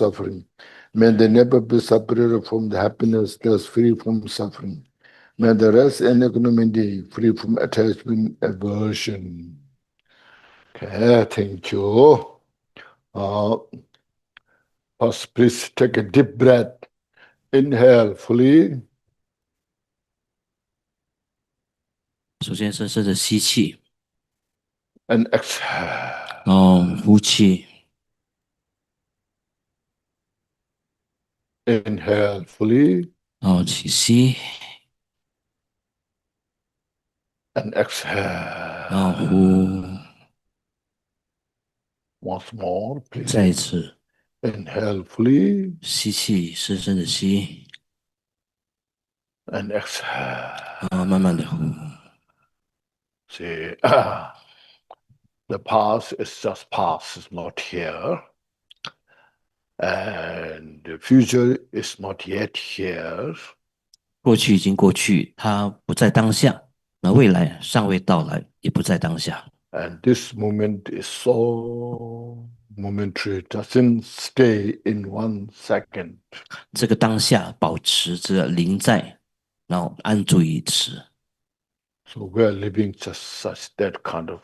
suffering. May they never be separated from the happiness, thus free from suffering. May the rest and equanimity free from attachment, aversion. Okay, thank you. First, please take a deep breath. Inhale fully. 首先深深的吸气 And exhale. 然后呼气 Inhale fully. 然后起吸 And exhale. 然后呼 Once more, please. 再一次 Inhale fully. 吸气深深的吸 And exhale. 然后慢慢的呼 See, the past is just past, it's not here. And the future is not yet here. 过去已经过去它不在当下那未来尚未到来也不在当下 And this moment is so momentary, doesn't stay in 1 second. 这个当下保持着临在然后安住于此 So we are living just such that kind of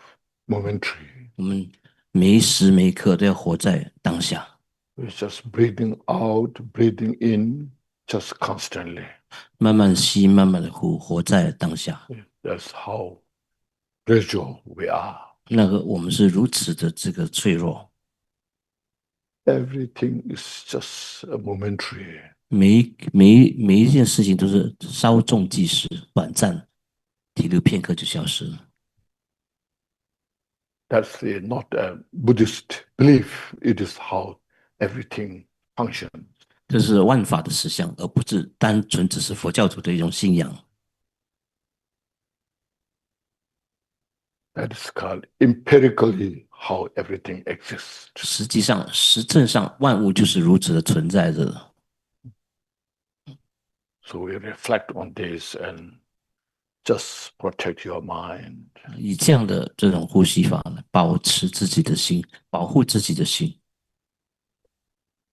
momentary. 我们每一时每一刻都要活在当下 We're just breathing out, breathing in, just constantly. 慢慢吸慢慢的呼活在当下 That's how fragile we are. 那个我们是如此的这个脆弱 Everything is just a momentary. 每一件事情都是稍纵即逝短暂停留片刻就消失了 That's not a Buddhist belief. It is how everything functions. 这是万法的实相而不是单纯只是佛教徒的一种信仰 That is called empirically how everything exists. 实际上实证上万物就是如此的存在着的 So we reflect on this and just protect your mind. 以这样的这种呼吸法来保持自己的心保护自己的心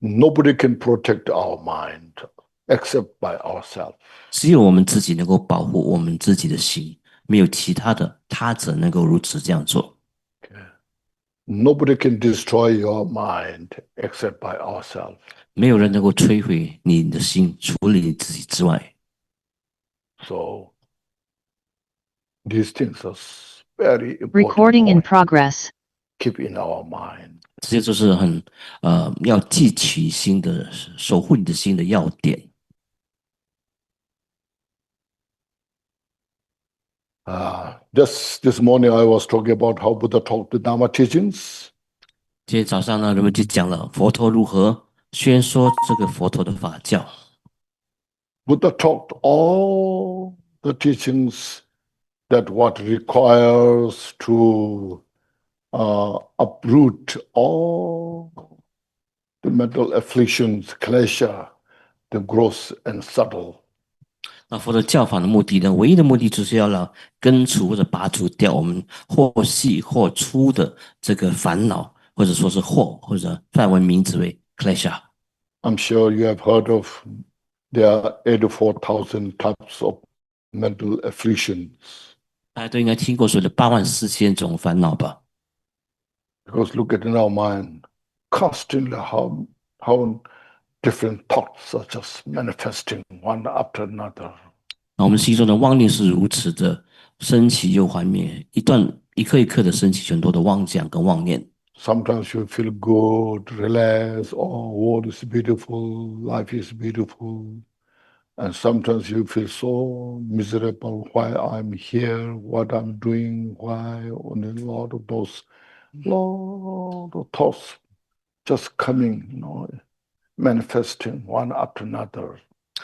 Nobody can protect our mind except by ourselves. 只有我们自己能够保护我们自己的心没有其他的他者能够如此这样做 Nobody can destroy your mind except by ourselves. 没有人能够摧毁你的心除了你自己之外 So these things are very important. Recording in progress. Keep in our mind. 这些就是很要记起心的守护你的心的要点 Just this morning I was talking about how Buddha taught the Dharma teachings. 今天早上呢人们就讲了佛陀如何宣说这个佛陀的法教 Buddha taught all the teachings that what requires to uproot all the mental afflictions, klesha, the gross and subtle. 那佛的教法的目的呢唯一的目的就是要让根除或者拔除掉我们或细或粗的这个烦恼或者说是惑或者梵文名字为 klesha I'm sure you have heard of there are 84,000 types of mental afflictions. 大家都应该听过所谓的84000种烦恼吧 Because look at in our mind, constantly how different thoughts are just manifesting one after another. 那我们心中的妄念是如此的升起又幻灭一刻一刻的升起很多的妄想跟妄念 Sometimes you feel good, relaxed, oh, world is beautiful, life is beautiful. And sometimes you feel so miserable, why I'm here, what I'm doing, why, and a lot of those thoughts just coming, manifesting one after another.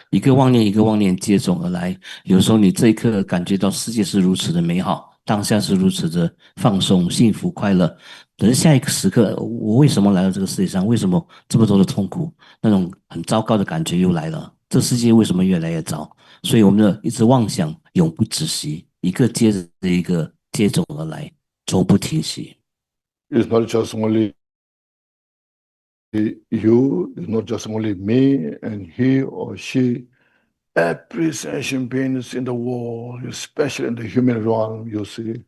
一个妄念一个妄念接踵而来有时候你这一刻感觉到世界是如此的美好当下是如此的放松幸福快乐可是下一个时刻我为什么来到这个世界上为什么这么多的痛苦那种很糟糕的感觉又来了这世界为什么越来越糟所以我们的一直妄想永不止息一个接着一个接踵而来从不停息 It's not just only you, not just only me and he or she, every sentient beings in the world, especially in the human realm, you see.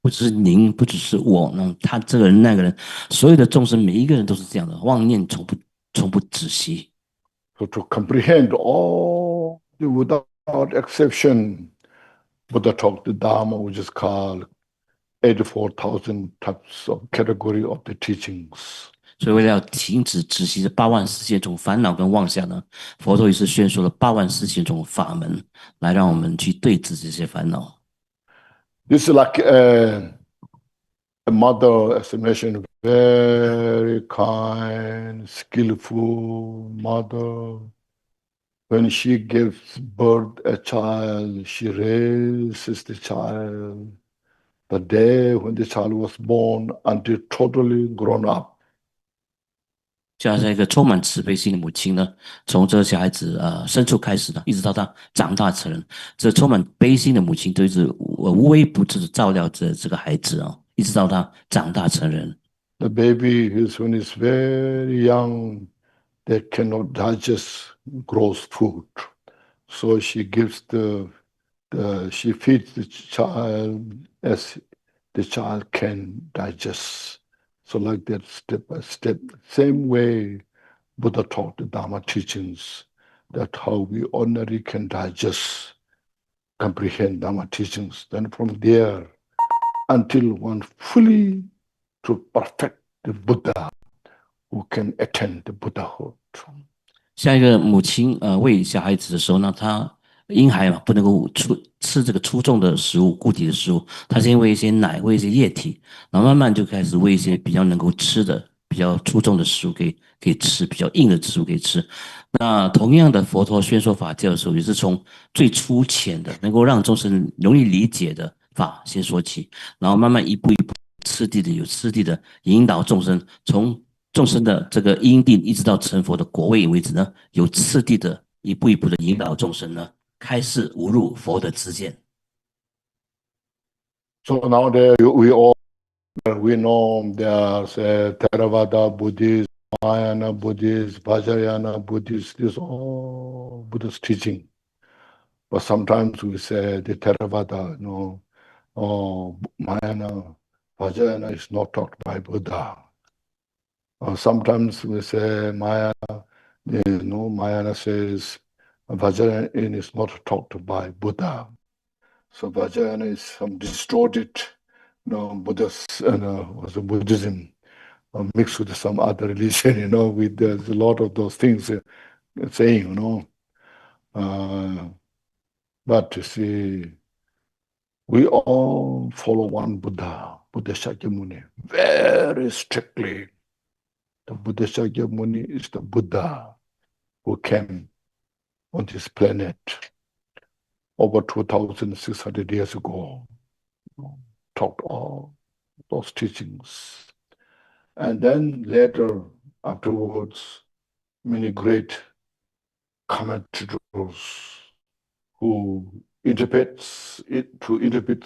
不只是您，不只是我，那他这个人那个人，所有的众生，每一个人都是这样的，妄念从不止息。So to comprehend all without exception, Buddha taught the Dharma, which is called 84,000 types of category of the teachings. 所以为了要停止止息这84000种烦恼跟妄想呢，佛陀也是宣说了84000种法门，来让我们去对治这些烦恼。This is like a mother, as I mentioned, very kind, skillful mother. When she gives birth a child, she raises the child. The day when the child was born until totally grown up. 就好像一个充满慈悲心的母亲呢，从这个小孩子生出开始呢，一直到他长大成人，这充满悲心的母亲都一直无微不至的照料着这个孩子啊，一直到他长大成人。The baby is when he's very young, they cannot digest gross food, so she gives she feeds the child as the child can digest. So like that, step by step, same way Buddha taught the Dharma teachings, that how we ordinarily can digest, comprehend Dharma teachings. Then from there, until one fully to perfect the Buddha, who can attain the Buddhahood. 像一个母亲喂小孩子的时候呢，他婴孩嘛不能够吃这个粗重的食物、固体的食物，他先喂一些奶，喂一些液体，然后慢慢就开始喂一些比较能够吃的、比较粗重的食物可以吃，比较硬的食物可以吃。那同样的，佛陀宣说法教的时候，也是从最粗浅的、能够让众生容易理解的法先说起，然后慢慢一步一步有次第的引导众生，从众生的这个因地一直到成佛的果位为止呢，有次第的一步一步的引导众生呢，开示悟入佛的知见。So nowadays we know there's Theravada Buddhist, Mahayana Buddhist, Vajrayana Buddhist, this all Buddhist teaching. But sometimes we say the Theravada, Mahayana, Vajrayana is not taught by Buddha. Sometimes we say Mahayana says Vajrayana is not taught by Buddha. So Vajrayana is some distorted, Buddhism mixed with some other religion, with there's a lot of those things saying, but you see, we all follow one Buddha Shakyamuni, very strictly. The Buddha Shakyamuni is the Buddha who came on this planet over 2,600 years ago, taught all those teachings. And then later, afterwards, many great commentators who interprets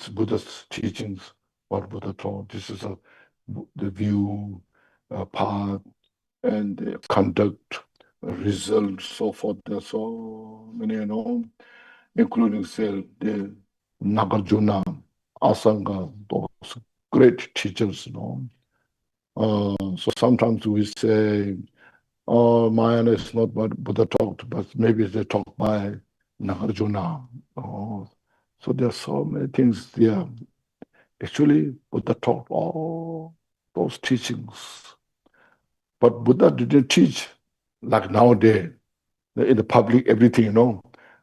Buddha's teachings, what Buddha taught. This is the view, path, and the conduct, results, so forth. There's so many, including the Nagarjuna, Asanga, those great teachers, So sometimes we say, Mayana is not what Buddha taught, but maybe they taught by Nagarjuna. So there are so many things there. Actually, Buddha taught all those teachings. But Buddha didn't teach like nowadays, in the public, everything,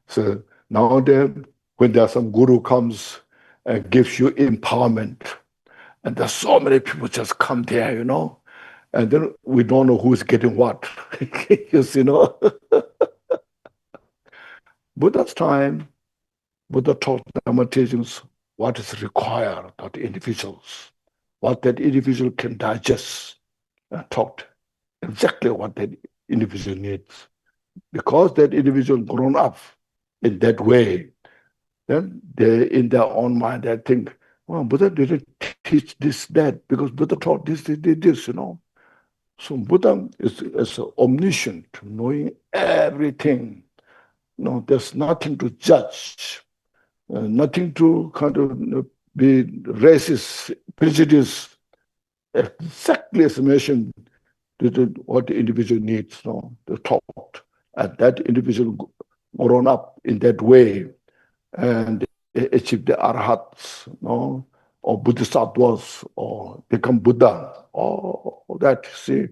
So nowadays, when there's some guru comes and gives you empowerment, and there's so many people just come there, and then we don't know who's getting what. You see, Buddha's time, Buddha taught Dhamma teachings what is required of the individuals, what that individual can digest, and taught exactly what that individual needs. Because that individual grown up in that way, then they, in their own mind, they think, well, Buddha didn't teach this, that, because Buddha taught this, So Buddha is omniscient, knowing everything. No, there's nothing to judge, nothing to kind of be racist, prejudice. Exactly as mentioned, what the individual needs, no, the thought, and that individual grown up in that way and achieve the arhats, no, or bodhisattvas, or become Buddha, all that. See,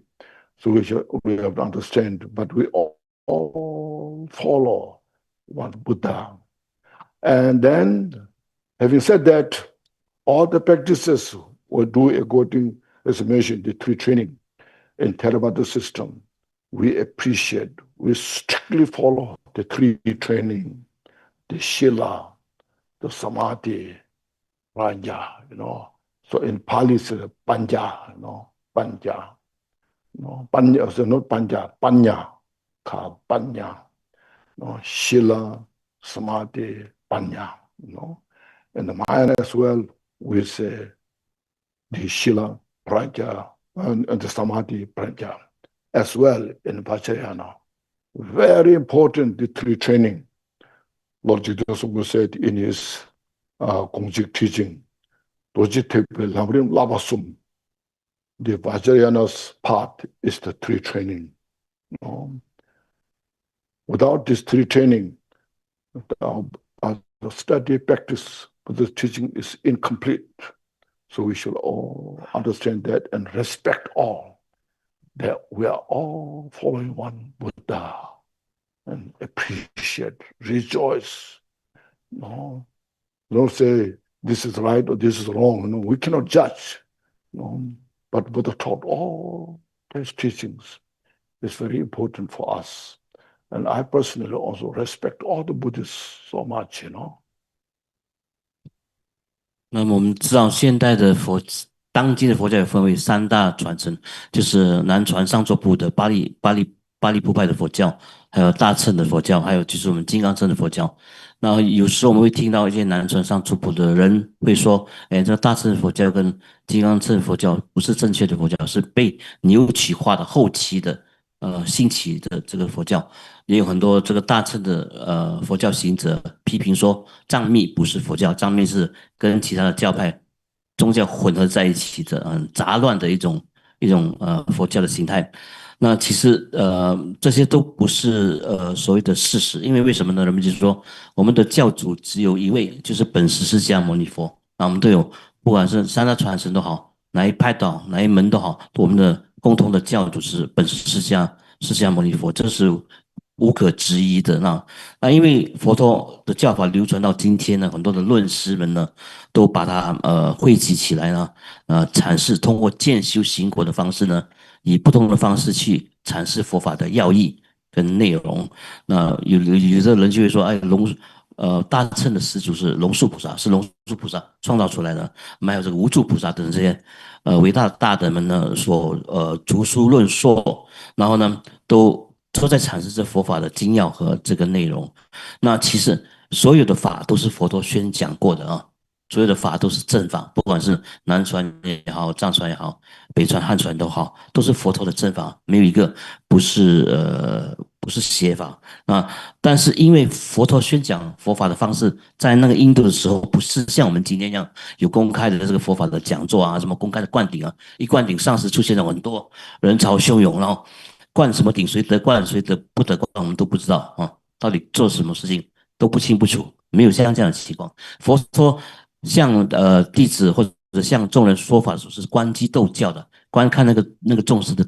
so we have to understand, but we all follow one Buddha. And then, having said that, all the practices we do according, as I mentioned, the three training in Theravada system. We appreciate, we strictly follow the three training, the Shila, the Samadhi, Ranja, you know. So in Pali, it's Panja, you know, Panja. No, Panya, so not Panja, Panya, Panya, no, Shila, Samadhi, Panya, you know. In the Mayan as well, we say the Shila, Prajna, and the Samadhi, Prajna, as well in Vajrayana. Very important, the three training. Lord Jigten Sumgön said in his Konchog teaching, Dorje Lamrim Lavasum. The Vajrayana's part is the three training. Without this three training, the study practice for the teaching is incomplete. So we should all understand that and respect all, that we are all following one Buddha, and appreciate, rejoice. No, don't say this is right or this is wrong. No, we cannot judge. No, but Buddha taught all these teachings. It's very important for us. And I personally also respect all the Buddhists so much, you know. 那么我们知道，现代的当今的佛教有分为三大传承，就是南传上座部的巴利部派的佛教，还有大乘的佛教，还有就是我们金刚乘的佛教。那有时候我们会听到一些南传上座部的人会说，哎，这大乘佛教跟金刚乘佛教不是正确的佛教，是被扭曲化的后期的兴起的这个佛教。也有很多这个大乘的佛教行者批评说，藏密不是佛教，藏密是跟其他的教派宗教混合在一起的，杂乱的一种佛教的形态。那其实这些都不是所谓的事实，因为什么呢？人们就是说，我们的教主只有一位，就是本师释迦牟尼佛。那我们都有，不管是三大传承都好，哪一派都好，哪一门都好，我们的共同的教主是本师释迦牟尼佛，这是无可置疑的。那因为佛陀的教法流传到今天呢，很多的论师们呢都把它汇集起来呢，阐释通过渐修行果的方式呢，以不同的方式去阐释佛法的要义跟内容。那有的人就会说，哎，大乘的始祖是龙树菩萨，是龙树菩萨创造出来的。我们还有这个无著菩萨等这些伟大的大德们呢所著书论说，然后呢都在阐释这佛法的精要和这个内容。那其实所有的法都是佛陀宣讲过的啊，所有的法都是正法，不管是南传也好，藏传也好，北传汉传都好，都是佛陀的正法，没有一个不是邪法。但是因为佛陀宣讲佛法的方式，在那个印度的时候，不是像我们今天一样有公开的这个佛法的讲座啊，什么公开的灌顶啊，一灌顶上时出现了很多人潮汹涌，然后灌什么顶，谁得灌谁得不得灌，我们都不知道啊，到底做什么事情都不清不楚，没有像这样的情况。佛陀向弟子或者向众人说法的时候，是观机斗教的，观看那个众生的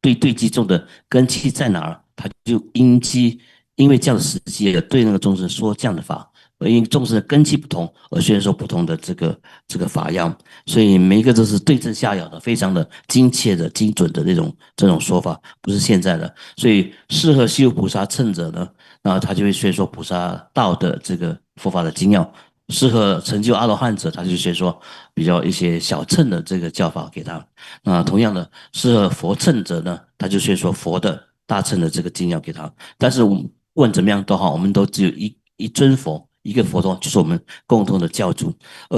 对机众的根基在哪儿，他就因为这样的时机而对那个众生说这样的法，而因众生的根基不同而宣说不同的这个法要，所以每一个都是对症下药的，非常的精切的、精准的这种说法，不是现在的。所以适合修菩萨乘者呢，那他就会宣说菩萨道的这个佛法的精要；适合成就阿罗汉者，他就宣说比较一些小乘的这个教法给他。那同样的，适合佛乘者呢，他就宣说佛的大乘的这个精要给他。但是我们不管怎么样都好，我们都只有一尊佛，一个佛陀就是我们共同的教主。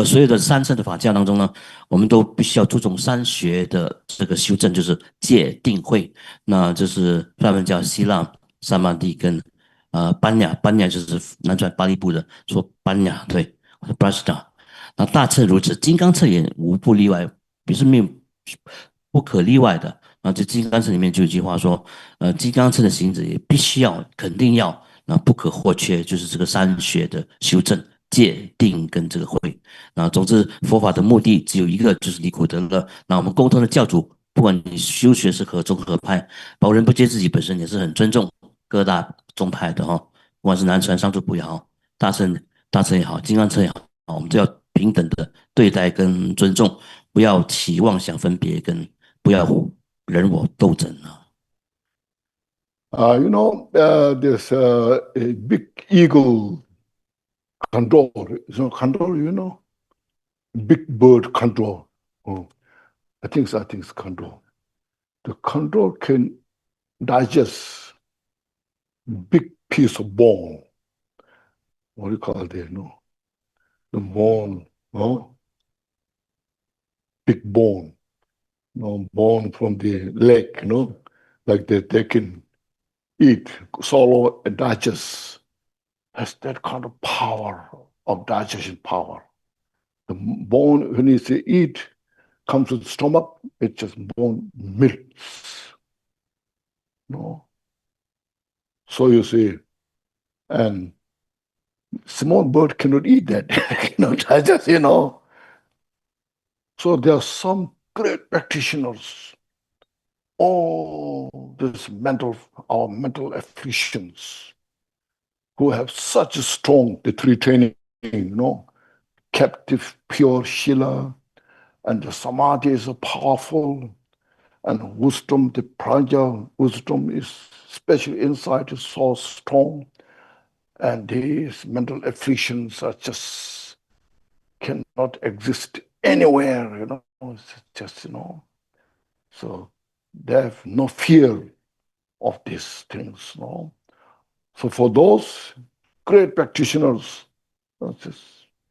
所有的三圣的法教当中呢，我们都必须要注重三学的这个修正，就是戒定慧。那这是专门叫希腊、萨曼蒂跟班雅，班雅就是南传巴利部的说班雅，对，或者 Prajna。那大乘如此，金刚乘也无不例外，也是没有不可例外的。那这金刚乘里面就有一句话说，金刚乘的行者也必须要、肯定要，那不可或缺，就是这个三学的修正、戒、定跟这个慧。那总之，佛法的目的只有一个，就是离苦得乐。那我们共同的教主，不管你修学是何宗何派，保仁波切自己本身也是很尊重各大宗派的哈、不管是南传上座部也好，大乘也好，金刚乘也好，我们都要平等的对待跟尊重，不要起妄想分别，跟不要人我斗争啊。There's a big eagle control. Control, big bird control. Oh, I think it's control. The control can digest big piece of bone. What do you call it? The bone, big bone, bone from the leg, like that they can eat, swallow, and digest. Has that kind of power of digestion power. The bone, when you say eat, comes to the stomach, it just bone melts. So you see, and small bird cannot eat that, digest, So there are some great practitioners. All this our mental afflictions, who have such a strong, the three training, captive, pure Shila, and the Samadhi is powerful, and wisdom, the prajna, wisdom is special insight is so strong, and these mental afflictions are just cannot exist anywhere, it's just, so they have no fear of these things, So for those great practitioners,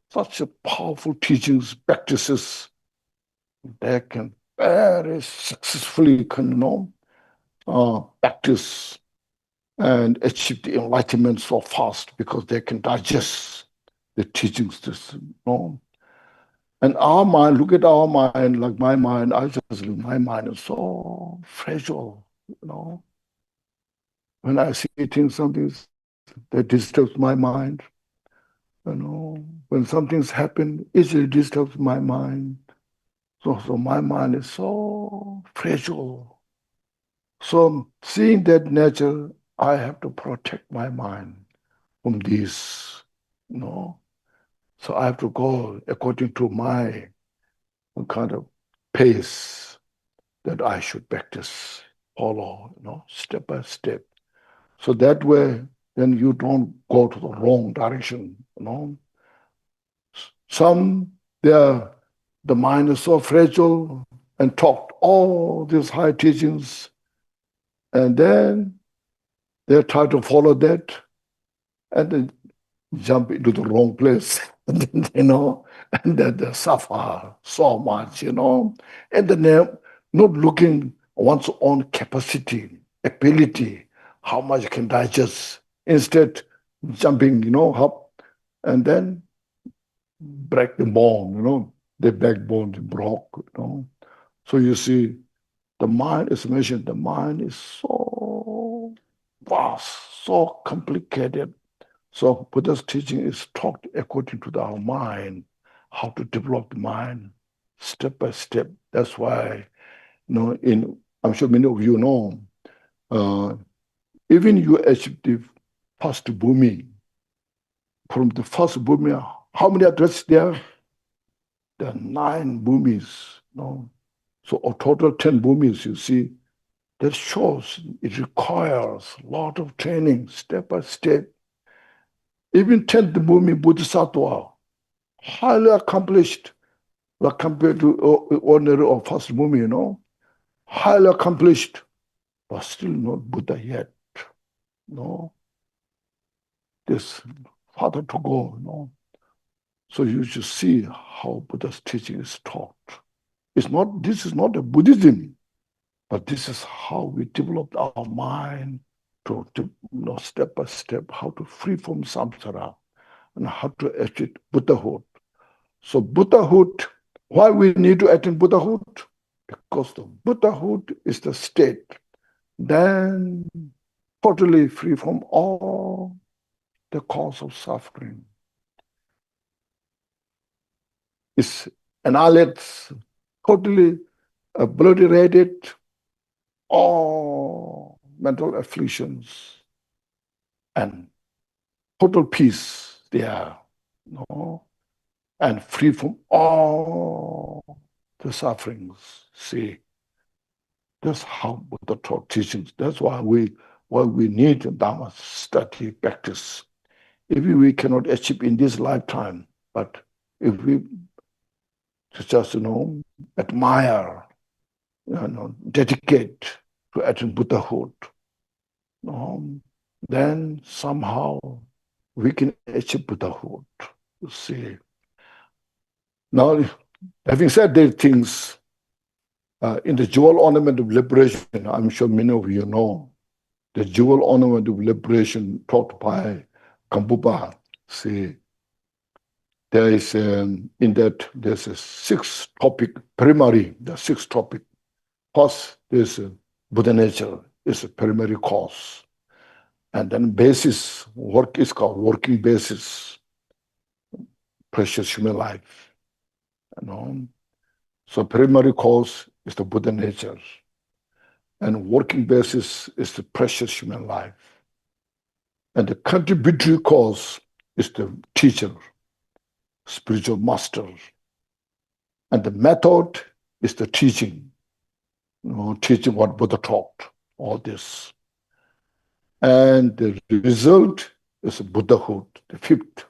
such a powerful teachings, practices, they can very successfully practice and achieve the enlightenment so fast because they can digest the teachings. And our mind, look at our mind, like my mind, my mind is so fragile, When I see things, something that disturbs my mind, when something's happened, easily disturbs my mind. So my mind is so fragile. So seeing that nature, I have to protect my mind from this, So I have to go according to my kind of pace that I should practice, follow, step by step. So that way, then you don't go to the wrong direction, Some, the mind is so fragile and taught all these high teachings, and then they try to follow that, and then jump into the wrong place, and then they suffer so much, and then not looking one's own capacity, ability, how much you can digest, instead jumping, up, and then break the bone, the backbone broke, So you see, the mind is mentioned, the mind is so vast, so complicated. So Buddha's teaching is taught according to our mind, how to develop the mind step by step. That's why, I'm sure many of you know, even you achieve the first bhumi, from the first bhumi, how many addresses there? There are 9 bhumis, So a total 10 bhumis, you see, that shows it requires a lot of training, step by step. Even 10th bhumi bodhisattva, highly accomplished, like compared to ordinary or first bhumi, highly accomplished, but still not Buddha yet. This farther to go, So you should see how Buddha's teaching is taught. This is not a Buddhism, but this is how we developed our mind to step by step, how to free from samsara and how to achieve Buddhahood. So Buddhahood, why we need to attain Buddhahood? Because the Buddhahood is the state, then totally free from all the cause of suffering. It annihilates, totally obliterated all mental afflictions and total peace there, and free from all the sufferings. See, that's how Buddha taught teachings. That's why we need Dharma study, practice. If we cannot achieve in this lifetime, but if we just admire, dedicate to attain Buddhahood, then somehow we can achieve Buddhahood. You see. Now, having said these things, in the jewel ornament of liberation, I'm sure many of you know, the jewel ornament of liberation taught by Kambupa. See, there is there's a sixth topic, primary, the sixth topic. First, there's Buddha nature, is a primary cause. And then basis, work is called working basis, precious human life. So primary cause is the Buddha nature. And working basis is the precious human life. And the contributory cause is the teacher, spiritual master. And the method is the teaching, teaching what Buddha taught, all this. And the result is Buddhahood, the fifth.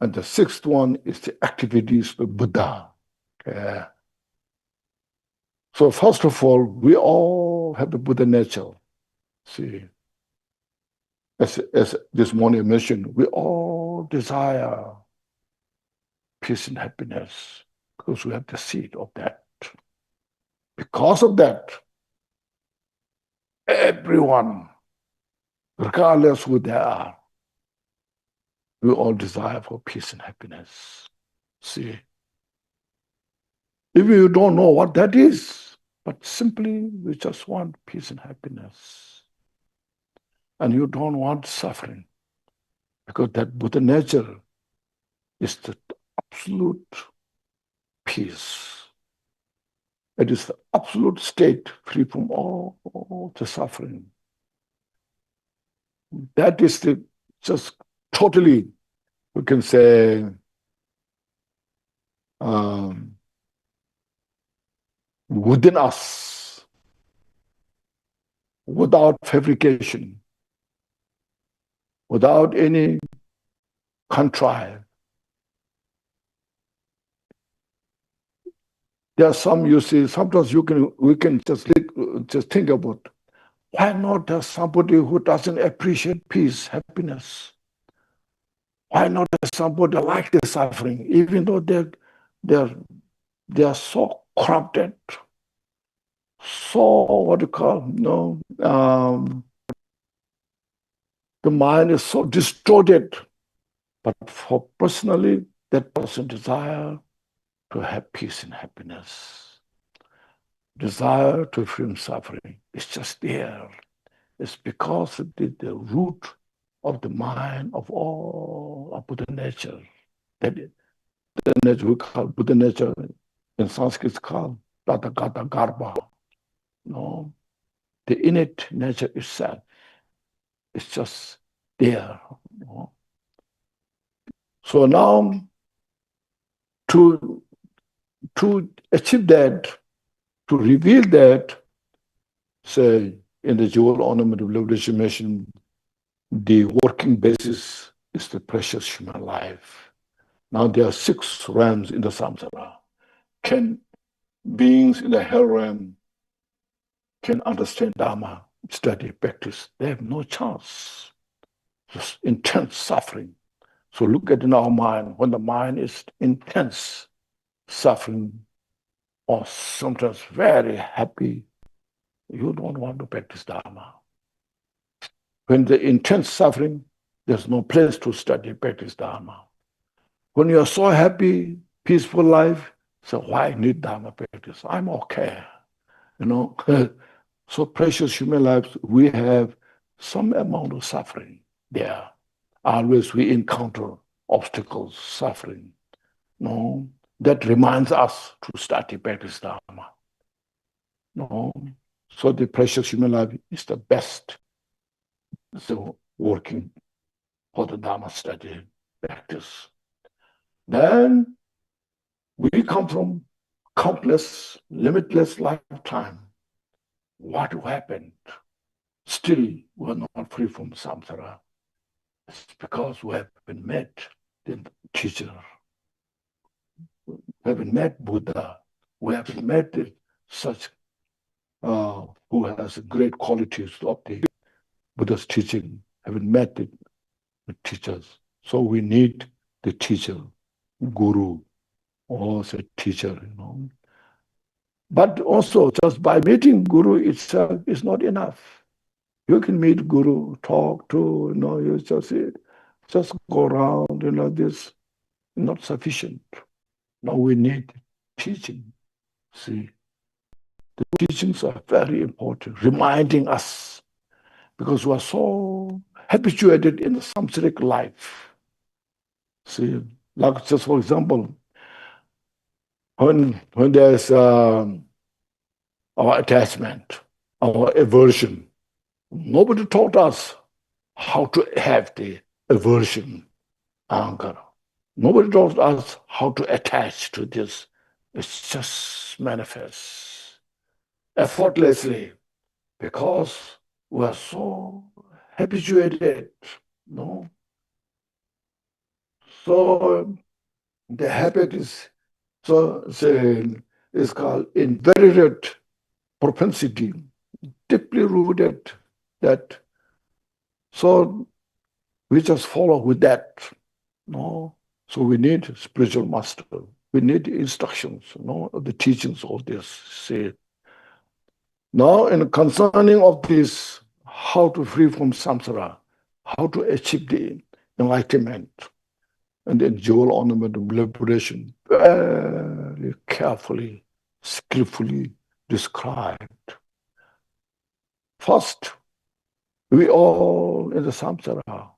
And the sixth one is the activities of Buddha. Okay. So first of all, we all have the Buddha nature. See, as this morning I mentioned, we all desire peace and happiness because we have the seed of that. Because of that, everyone, regardless who they are, we all desire for peace and happiness. See, if you don't know what that is, but simply we just want peace and happiness, and you don't want suffering, because that Buddha nature is the absolute peace. It is the absolute state free from all the suffering. That is just totally, we can say, within us, without fabrication, without any contrive. There are some, you see, sometimes we can just think about, why not there's somebody who doesn't appreciate peace, happiness? Why not there's somebody like the suffering, even though they are so corrupted, so what you call, the mind is so distorted. But for personally, that person desire to have peace and happiness, desire to free from suffering. It's just there. It's because it is the root of the mind of all of Buddha nature. That the nature we call Buddha nature, in Sanskrit it's called Tathagata Garbha. The innate nature itself is just there. So now, to achieve that, to reveal that, say, in the jewel ornament of liberation mission, the working basis is the precious human life. Now there are 6 realms in the samsara. Can beings in the hell realm can understand Dharma, study, practice? They have no chance. Just intense suffering. So look at in our mind, when the mind is intense suffering or sometimes very happy, you don't want to practice Dharma. When the intense suffering, there's no place to study, practice Dharma. When you're so happy, peaceful life, so why need Dharma practice? I'm okay, you know. So precious human lives, we have some amount of suffering there. Always we encounter obstacles, suffering. No, that reminds us to study, practice Dharma. No, so the precious human life is the best. So working for the Dharma study, practice. Then we come from countless, limitless lifetime. What happened? Still, we're not free from samsara. It's because we haven't met the teacher. We haven't met Buddha. We haven't met such who has great qualities of the Buddha's teaching. Haven't met the teachers. So we need the teacher, guru, or the teacher, you know. But also, just by meeting guru itself is not enough. You can meet guru, talk to, you know, you just go around, you know, this not sufficient. Now we need teaching. See, the teachings are very important, reminding us, because we are so habituated in the samsaric life. See, like just for example, when there's our attachment, our aversion, nobody taught us how to have the aversion, anger. Nobody taught us how to attach to this. It just manifests effortlessly because we are so habituated, no? So the habit is called inveterate propensity, deeply rooted that. So we just follow with that, no? So we need spiritual master. We need instructions, no, the teachings of this. See. Now, in concerning of this, how to free from samsara, how to achieve the enlightenment, and the jewel ornament of liberation, very carefully, skillfully described. First, we all in the samsara,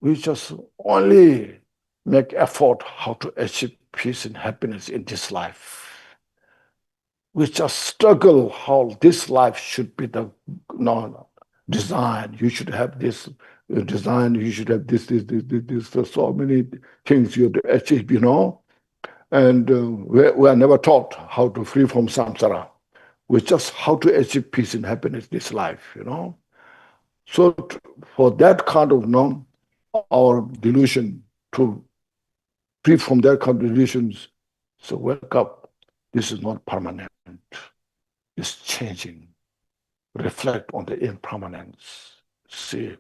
we just only make effort how to achieve peace and happiness in this life. We just struggle how this life should be the design. You should have this design. You should have this. There's so many things you have to achieve, you know. And we are never taught how to free from samsara. We just how to achieve peace and happiness this life, you know. So for that kind of our delusion, to free from that kind of delusions, so wake up. This is not permanent. It's changing. Reflect on the impermanence. See,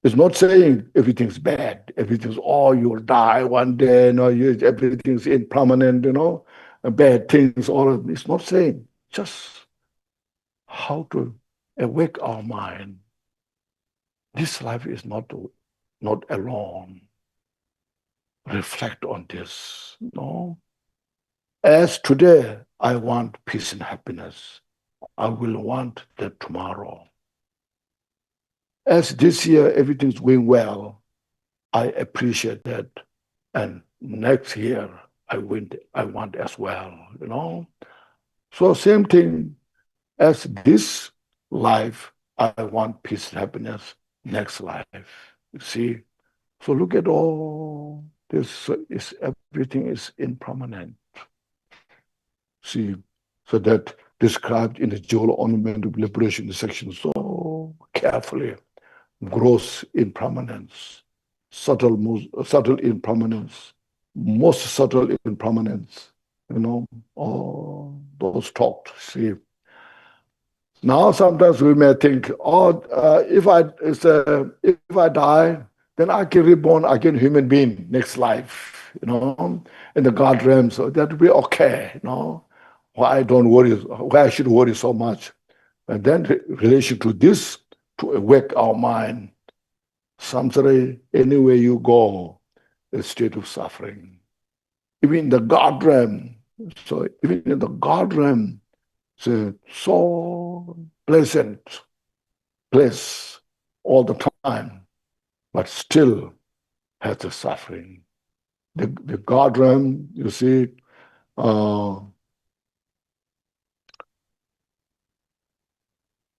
it's not saying everything's bad. Everything's you'll die one day. You know, everything's impermanent. You know, bad things. All of it's not saying. Just how to awake our mind. This life is not alone. Reflect on this. No. As today, I want peace and happiness. I will want that tomorrow. As this year, everything's going well, I appreciate that. And next year, I want as well, you know. So same thing, as this life, I want peace and happiness, next life. You see? So look at all this, everything is impermanent. See, so that described in the jewel ornament of liberation section so carefully. Gross impermanence, subtle impermanence, most subtle impermanence, you know, all those talked. See, now sometimes we may think, if I die, then I can reborn again human being next life, in the God realm. So that will be okay, Why I don't worry, why I should worry so much. And then relation to this, to awake our mind. Samsara, anywhere you go, a state of suffering. Even in the God realm, so even in the God realm, it's so pleasant place all the time, but still has the suffering. The God realm, you see,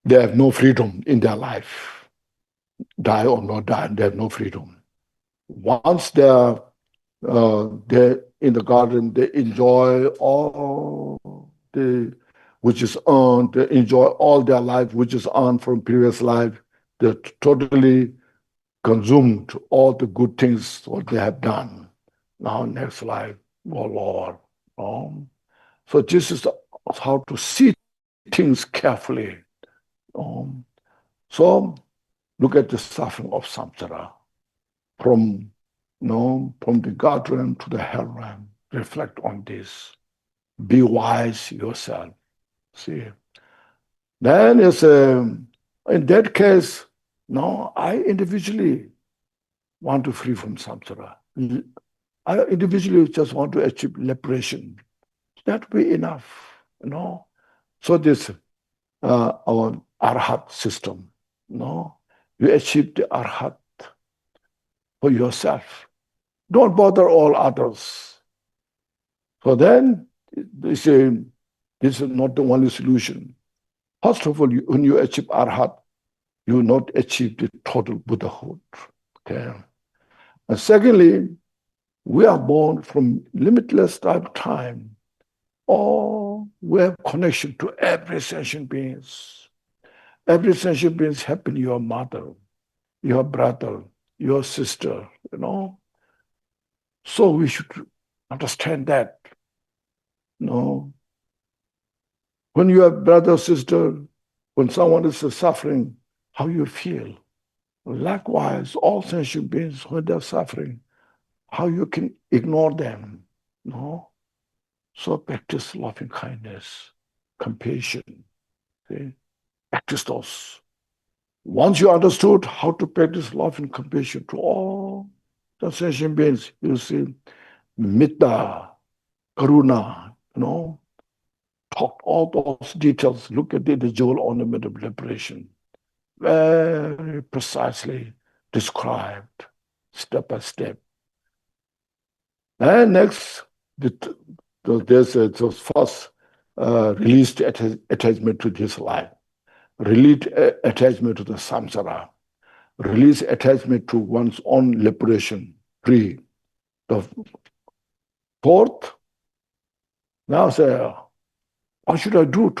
they have no freedom in their life. Die or not die, they have no freedom. Once they're in the garden, they enjoy all which is earned, they enjoy all their life which is earned from previous life. They're totally consumed all the good things what they have done. Now next life, oh Lord. So this is how to see things carefully. So look at the suffering of samsara from the God realm to the hell realm. Reflect on this. Be wise yourself. See. Then in that case, I individually want to free from samsara. I individually just want to achieve liberation. That will be enough, So this our arhat system, you achieve the arhat for yourself. Don't bother all others. So then this is not the only solution. First of all, when you achieve arhat, you will not achieve the total Buddhahood. Okay. And secondly, we are born from limitless time. Or we have connection to every sentient beings. Every sentient being happen your mother, your brother, your sister, So we should understand that. When you have brother, sister, when someone is suffering, how you feel. Likewise, all sentient beings, when they're suffering, how you can ignore them. So practice loving kindness, compassion. See? Practice those. Once you understood how to practice love and compassion to all the sentient beings, you see, Metta, Karuna, talk all those details. Look at the jewel ornament of liberation. Very precisely described, step by step. And next, there's first released attachment to this life, release attachment to the samsara, release attachment to one's own liberation, free. The fourth, now say, what should I do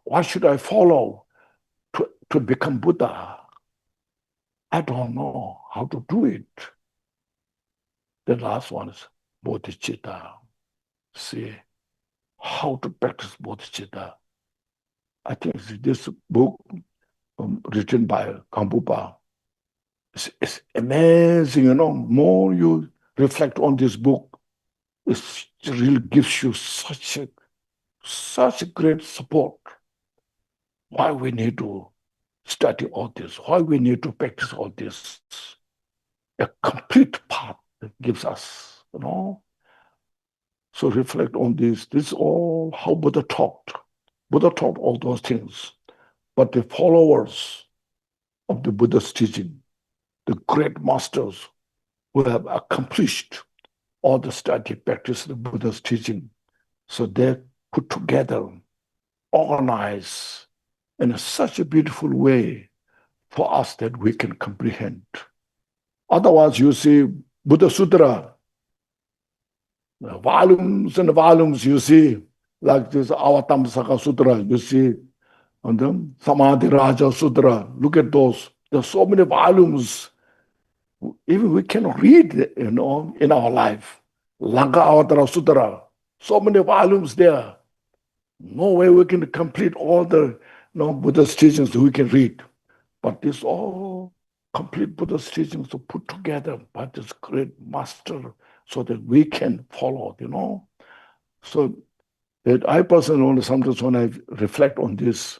what should I follow to become Buddha? I don't know how to do it. The last one is bodhicitta. See how to practice bodhicitta. I think this book written by Kambupa is amazing. More you reflect on this book, it really gives you such a great support. Why we need to study all this, why we need to practice all this. A complete path that gives us, So reflect on this. This is all how Buddha taught. Buddha taught all those things. But the followers of the Buddha's teaching, the great masters who have accomplished all the study, practice the Buddha's teaching, so they put together, organize in such a beautiful way for us that we can comprehend. Otherwise, you see Buddha Sutra, volumes and volumes, you see, like this Avatamsaka Sutra, you see, and then Samadhi Raja Sutra, look at those. There's so many volumes. Even we cannot read, in our life. Lanka Avatara Sutra, so many volumes there. No way we can complete all the Buddha's teachings we can read. But this all complete Buddha's teachings to put together by this great master so that we can follow, So that I personally, sometimes when I reflect on this,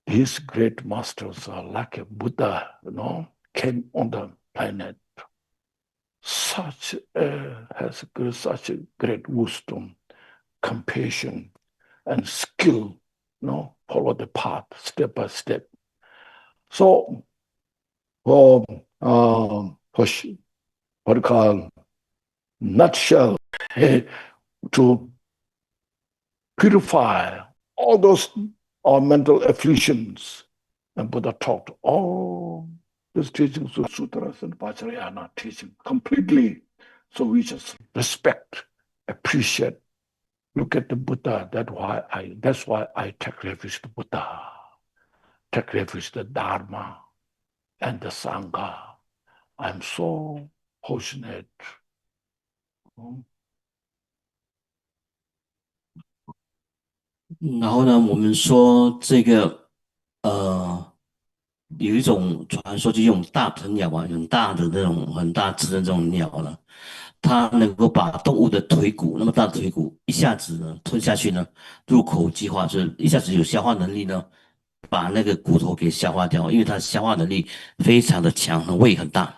these great masters are like a Buddha, came on the planet. Such a great wisdom, compassion, and skill, follow the path step by step. So, what you call nutshell, to purify all those mental afflictions, and Buddha taught all these teachings of sutras and Vajrayana teaching completely. So we just respect, appreciate, look at the Buddha. That's why I take refuge to Buddha, take refuge to the Dharma and the Sangha. I'm so fortunate. 然后呢，我们说这个有一种传说，就用大藤鸟啊，很大的那种很大只的这种鸟呢，它能够把动物的腿骨那么大的腿骨一下子呢吞下去呢，入口即化，就是一下子有消化能力呢，把那个骨头给消化掉，因为它消化能力非常的强，胃很大。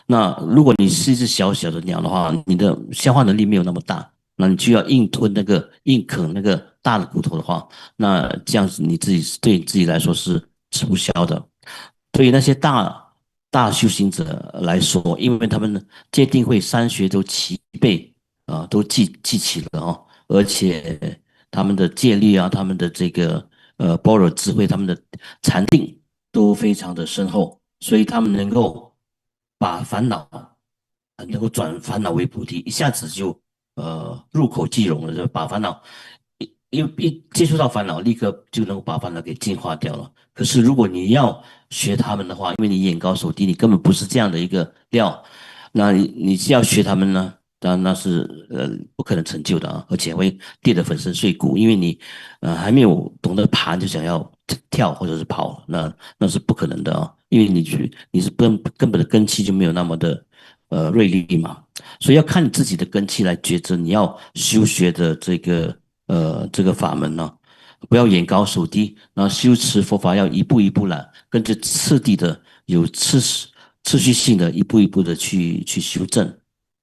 那如果你是一只小小的鸟的话，你的消化能力没有那么大，那你就要硬啃那个大的骨头的话，那这样子对你自己来说是吃不消的。对于那些大修行者来说，因为他们戒定慧三学都齐备都记起了而且他们的戒律啊，他们的这个般若智慧，他们的禅定都非常的深厚，所以他们能够把能够转烦恼为菩提，一下子就入口即溶了，就把烦恼一接触到烦恼，立刻就能够把烦恼给净化掉了。可是如果你要学他们的话，因为你眼高手低，你根本不是这样的一个料，那你要学他们呢，当然那是不可能成就的而且会跌得粉身碎骨，因为你还没有懂得爬就想要跳或者是跑，那是不可能的因为你是根本的根基就没有那么的锐利嘛，所以要看你自己的根基来抉择你要修学的这个法门呢。不要眼高手低，然后修持佛法要一步一步来，跟着次第的有次序性的一步一步的去修正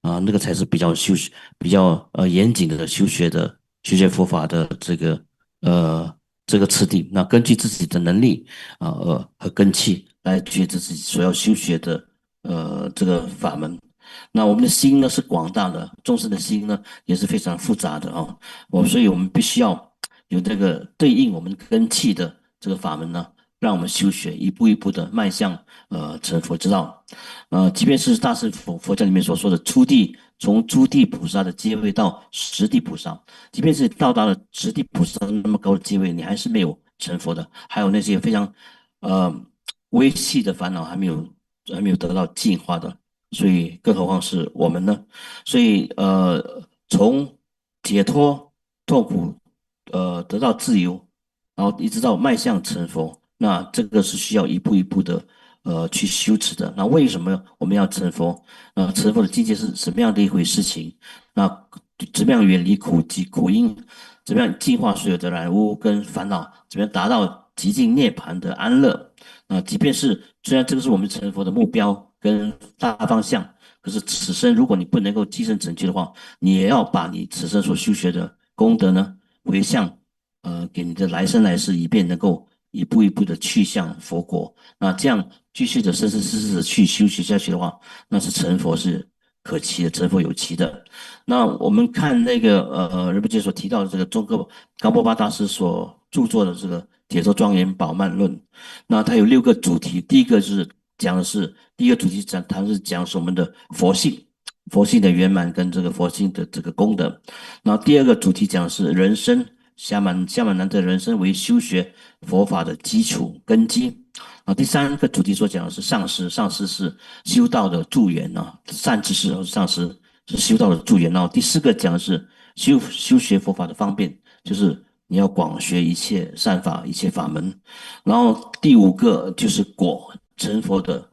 那个才是比较严谨的修学佛法的这个次第。那根据自己的能力和根器来抉择自己所要修学的这个法门。那我们的心呢是广大的，众生的心呢也是非常复杂的所以我们必须要有这个对应我们根器的这个法门呢，让我们修学一步一步的迈向成佛之道。即便是大乘佛教里面所说的从诸地菩萨的阶位到十地菩萨，即便是到达了十地菩萨那么高的阶位，你还是没有成佛的。还有那些非常微细的烦恼还没有得到净化的。所以更何况是我们呢？所以从解脱痛苦得到自由，然后一直到迈向成佛，那这个是需要一步一步的去修持的。那为什么我们要成佛？成佛的境界是什么样的一回事情？那怎么样远离苦集苦因？怎么样净化所有的染污跟烦恼？怎么样达到极尽涅槃的安乐？即便是虽然这个是我们成佛的目标跟大方向，可是此生如果你不能够继承成就的话，你也要把你此生所修学的功德呢回向给你的来生来世，以便能够一步一步的去向佛国。那这样继续的生生世世的去修学下去的话，那是成佛是可期的，成佛有期的。那我们看那个仁波切所提到的这个宗喀冈波巴大师所著作的这个《铁头庄严宝鬘论》，那它有6个主题。第一个就是第一个主题它是讲是我们的佛性的圆满跟这个佛性的这个功德。然后第二个主题讲的是人生夏满南的人生为修学佛法的基础根基。第三个主题所讲的是上师是修道的助缘善知识上师是修道的助缘。然后第4个讲的是修学佛法的方便，就是你要广学一切善法一切法门。然后第5个就是果，成佛的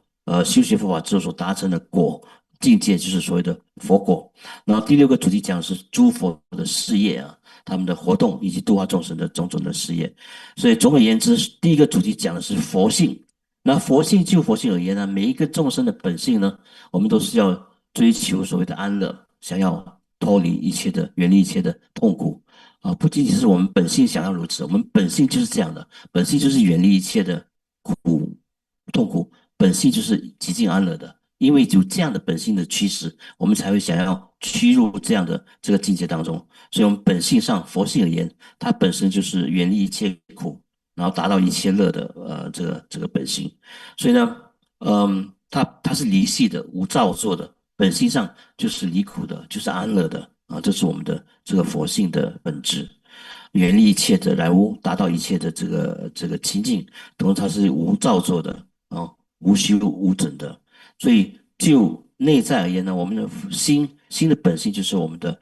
修学佛法之后所达成的果境界，就是所谓的佛果。然后第6个主题讲的是诸佛的事业啊，他们的活动以及度化众生的种种的事业。所以总而言之，第1个主题讲的是佛性。那佛性就佛性而言呢，每一个众生的本性呢，我们都是要追求所谓的安乐，想要脱离一切的、远离一切的痛苦啊！不仅仅是我们本性想要如此，我们本性就是这样的，本性就是远离一切的痛苦，本性就是极尽安乐的。因为有这样的本性的驱使，我们才会想要趋入这样的这个境界当中。所以，我们本性上佛性而言，它本身就是远离一切苦，然后达到一切乐的这个本性。所以呢，它是离系的，无造作的，本性上就是离苦的，就是安乐的啊，这是我们的这个佛性的本质。远离一切的染污，达到一切的这个清净，同时它是无造作的啊，无修无整的。所以就内在而言呢，我们的心的本性就是我们的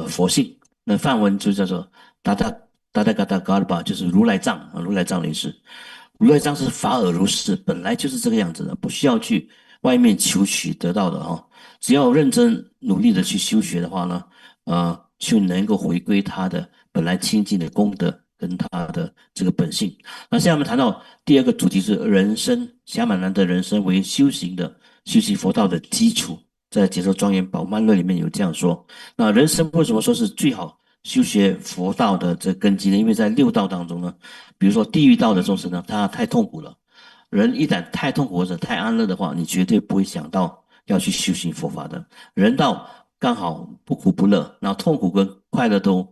佛性。那梵文就叫做达达嘎达嘎巴，就是如来藏啊，如来藏的意思。如来藏是法尔如是，本来就是这个样子的，不需要去外面求取得到的哦。只要认真努力的去修学的话呢，就能够回归他的本来清净的功德跟他的这个本性。那现在我们谈到第2个主题是人生，暇满难得人生为修行佛道的基础，在《解脱庄严宝鬘论》里面有这样说。那人生为什么说是最好修学佛道的这根基呢？因为在6道当中呢，比如说地狱道的众生呢，他太痛苦了。人一旦太痛苦或者太安乐的话，你绝对不会想到要去修行佛法的。人道刚好不苦不乐，然后痛苦跟快乐都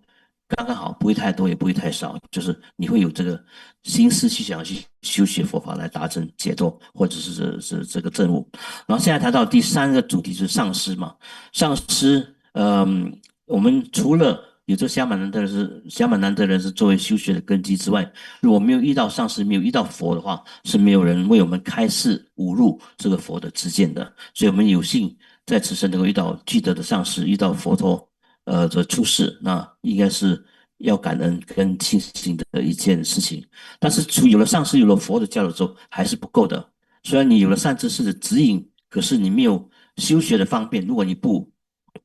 刚刚好，不会太多也不会太少，就是你会有这个心思去想要去修学佛法来达成解脱或者是这个证悟。然后现在谈到第3个主题是上师嘛，上师，我们除了有这暇满难得人是作为修学的根基之外，如果没有遇到上师，没有遇到佛的话，是没有人为我们开示悟入这个佛的知见的。所以我们有幸在此生能够遇到具德的上师，遇到佛陀的出世，那应该是要感恩跟庆幸的一件事情。但是有了上师，有了佛的教导之后，还是不够的。虽然你有了善知识的指引，可是你没有修学的方便，如果你不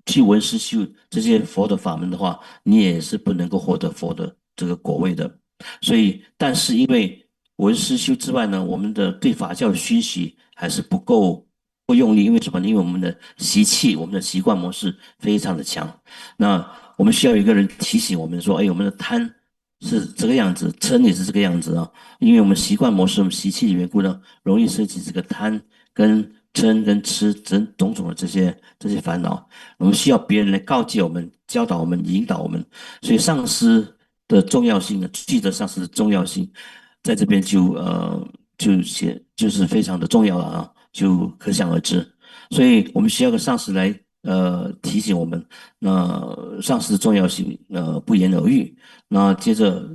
去闻思修这些佛的法门的话，你也是不能够获得佛的这个果位的。所以，但是因为闻思修之外呢，我们的对法教的熏习还是不用力，因为什么？因为我们的习气、我们的习惯模式非常的强。那我们需要有一个人提醒我们说：“哎，我们的贪是这个样子，嗔也是这个样子啊。”因为我们习惯模式、我们习气的缘故呢，容易升起这个贪跟嗔跟痴种种的这些烦恼。我们需要别人来告诫我们、教导我们、引导我们。所以上师的重要性呢，记得上师的重要性，在这边就是非常的重要了啊。就可想而知。所以我们需要个上师来提醒我们，那上师的重要性不言而喻。那接着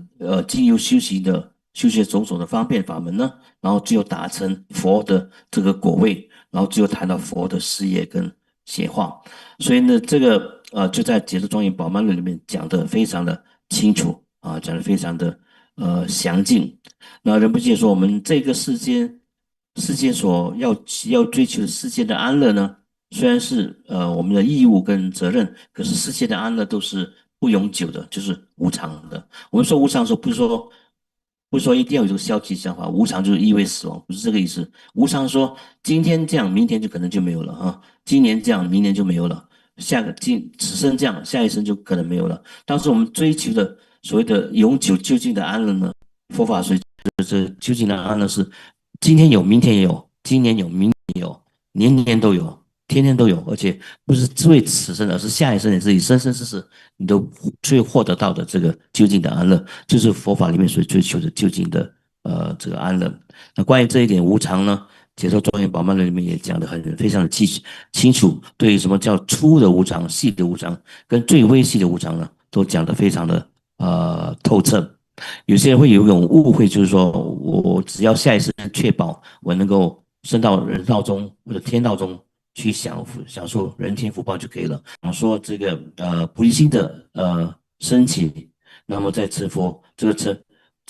经由修行的修学种种的方便法门呢，然后最后达成佛的这个果位，然后最后谈到佛的事业跟显化。所以呢，这个就在《解脱庄严宝鬘论》里面讲得非常的清楚啊，讲得非常的详尽。那仁波切说，我们这个世间所要追求的世界的安乐呢，虽然是我们的义务跟责任，可是世界的安乐都是不永久的，就是无常的。我们说无常的时候，不是说一定要有这个消极想法，无常就是意味死亡，不是这个意思。无常说今天这样，明天就可能就没有了啊；今年这样，明年就没有了；此生这样，下一生就可能没有了。当时我们追求的所谓的永久究竟的安乐呢，佛法所这究竟的安乐是今天有，明天也有，今年有，明年也有，年年都有，天天都有，而且不是只为此生，而是下一生也是以生生世世你都会获得到的这个究竟的安乐，就是佛法里面所追求的究竟的这个安乐。那关于这一点无常呢，解脱庄严宝鬘论里面也讲得非常的清楚，对于什么叫粗的无常、细的无常跟最微细的无常呢，都讲得非常的透彻。有些人会有一种误会，就是说我只要下一生确保我能够升到人道中或者天道中去享受人天福报就可以了。说这个菩提心的升起，那么在成佛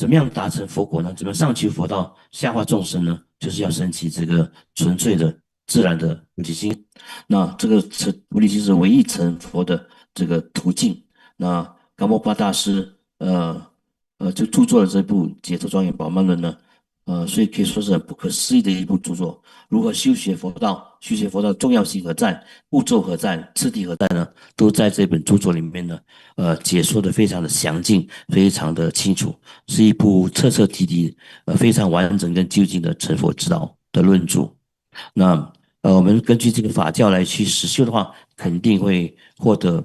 怎么样达成佛果呢？怎么上求佛道，下化众生呢？就是要升起这个纯粹的自然的菩提心。那这个菩提心是唯一成佛的这个途径。那冈波巴大师就著作了这部《解脱庄严宝鬘论》呢，所以可以说是很不可思议的一部著作。如何修学佛道？修学佛道的重要性何在？步骤何在？次第何在呢？都在这本著作里面呢，解说的非常的详尽，非常的清楚，是一部彻彻底底、非常完整跟究竟的成佛之道的论著。那我们根据这个法教来去实修的话，肯定会获得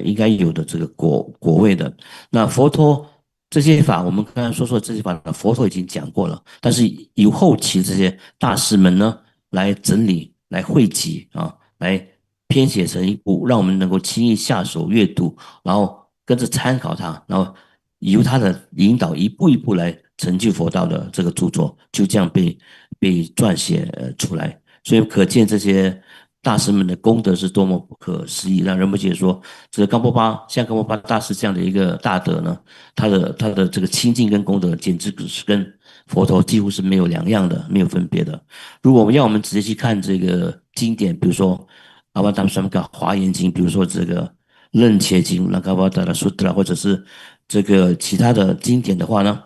应该有的这个果位的。那佛陀这些法，我们刚才说这些法，佛陀已经讲过了，但是由后期这些大师们呢来整理、来汇集啊，来编写成一部，让我们能够轻易下手阅读，然后跟着参考它，然后由他的引导一步一步来成就佛道的这个著作，就这样被撰写出来。所以可见这些大师们的功德是多么不可思议。让仁波切说，这个像冈波巴大师这样的一个大德呢，他的这个清净跟功德，简直是跟佛陀几乎是没有两样的，没有分别的。如果我们直接去看这个经典，比如说阿瓦达姆什么个华严经，比如说这个楞伽经、那嘎巴达拉苏特拉，或者是这个其他的经典的话呢，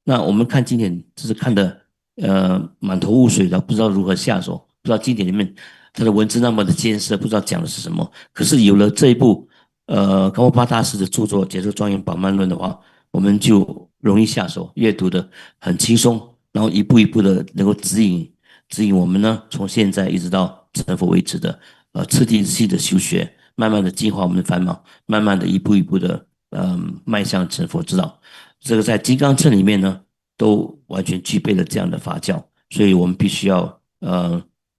那我们看经典就是看的满头雾水的，不知道如何下手，不知道经典里面它的文字那么的艰涩，不知道讲的是什么。可是有了这一部冈波巴大师的著作《解脱庄严宝鬘论》的话，我们就容易下手，阅读的很轻松，然后一步一步的能够指引我们呢，从现在一直到成佛为止的次第性的修学，慢慢的净化我们的烦恼，慢慢的一步一步的迈向成佛之道。这个在金刚乘里面呢，都完全具备了这样的法教，所以我们必须要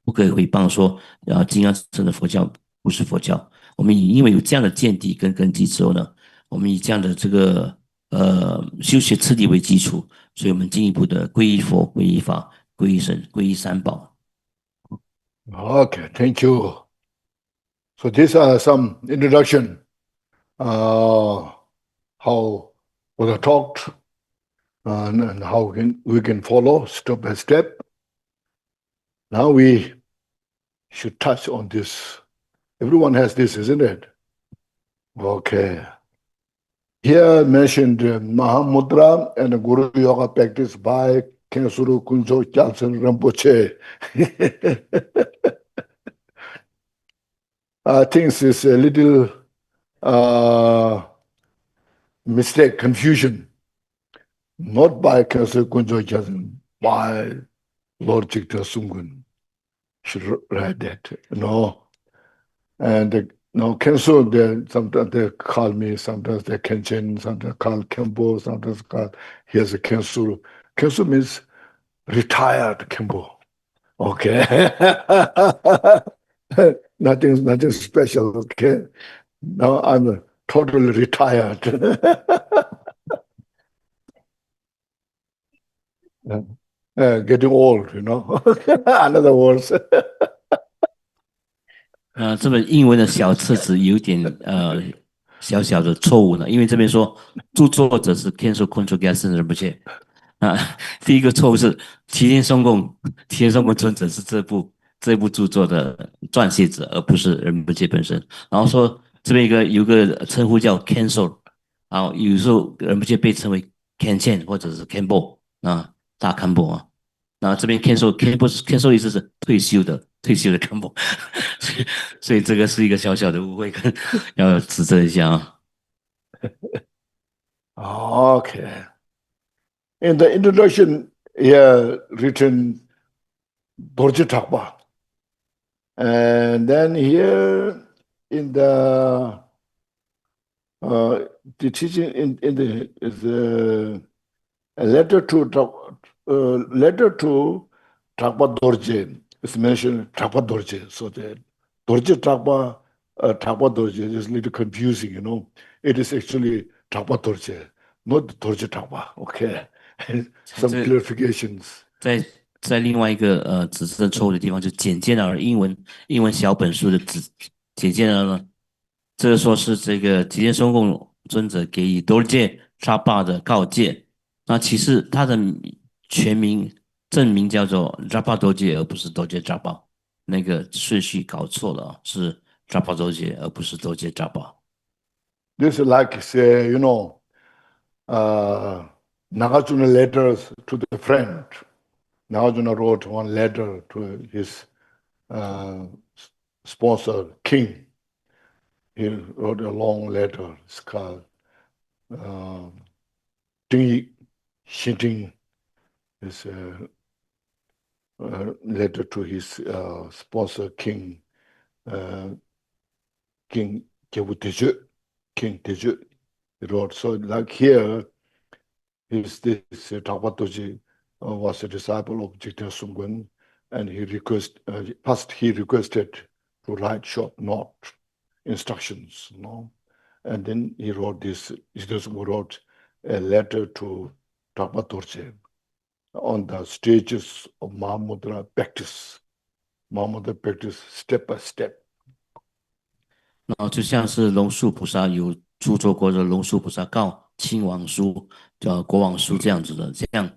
不可以诽谤说金刚乘的佛教不是佛教。我们因为有这样的见地跟根基之后呢，我们以这样的这个修学次第为基础，所以我们进一步的皈依佛、皈依法、皈依神、皈依三宝。Okay, thank you. So these are some introduction, how was the talked, and how we can follow step by step. Now we should touch on this. Everyone has this, isn't it? Okay. Here mentioned Mahamudra and the Guru Yoga practice by Kensuru Kunjo Gyaltshen Rinpoche. I think this is a little mistake, confusion, not by Kensuru Kunjo Gyaltshen, by Lord Jigten Sumgön. Should write that, And Kensur, sometimes they call me, sometimes they Khenchen, sometimes call Kempo, sometimes call, here's a Kensur. Kensur means retired Kempo. Okay. nothing special, okay. Now I'm totally retired. Getting old, in other words. 这本英文的小册子有点小小的错误呢，因为这边说著作者是 Khenchen Konchog 仁波切第一个错误是齐天松贡尊者是这部著作的撰写者，而不是仁波切本身。然后说这边有个称呼叫 Khenchen， 然后有时候仁波切被称为 Khenchen 或者是 Khenpo 大堪波啊。那这边 Khenchen 意思是退休的 Khenpo， 所以这个是一个小小的误会，要指正一下啊。Okay. In the introduction, here written Dorje Drakpa. And then here in the teaching in the a letter to Drakpa Dorje is mentioned Drakpa Dorje. So the Dorje Drakpa Dorje is a little confusing, It is actually Drakpa Dorje, not Dorje Drakpa. Okay. Some clarifications. 在另外一个指正错误的地方，就简介了英文小本书的简介了呢。这个说是这个吉天松贡尊者给予Dorje Drakpa的告诫，那其实他的全名正名叫做 Drapa Dorje，而不是 Dorje Drapa，那个顺序搞错了，是 Drapa Dorje，而不是 Dorje Drapa。This is like say, uh, Nagarjuna letters to the friend. Nagarjuna wrote one letter to his sponsor, king. He wrote a long letter. It's called Ding Xinting. It's a letter to his sponsor, King King Teju. King Teju. He wrote. So like here, this Drakpa was a disciple of Jigten Sumgön, and first he requested to write short note instructions, and then he wrote wrote a letter to Drakpa on the stages of Mahamudra practice step by step. 然后就像是龙树菩萨有著作过的《龙树菩萨告亲王书》叫国王书这样子的，这样，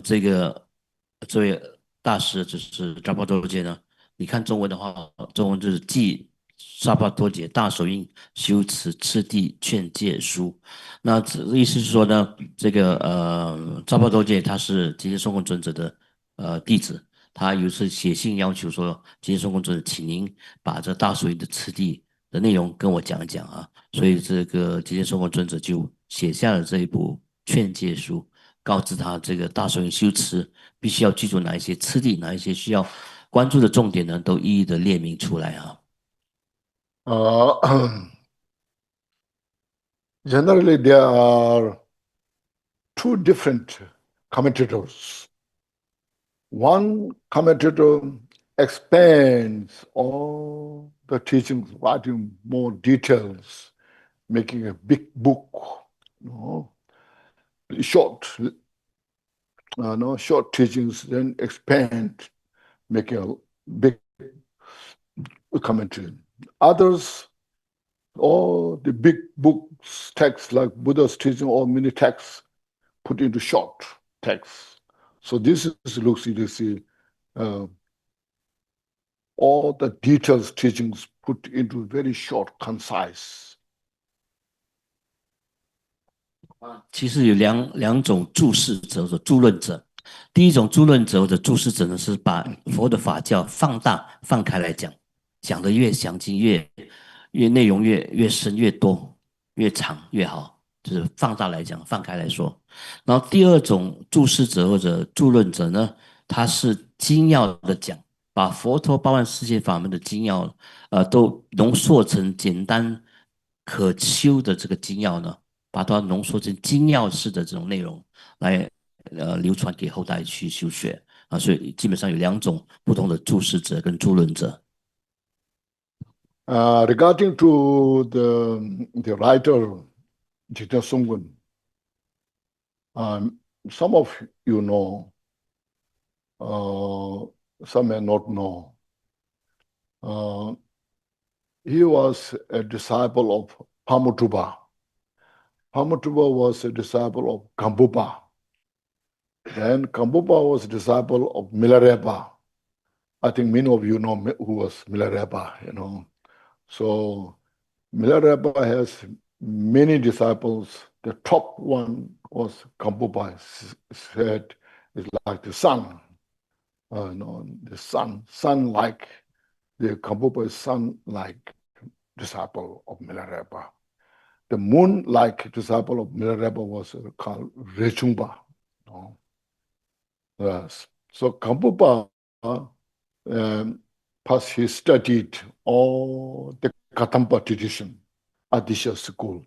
这位大师就是扎巴多杰呢，你看中文的话，中文就是记扎巴多杰大手印修持次第劝诫书。那这意思是说呢，扎巴多杰他是吉天松根尊者的弟子，他有一次写信要求说，吉天松根尊者，请您把这大手印的次第的内容跟我讲一讲啊。所以这个吉天松根尊者就写下了这一部劝诫书，告知他这个大手印修持必须要记住哪一些次第，哪一些需要关注的重点呢，都一一的列明出来啊。Generally, there are two different commentators. One commentator expands all the teachings, writing more details, making a big book, short, short teachings, then expand, making a big commentary. Others, all the big books, texts like Buddha's teaching, or many texts put into short texts. So this looks, you see, all the details teachings put into very short, concise. 其实有两种注释者或者注论者。第一种注论者或者注释者呢，是把佛的法教放大放开来讲，讲得越详尽，越内容越深越多越长越好，就是放大来讲，放开来说。然后第二种注释者或者注论者呢，他是精要的讲，把佛陀八万四千法门的精要，都浓缩成简单可修的这个精要呢。把它浓缩成精要式的这种内容来流传给后代去修学啊，所以基本上有两种不同的注释者跟注论者。Regarding to the writer Jigten Sumgön, some of you know, some may not know. He was a disciple of Mahamudra. Mahamudra was a disciple of Gambupa. Then Gambupa was a disciple of Milarepa. I think many of you know who was Milarepa, So Milarepa has many disciples. The top one was Gambupa. Said is like the sun. The sun like the Gambupa is sun-like disciple of Milarepa. The moon-like disciple of Milarepa was called Rechungpa. Yes. So Gambupa, first he studied all the Katampa tradition, Adisha school.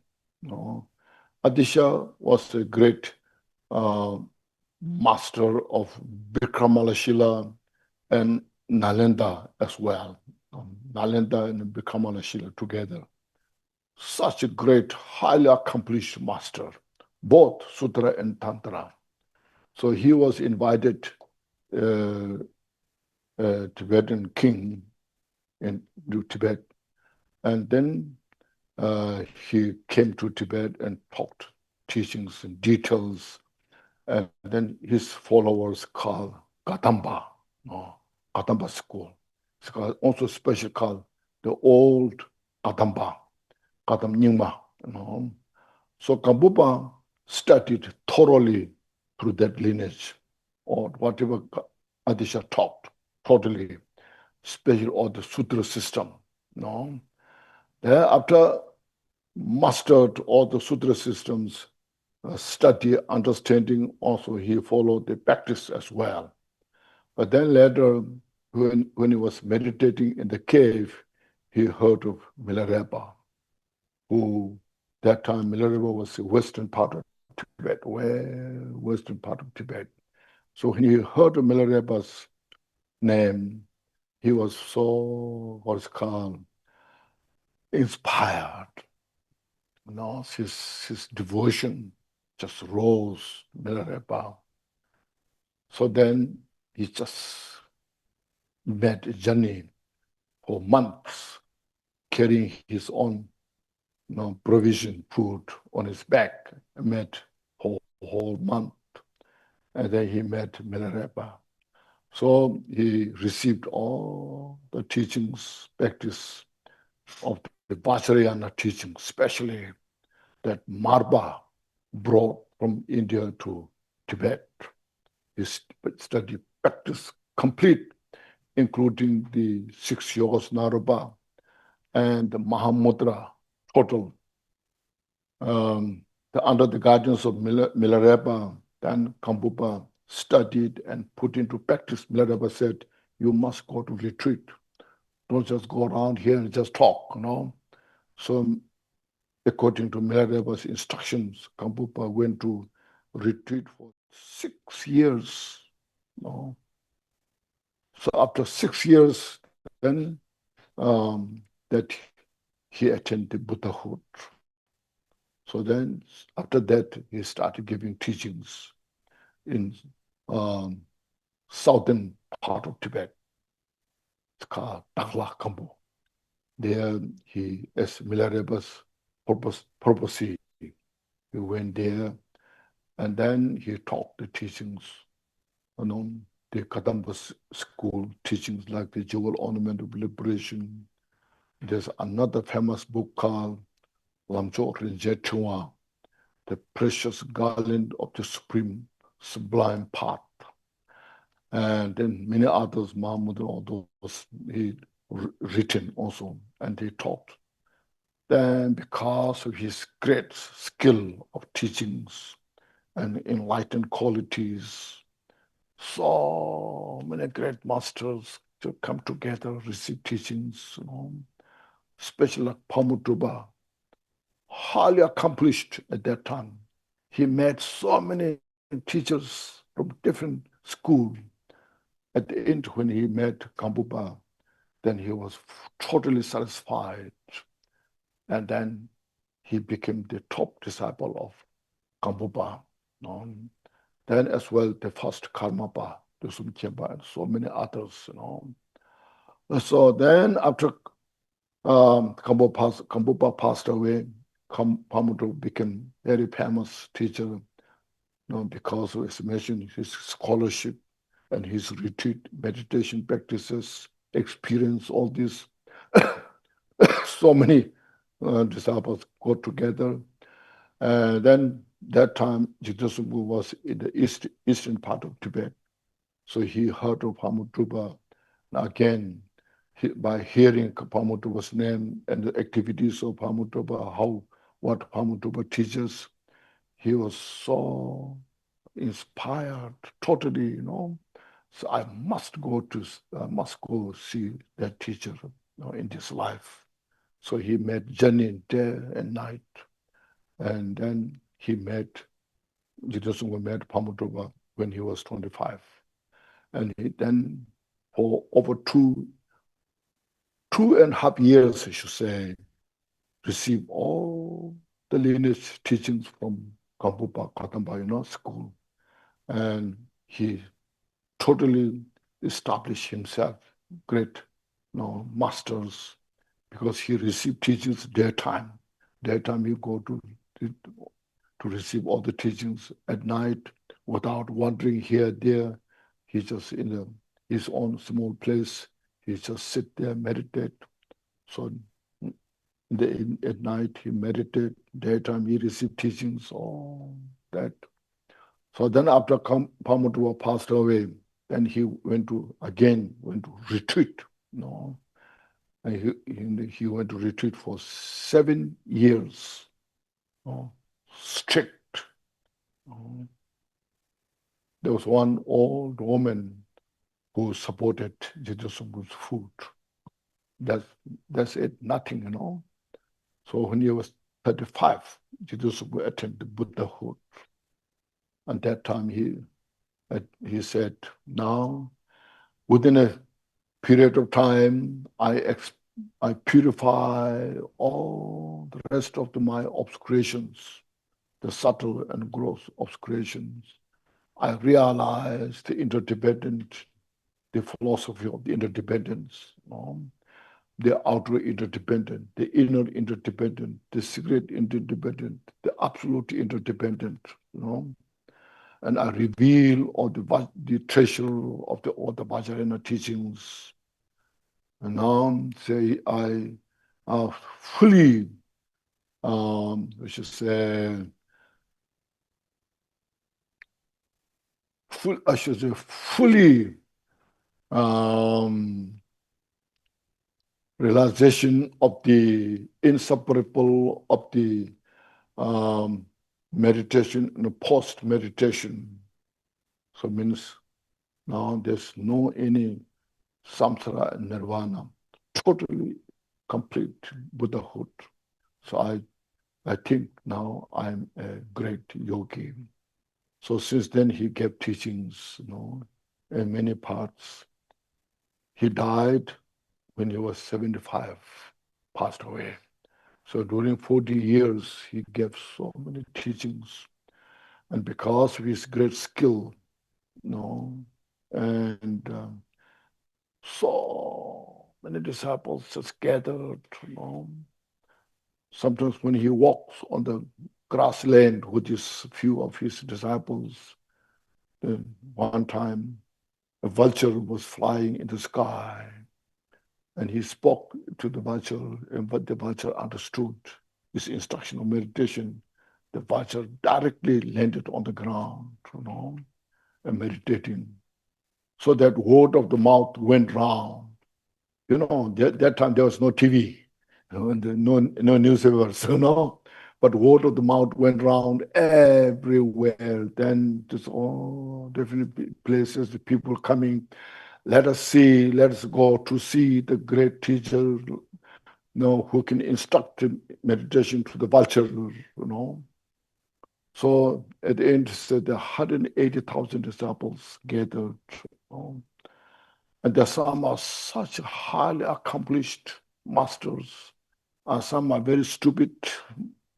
Adisha was a great master of Vikramalashila and Nalanda as well. Nalanda and Vikramalashila together. Such a great, highly accomplished master, both Sutra and Tantra. So he was invited Tibetan king to Tibet. And then he came to Tibet and taught teachings and details And then his followers called Katamba, Katamba school. It's also special called the old Katamba, Katam Nyingma. So Kambupa studied thoroughly through that lineage, or whatever Adisha taught, totally, especially all the sutra system. Then after mastered all the sutra systems, study, understanding, also he followed the practice as well. But then later, when he was meditating in the cave, he heard of Milarepa, who that time Milarepa was the western part of Tibet, western part of Tibet. So when he heard of Milarepa's name, he was so, what's called, inspired. His devotion just rose, Milarepa. So then he just made a journey for months, carrying his own provision, food on his back, met for a whole month. And then he met Milarepa. So he received all the teachings, practice of the Vajrayana teaching, especially that Marba brought from India to Tibet. His study practice complete, including the 6 yogas Naropa and the Mahamudra total. Under the guidance of Milarepa, then Kambupa studied and put into practice. Milarepa said, you must go to retreat. Don't just go around here and just talk, So according to Milarepa's instructions, Kambupa went to retreat for 6 years. So after 6 years, then that he attained the Buddhahood. So then after that, he started giving teachings in southern part of Tibet. It's called Drakpa Kambu. There he, as Milarepa's purpose, he went there, and then he taught the teachings, the Kadamba school teachings like the jewel ornament of liberation. There's another famous book called Lamcho Rinje, the precious garland of the supreme sublime path. And then many others, Mahamudra, all those he written also, and he taught. Then because of his great skill of teachings and enlightened qualities, so many great masters to come together, receive teachings, especially like Pamudra, highly accomplished at that time. He met so many teachers from different schools. At the end, when he met Kambupa, then he was totally satisfied. And then he became the top disciple of Kambupa. Then as well, the first Karmapa, the Sumkhyapa, and so many others. So then after Kambupa passed away, Pamudra became very famous teacher, because of his mission, his scholarship, and his retreat meditation practices, experience all this. So many disciples got together. Then that time, Jigten Sumgön was in the eastern part of Tibet. So he heard of Pamudra. Again, by hearing Pamudra's name and the activities of Pamudra, what Pamudra teaches, he was so inspired, totally, So I must go see that teacher, in this life. So he met journey day and night, and then he met Jigten Sumgön met Pamudra when he was 25, and he then for over 2.5 years, I should say, received all the lineage teachings from Kambupa Katamba, school, and he totally established himself great, masters, because he received teachings daytime. Daytime he go to receive all the teachings. At night, without wandering here, there. He just in his own small place. He just sit there, meditate. So at night he meditate. Daytime he receive teachings. All that. So then after Mahamudra passed away, then he went to retreat. And he went to retreat for 7 years. Strict. There was one old woman who supported Jigten Sumgön's food. That's it, nothing, So when he was 35, Jigten Sumgön attained Buddhahood. And that time he said, now within a period of time, I purify all the rest of my obscurations, the subtle and gross obscurations. I realize the philosophy of the interdependence, the outer interdependent, the inner interdependent, the secret interdependent, the absolute interdependent, And I reveal all the treasure of all the Vajrayana teachings. And now say I fully, we should say, fully realization of the inseparable of the meditation and post-meditation. So means now there's no any samsara and nirvana, totally complete Buddhahood. So I think now I'm a great yogi. So since then he gave teachings, in many parts. He died when he was 75, passed away. So during 40 years, he gave so many teachings. And because of his great skill, and so many disciples just gathered, Sometimes when he walks on the grassland with his few of his disciples, one time a vulture was flying in the sky, and he spoke to the vulture, and what the vulture understood, his instruction of meditation. The vulture directly landed on the ground, and meditating. So that word of the mouth went round. That time there was no TV, and no newspapers, But word of the mouth went round everywhere. Then just all different places, the people coming. Let us go to see the great teacher, who can instruct meditation to the vulture, So at the end, the 180,000 disciples gathered, and there some are such highly accomplished masters, and some are very stupid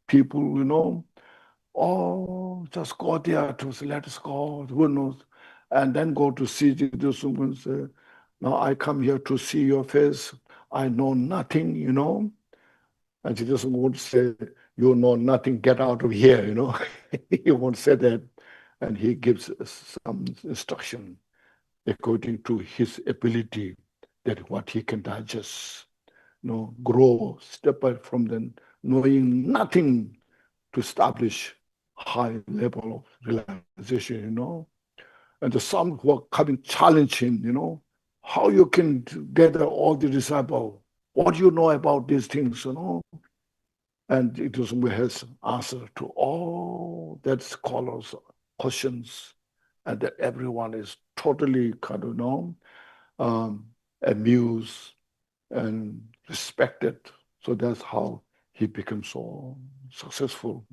people, just go there to say, let us go, who knows, and then go to see Jigten Sumgön and say, now I come here to see your face, I know nothing, And Jigten Sumgön would say, you know nothing, get out of here, He won't say that, and he gives some instruction according to his ability, that what he can digest, grow step by from then, knowing nothing to establish high level of realization, And the some who are coming challenge him, how you can gather all the disciples, what do you know about these things, And it was has answer to all that scholars' questions, and that everyone is totally amused and respected. So that's how he became so successful.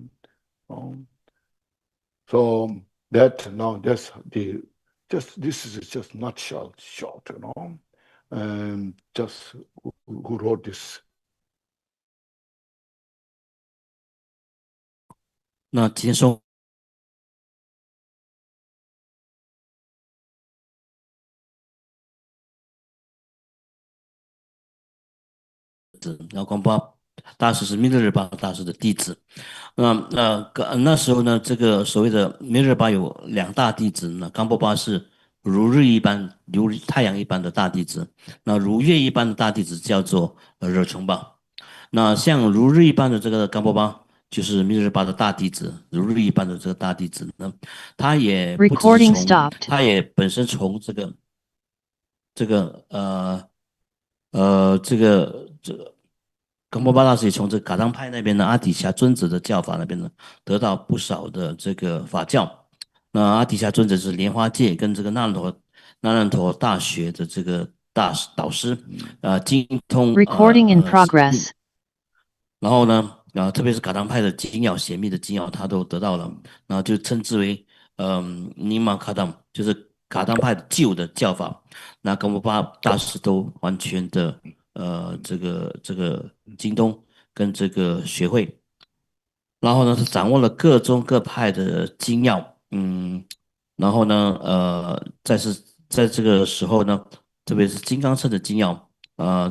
So this is just nutshell short, and just who wrote this. 那今天说然后光包大师是密勒日巴大师的弟子。那时候呢，这个所谓的密勒日巴有两大弟子呢，冈波巴是如日一般、如太阳一般的大弟子，那如月一般的大弟子叫做惹琼巴。那像如日一般的这个冈波巴，就是密勒日巴的大弟子，如日一般的这个大弟子呢，他也不只是 Recording 从， stopped. 他也本身从这个冈波巴大师也从这个噶当派那边的阿底峡尊者的教法那边呢，得到不少的这个法教。那阿底峡尊者是莲花戒跟这个那烂陀大学的这个大导师，精通Recording in progress. 然后呢，特别是噶当派的精要、显密的精要，他都得到了，然后就称之为尼玛卡当，就是噶当派的旧的教法。那冈波巴大师都完全的这个精通跟这个学会，然后呢，他掌握了各宗各派的精要，然后呢，在这个时候呢，特别是金刚乘的精要，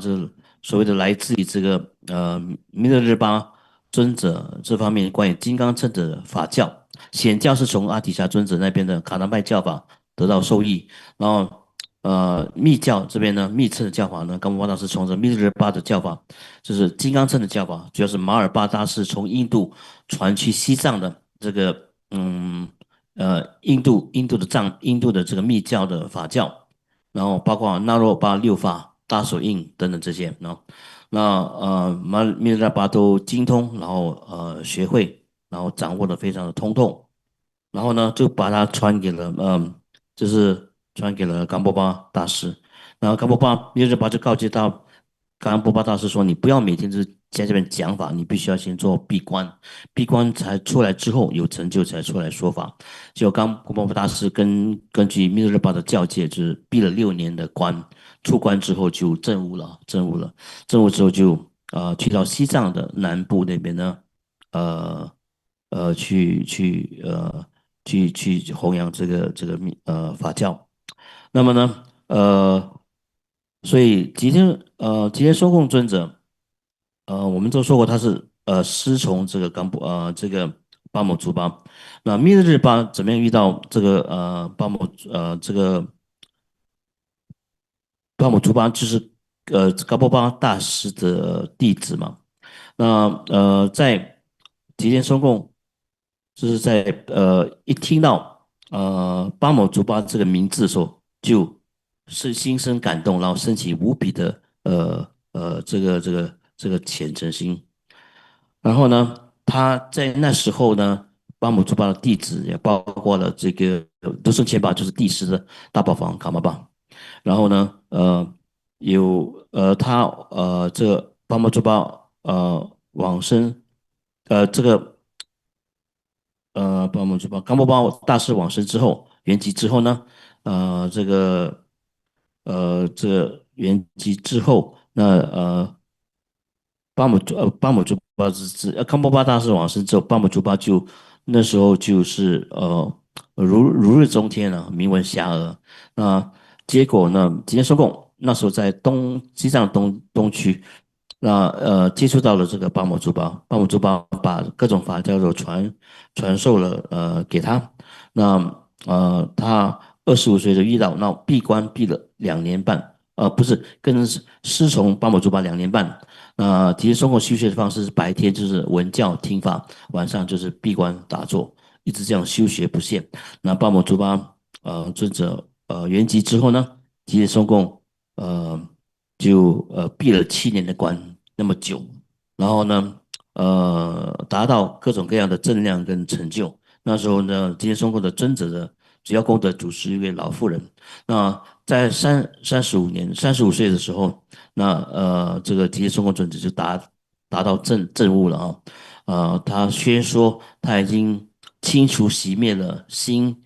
这所谓的来自于这个弥勒日巴尊者这方面关于金刚乘的法教，显教是从阿底峡尊者那边的卡南派教法得到受益，然后密教这边呢，密乘的教法呢，冈波巴大师从这密勒日巴的教法，就是金刚乘的教法，主要是马尔巴大师从印度传去西藏的这个印度的这个密教的法教，然后包括那若巴六法、大手印等等这些，然后密勒日巴都精通，然后学会，然后掌握的非常的通透，然后呢就把它传给了就是传给了冈波巴大师，然后冈波巴密勒日巴就告诫到冈波巴大师说，你不要每天就是在这边讲法，你必须要先做闭关，闭关才出来之后有成就才出来说法。就冈波巴大师根据密勒日巴的教诫，就是闭了6年的关，出关之后就证悟之后就去到西藏的南部那边呢，呃去弘扬这个法教。那么呢，所以吉天松贡尊者，我们都说过他是师从这个这个巴某族巴。那密勒日巴怎么样遇到这个这个巴某族巴，就是高波巴大师的弟子嘛。那在吉天松贡，就是在一听到巴某族巴这个名字的时候，就是心生感动，然后升起无比的这个虔诚心。然后呢，他在那时候呢，巴姆族巴的弟子也包括了这个德胜前巴，就是第10的大宝房卡玛巴。然后呢，他这个巴姆族巴往生，这个巴姆族巴冈波巴大师往生之后，圆寂之后呢，这个圆寂之后，那巴姆珠巴康波巴大师往生之后，巴姆珠巴就那时候就是如日中天了，名闻遐迩。那结果呢，吉天松贡那时候在西藏东区，那接触到了这个巴姆珠巴，巴姆珠巴把各种法教都传授了给他。那他25岁就遇到，那闭关闭了2年半，不是跟师从巴姆珠巴2年半。那其实中国修学的方式是白天就是闻教听法，晚上就是闭关打坐，一直这样修学不懈。那巴摩祖巴尊者圆寂之后呢，其实中共就闭了7年的关，那么久，然后呢达到各种各样的正量跟成就。那时候呢，吉天松贡的尊者的主要功德主是一位老妇人。那在35岁的时候，那这个吉天松贡尊者就达到证悟了啊。他宣说他已经清除熄灭了心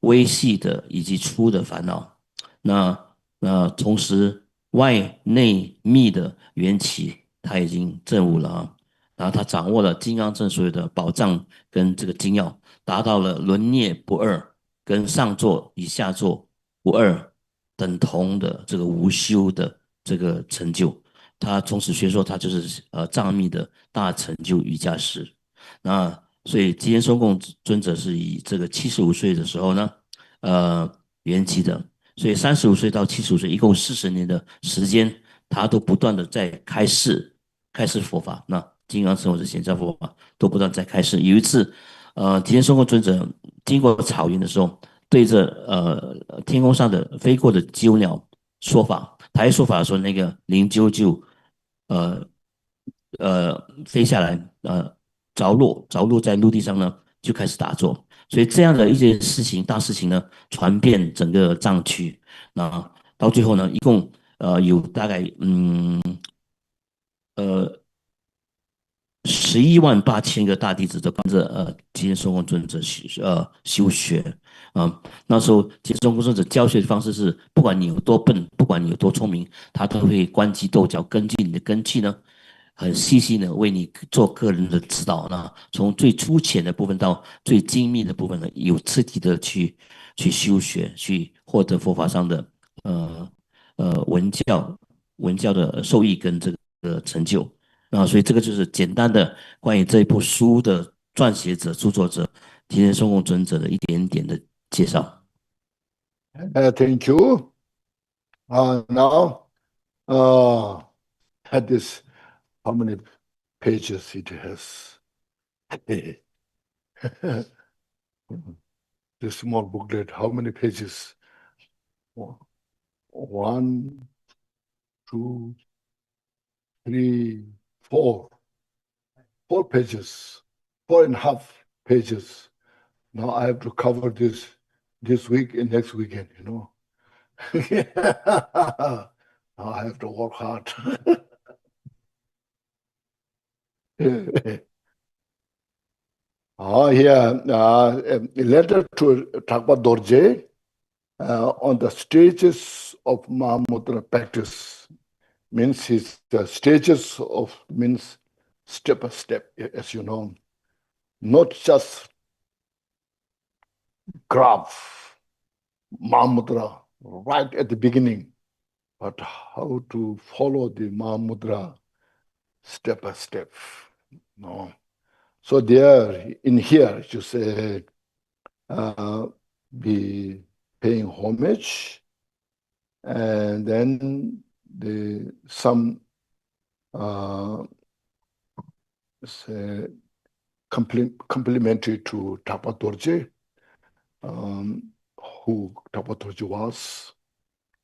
微细的以及粗的烦恼。那同时外内密的缘起，他已经证悟了啊。然后他掌握了金刚证所有的宝藏跟这个精要，达到了轮涅不二，跟上座与下座不二等同的这个无修的这个成就。他从此宣说他就是藏密的大成就瑜伽师。那所以吉田松贡尊者是以这个75岁的时候呢，圆寂的。所以35岁到75岁，一共40年的时间，他都不断的在开示佛法。那金刚乘或者显教佛法都不断在开示。有一次，吉田松贡尊者经过草原的时候，对着天空上的飞过的鸠鸟说法。他一说法说那个灵鸠就呃飞下来，着陆在陆地上呢，就开始打坐。所以这样的一件事情，大事情呢，传遍整个藏区。那到最后呢，一共有大概呃11.8万个大弟子都跟着吉田松公尊者修学。那时候吉田松公尊者教学的方式是，不管你有多笨，不管你有多聪明，他都会关机斗角，根据你的根器呢，很细心的为你做个人的指导呢。从最粗浅的部分到最精密的部分呢，有彻底的去修学，去获得佛法上的呃文教的受益跟这个成就。所以这个就是简单的关于这一部书的撰写者、著作者吉田松贡尊者的一点点的介绍。Thank you. Now, at this, how many pages it has? This small booklet, how many pages? 1, 2, 3, 4. 4 pages, 4.5 pages. Now I have to cover this week and next weekend, you know. Now I have to work hard. A letter to Drakpa Dorje on the stages of Mahamudra practice. Means the stages of means step by step, as you know, not just graph Mahamudra right at the beginning, but how to follow the Mahamudra step by step. No. So there, in here, you say, be paying homage, and then some say complimentary to Drakpa Dorje, who Drakpa Dorje was.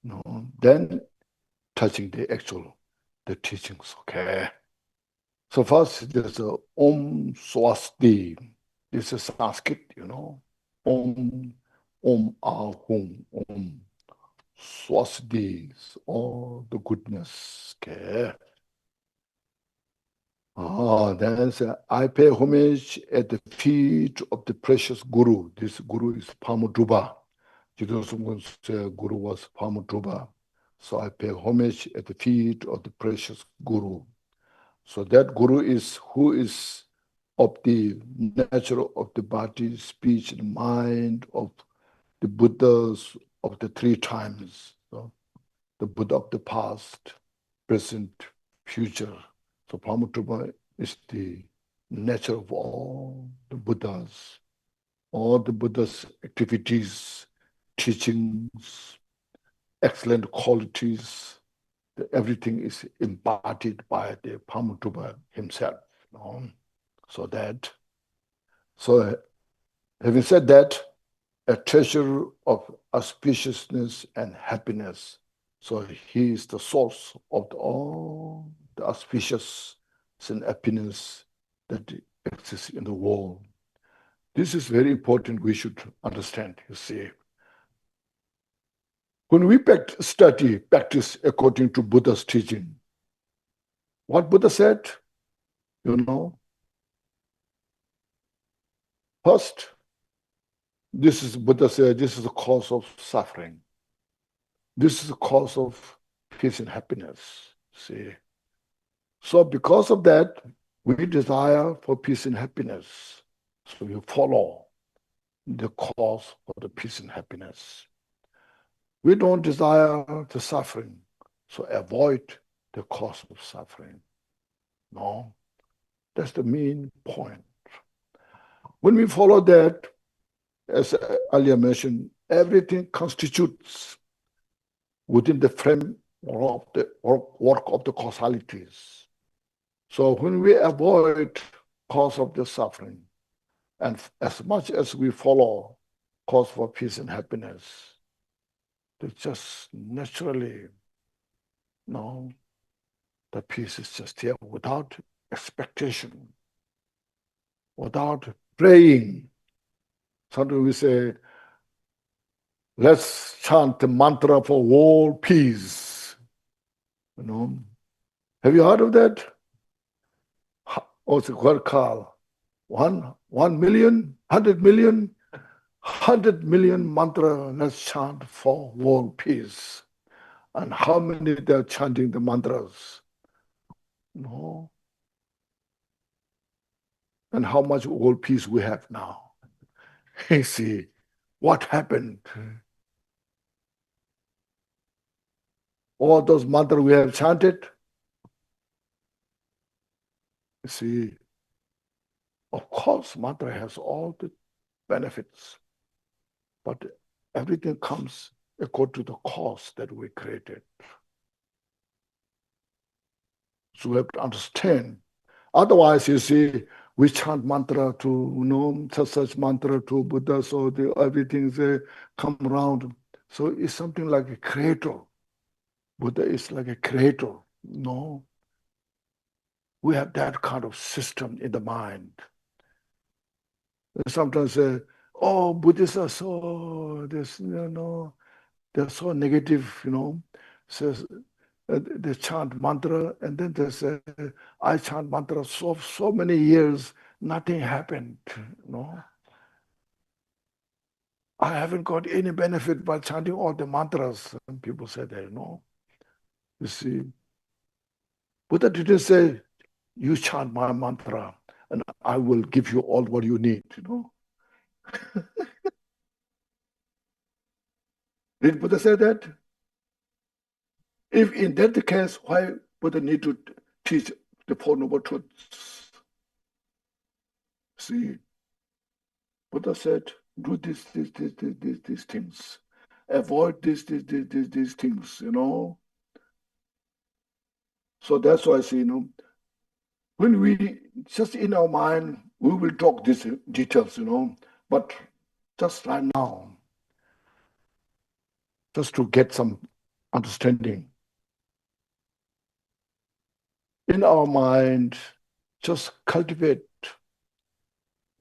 No. Then touching the teachings. Okay. So first, there's a Om Swasti. This is Sanskrit, you know. Om Ahum, Om Swasti, all the goodness. Okay. Then I pay homage at the feet of the precious Guru. This Guru is Mahamudra. Guru was Mahamudra. So I pay homage at the feet of the precious Guru. So that Guru is who is of the nature of the body, speech, and mind of the Buddhas of the 3 times. So the Buddha of the past, present, future. So Mahamudra is the nature of all the Buddhas activities, teachings, excellent qualities. Everything is embodied by the Mahamudra himself. You know? So having said that, a treasure of auspiciousness and happiness. So he is the source of all the auspicious and happiness that exists in the world. This is very important. We should understand, you see. When we practice according to Buddha's teaching, what Buddha said, you know, first, this is Buddha said, this is the cause of suffering. This is the cause of peace and happiness. See. So because of that, we desire for peace and happiness. So you follow the cause for the peace and happiness. We don't desire the suffering, so avoid the cause of suffering. No, that's the main point. When we follow that, as earlier mentioned, everything constitutes within the frame of the work of the causalities. So when we avoid cause of the suffering, and as much as we follow cause for peace and happiness, they just naturally, no, the peace is just here without expectation, without praying. Sometimes we say, let's chant the mantra for world peace. You know, have you heard of that? What's it called? 1 million, 100 million, 100 million mantra, let's chant for world peace. And how many they're chanting the mantras? No. And how much world peace we have now? You see, what happened? All those mantras we have chanted, you see, of course, mantra has all the benefits, but everything comes according to the cause that we created. So we have to understand. Otherwise, you see, we chant mantra to, you know, such mantra to Buddha, so everything they come around. So it's something like a creator. Buddha is like a creator. No. We have that kind of system in the mind. Sometimes say, oh, Buddhists are so, this, you know, they're so negative, you know. Says they chant mantra, and then they say, I chant mantra so many years, nothing happened, you know. I haven't got any benefit by chanting all the mantras. And people say that, you know. You see, Buddha didn't say, you chant my mantra, and I will give you all what you need, you know. Did Buddha say that? If in that case, why Buddha need to teach the Four Noble Truths? See, Buddha said, do these things. Avoid these things, you know. So that's why I say, you know, when we, just in our mind, we will talk these details, you know, but just right now, just to get some understanding. In our mind, just cultivate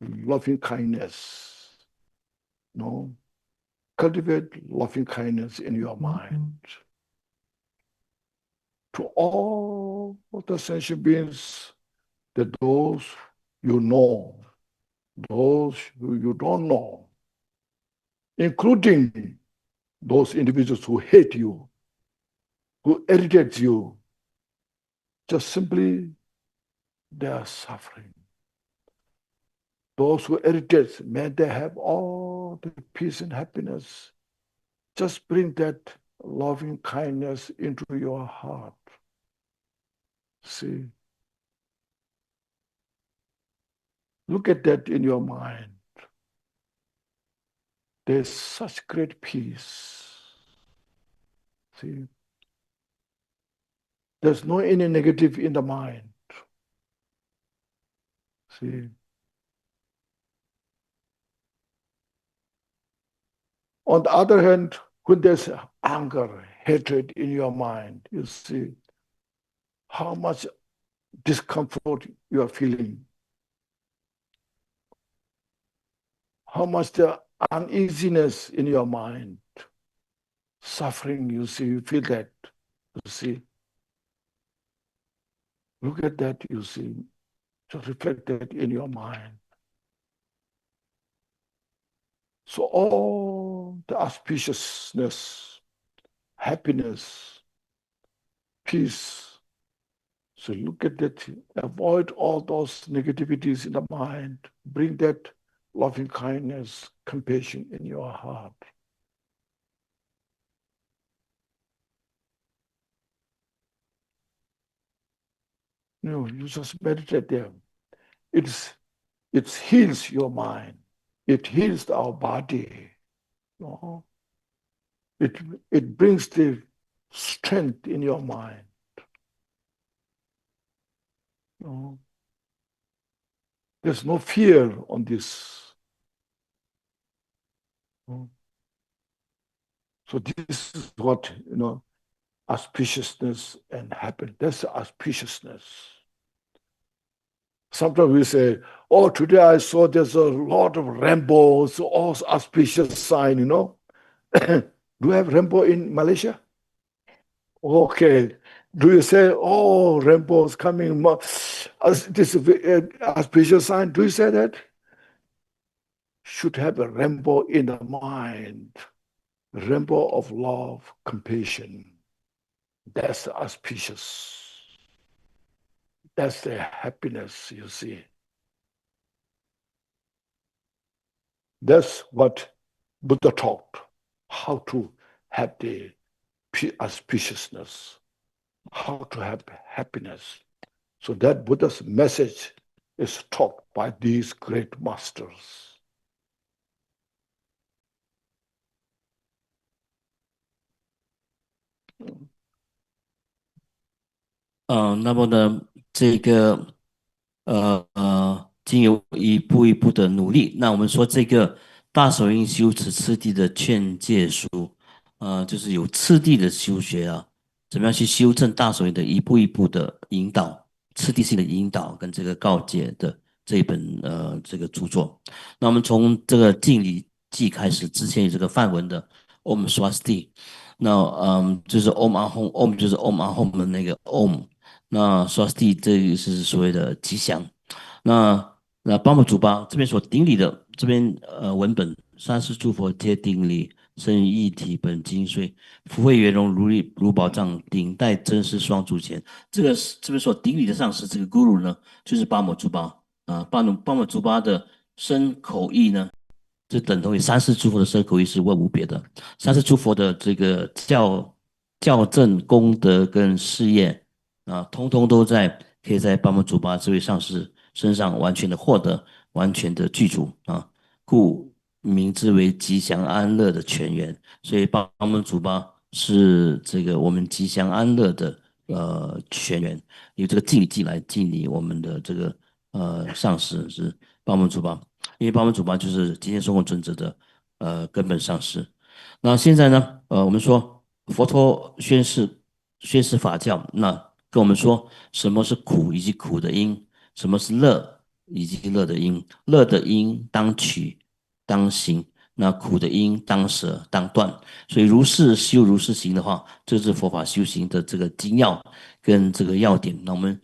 loving kindness. No, cultivate loving kindness in your mind to all the sentient beings, that those you know, those who you don't know, including those individuals who hate you, who irritate you. Just simply, they are suffering. Those who irritate, may they have all the peace and happiness. Just bring that loving kindness into your heart. See, look at that in your mind. There's such great peace. See, there's no any negative in the mind. See, on the other hand, when there's anger, hatred in your mind, you see how much discomfort you are feeling, how much the uneasiness in your mind, suffering, you see, you feel that, you see. Look at that, you see, just reflect that in your mind. So all the auspiciousness, happiness, peace, so look at that, avoid all those negativities in the mind, bring that loving kindness, compassion in your heart. you just meditate there. It heals your mind. It heals our body. It brings the strength in your mind. There's no fear on this. So this is what, auspiciousness and happiness. That's auspiciousness. Sometimes we say, oh, today I saw there's a lot of rainbows, all auspicious sign, Do you have rainbow in Malaysia? Okay. Do you say, oh, rainbows coming, this is auspicious sign? Do you say that? Should have a rainbow in the mind. Rainbow of love, compassion. That's auspicious. That's the happiness, you see. That's what Buddha taught, how to have the auspiciousness, how to have happiness. So that Buddha's message is taught by these great masters. 那么呢，这个经由一步一步的努力，那我们说这个大手印修持次第的劝诫书，就是有次第的修学啊，怎么样去修正大手印的一步一步的引导，次第性的引导跟这个告诫的这一本这个著作。那我们从这个敬礼记开始，之前有这个梵文的 Om Swasti， 那就是 Om Ahom，Om 就是 Om Ahom 的那个 Om。那 Swasti 这个是所谓的吉祥。那巴木祖巴这边所顶礼的这边文本，三世诸佛皆顶礼，生于一体本精髓，福慧圆融如宝藏，顶戴真实双足前。这边所顶礼的上师，这个 Guru 呢，就是巴木祖巴巴木祖巴的身口意呢，这等同于三世诸佛的身口意是问无别的。三世诸佛的这个教正功德跟事业。通通都可以在巴木祖巴这位上师身上完全的获得，完全的具足故名之为吉祥安乐的泉源。所以巴木祖巴是这个我们吉祥安乐的泉源，由这个敬礼记来敬礼我们的这个上师是巴木祖巴，因为巴木祖巴就是吉天松果尊者的根本上师。那现在呢，我们说佛陀宣示法教，那跟我们说什么是苦以及苦的因，什么是乐以及乐的因。乐的因当取当行，那苦的因当舍当断。所以如是修如是行的话，这是佛法修行的这个精要跟这个要点。那我们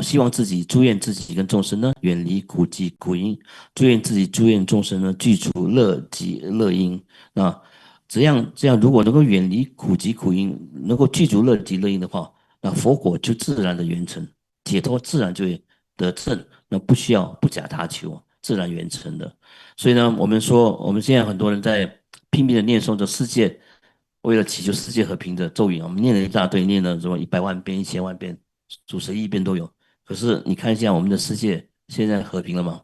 希望自己祝愿自己跟众生呢远离苦集苦因，祝愿自己祝愿众生呢具足乐集乐因。那这样，如果能够远离苦集苦因，能够具足乐集乐因的话，那佛果就自然的圆成，解脱自然就会得证，那不需要不假他求，自然圆成的。所以呢，我们说，我们现在很多人在拼命的念诵着世界，为了祈求世界和平的咒语，我们念了一大堆，念了什么100万遍、1000万遍、数十亿遍都有。可是你看一下我们的世界现在和平了吗？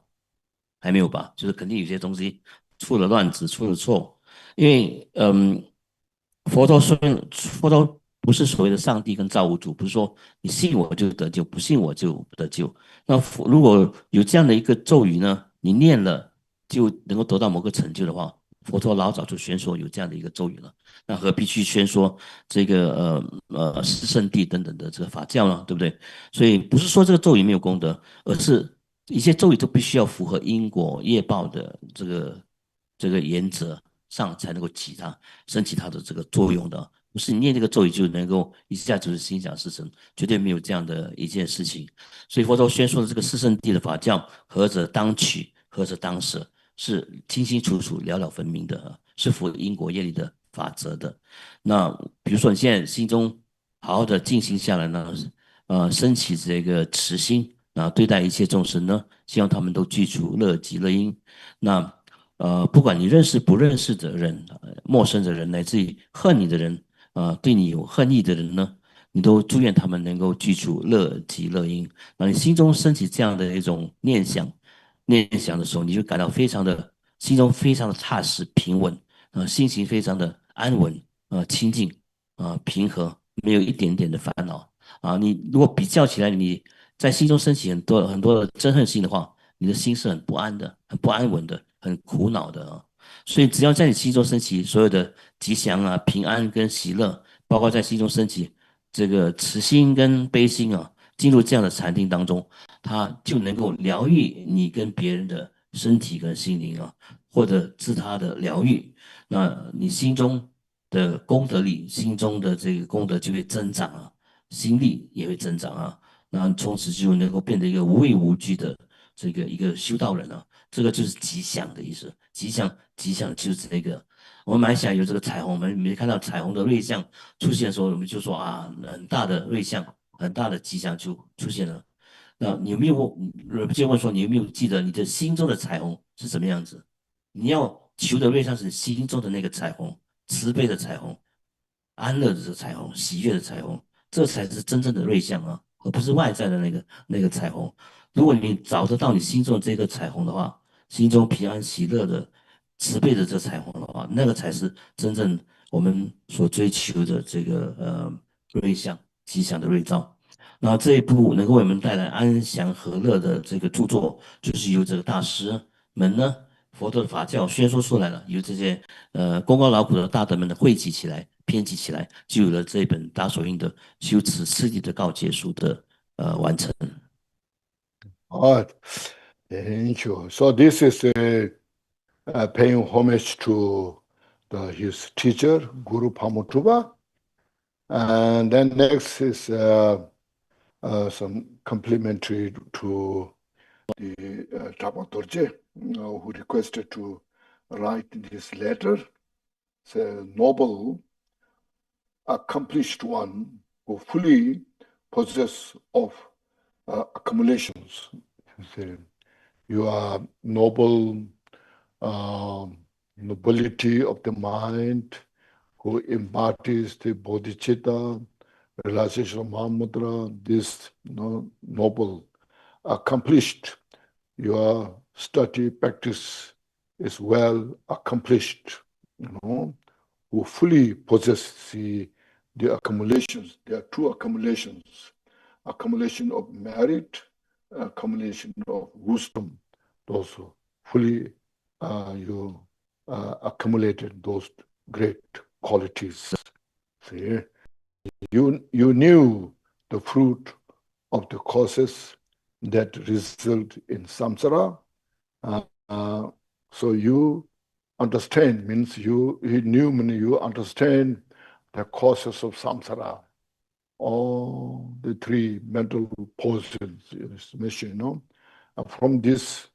还没有吧？就是肯定有些东西出了乱子，出了错。因为佛陀不是所谓的上帝跟造物主，不是说你信我就得救，不信我就不得救。那如果有这样的一个咒语呢，你念了就能够得到某个成就的话，佛陀老早就宣说有这样的一个咒语了，那何必去宣说这个四圣谛等等的这个法教呢？对不对？所以不是说这个咒语没有功德，而是一些咒语都必须要符合因果业报的这个原则上才能够升起它的这个作用的，不是你念这个咒语就能够一下子心想事成，绝对没有这样的一件事情。所以佛陀宣说的这个四圣谛的法教，何者当取，何者当舍，是清清楚楚、了了分明的，是符合因果业力的法则的。那比如说你现在心中好好的静心下来呢，升起这个慈心，对待一切众生呢，希望他们都具足乐极乐因。那不管你认识不认识的人，陌生的人，乃至于恨你的人，对你有恨意的人呢，你都祝愿他们能够具足乐极乐因。那你心中升起这样的一种念想的时候，你就感到心中非常的踏实平稳，心情非常的安稳，清静，平和，没有一点点的烦恼你如果比较起来，你在心中升起很多的憎恨心的话，你的心是很不安的，很不安稳的，很苦恼的所以只要在你心中升起所有的吉祥平安跟喜乐，包括在心中升起这个慈心跟悲心进入这样的禅定当中，它就能够疗愈你跟别人的身体跟心灵或者自他的疗愈。那你心中的功德力，心中的这个功德就会增长心力也会增长那从此就能够变得一个无畏无惧的这个一个修道人这个就是吉祥的意思，吉祥就是这个。我们马来西亚有这个彩虹，我们每看到彩虹的瑞相出现的时候，我们就说很大的瑞相，很大的吉祥就出现了。那你有没有问说，你有没有记得你的心中的彩虹是什么样子？你要求的瑞相是心中的那个彩虹，慈悲的彩虹，安乐的这个彩虹，喜悦的彩虹，这才是真正的瑞相而不是外在的那个彩虹。如果你找得到你心中的这个彩虹的话，心中平安喜乐的慈悲的这彩虹的话，那个才是真正我们所追求的这个瑞相吉祥的瑞兆。那这一部能够为我们带来安详和乐的这个著作，就是由这个大师们呢，佛陀的法教宣说出来了，由这些功高劳苦的大德们的汇集起来、编辑起来，就有了这本大手印的修持次第的告诫书的完成。All right. Thank you. So this is paying homage to his teacher, Guru Pamutruba. And then next is some complimentary to the Taman Dorje, who requested to write this letter. It's a noble, accomplished one who fully possess of accumulations. You are noble, nobility of the mind, who embodies the bodhicitta, realization of Mahamudra, this noble, accomplished. Your study practice is well accomplished, who fully possess the accumulations. There are two accumulations: accumulation of merit, accumulation of wisdom. Those who fully you accumulated those great qualities. See, you knew the fruit of the causes that result in samsara. So you understand, means you knew, means you understand the causes of samsara. All the three mental poisons is mentioned, from these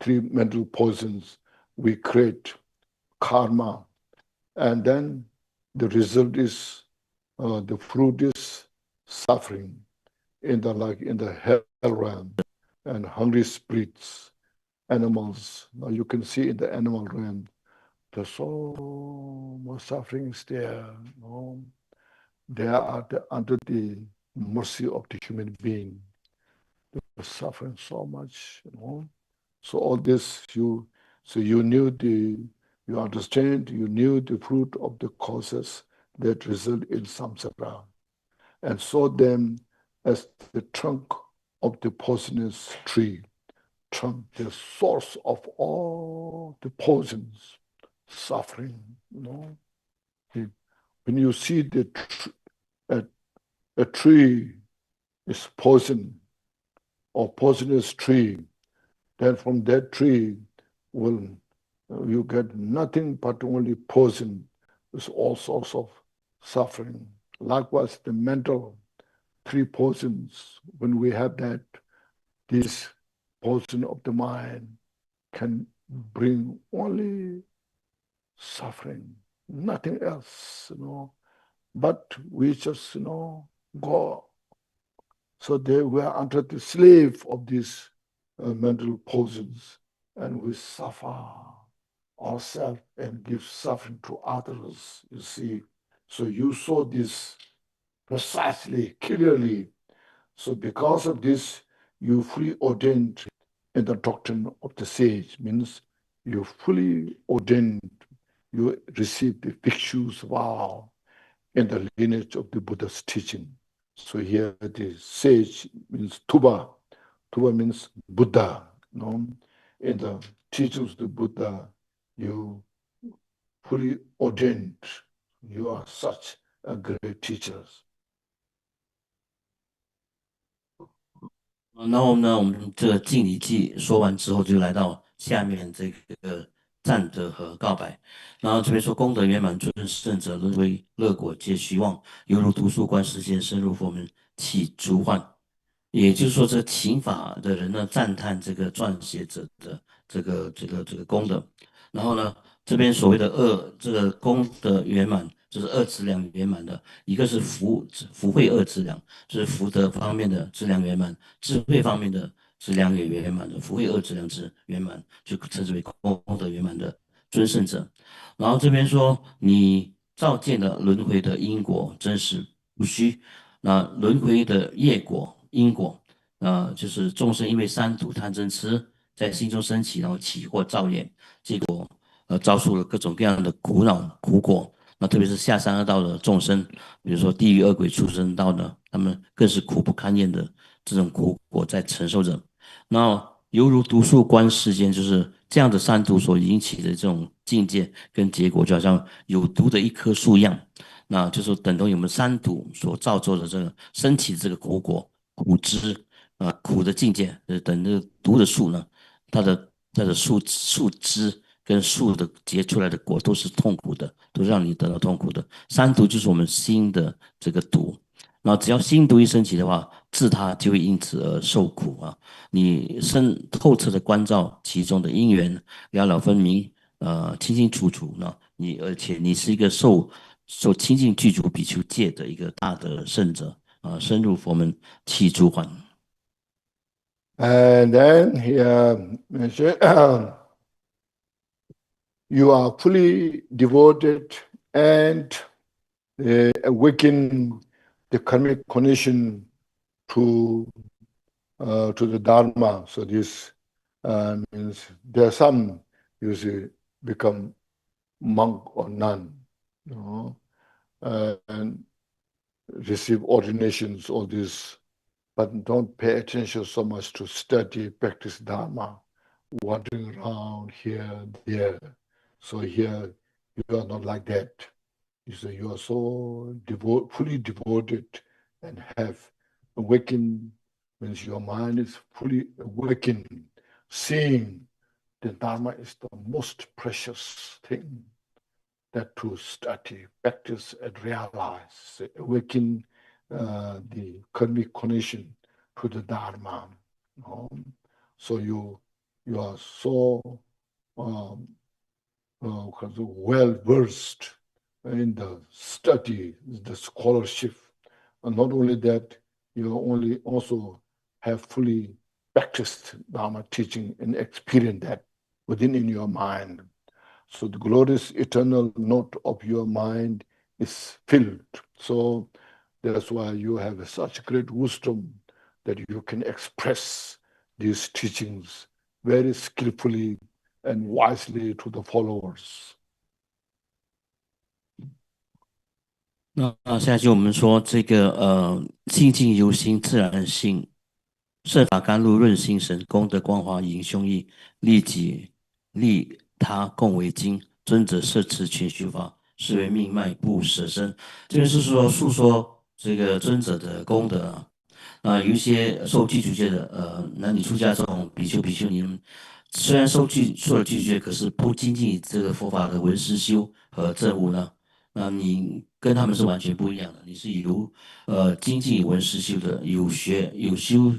three mental poisons, we create karma, and then the result is the fruit is suffering in the hell realm, and hungry spirits, animals. Now you can see in the animal realm, there's so much suffering is there. They are under the mercy of the human being. They're suffering so much. So all this you knew you understand, you knew the fruit of the causes that result in samsara, and saw them as the trunk of the poisonous tree, trunk, the source of all the poisons, suffering. When you see a tree is poison or poisonous tree, then from that tree you get nothing but only poison. There's all sorts of suffering. Likewise, the mental three poisons, when we have that, this poison of the mind can bring only suffering, nothing else, But we just, go. So we are under the slave of these mental poisons, and we suffer ourselves and give suffering to others, you see. So you saw this precisely, clearly. So because of this, you fully ordained in the doctrine of the sage, means you fully ordained, you received the bhikshus vow in the lineage of the Buddha's teaching. So here the sage means Tuba. Tuba means Buddha. No? In the teachings of the Buddha, you fully ordained. You are such a great teachers. 然后呢，我们这个敬礼记说完之后，就来到下面这个赞德和告白。然后这边说功德圆满，尊圣者轮回乐果皆虚妄，犹如图书观世间，深入佛门起诸幻。也就是说，这个请法的人呢，赞叹这个撰写者的这个功德。然后呢，这边所谓的这个功德圆满，就是二资粮圆满的，一个是福慧二资粮，就是福德方面的资粮圆满，智慧方面的资粮也圆满的，福慧二资粮之圆满，就称之为功德圆满的尊胜者。然后这边说，你照见了轮回的因果真实不虚，那轮回的业果因果，就是众生因为三毒贪嗔痴在心中升起，然后起惑造业。遭受了各种各样的苦恼苦果。那特别是下三恶道的众生，比如说地狱恶鬼畜生道呢，他们更是苦不堪言的这种苦果在承受着。那犹如毒树观世间，就是这样的三毒所引起的这种境界跟结果，就好像有毒的一棵树一样，那就是等同于我们三毒所造作的这个升起的这个苦果、苦汁苦的境界，等这个毒的树呢，它的树枝跟树的结出来的果都是痛苦的，都让你得到痛苦的。三毒就是我们心的这个毒，然后只要心毒一升起的话，自他就会因此而受苦啊。你透彻的关照其中的因缘，了了分明，清清楚楚呢。而且你是一个受清净具足比丘戒的一个大的圣者深入佛门起诸幻。And then here mentioned, you are fully devoted and awaken the karmic connection to the Dharma. So this means there are some usually become monk or nun, you know, and receive ordinations, all this, but don't pay attention so much to study, practice Dharma, wandering around here, there. So here you are not like that. You say you are so fully devoted and have awakened, means your mind is fully awakened, seeing the Dharma is the most precious thing that to study, practice, and realize, awaken the karmic connection to the Dharma. So you are so well versed in the study, the scholarship, and not only that, you only also have fully practiced Dharma teaching and experienced that within in your mind. So the glorious eternal note of your mind is filled. So that's why you have such great wisdom that you can express these teachings very skillfully and wisely to the followers. 那下去我们说这个清净由心自然性，摄法甘露润心神，功德光华引胸臆，利己利他共为经。尊者摄持全虚法，是为命脉不舍身。这边是说述说这个尊者的功德有一些受具足戒的男女出家这种比丘比丘尼们，虽然受了具足戒，可是不精进这个佛法的闻思修和证悟呢。那你跟他们是完全不一样的，你是由精进闻思修的，有学有修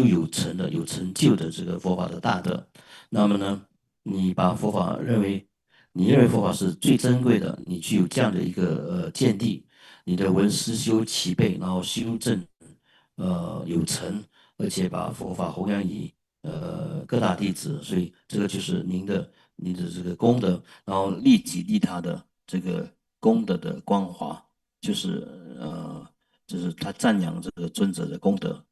有成的有成就的这个佛法的大德。那么呢，你把佛法你认为佛法是最珍贵的，你具有这样的一个见地，你的闻思修齐备，然后修正有成，而且把佛法弘扬于各大弟子，所以这个就是您的这个功德，然后利己利他的这个功德的光华，就是就是他赞扬这个尊者的功德。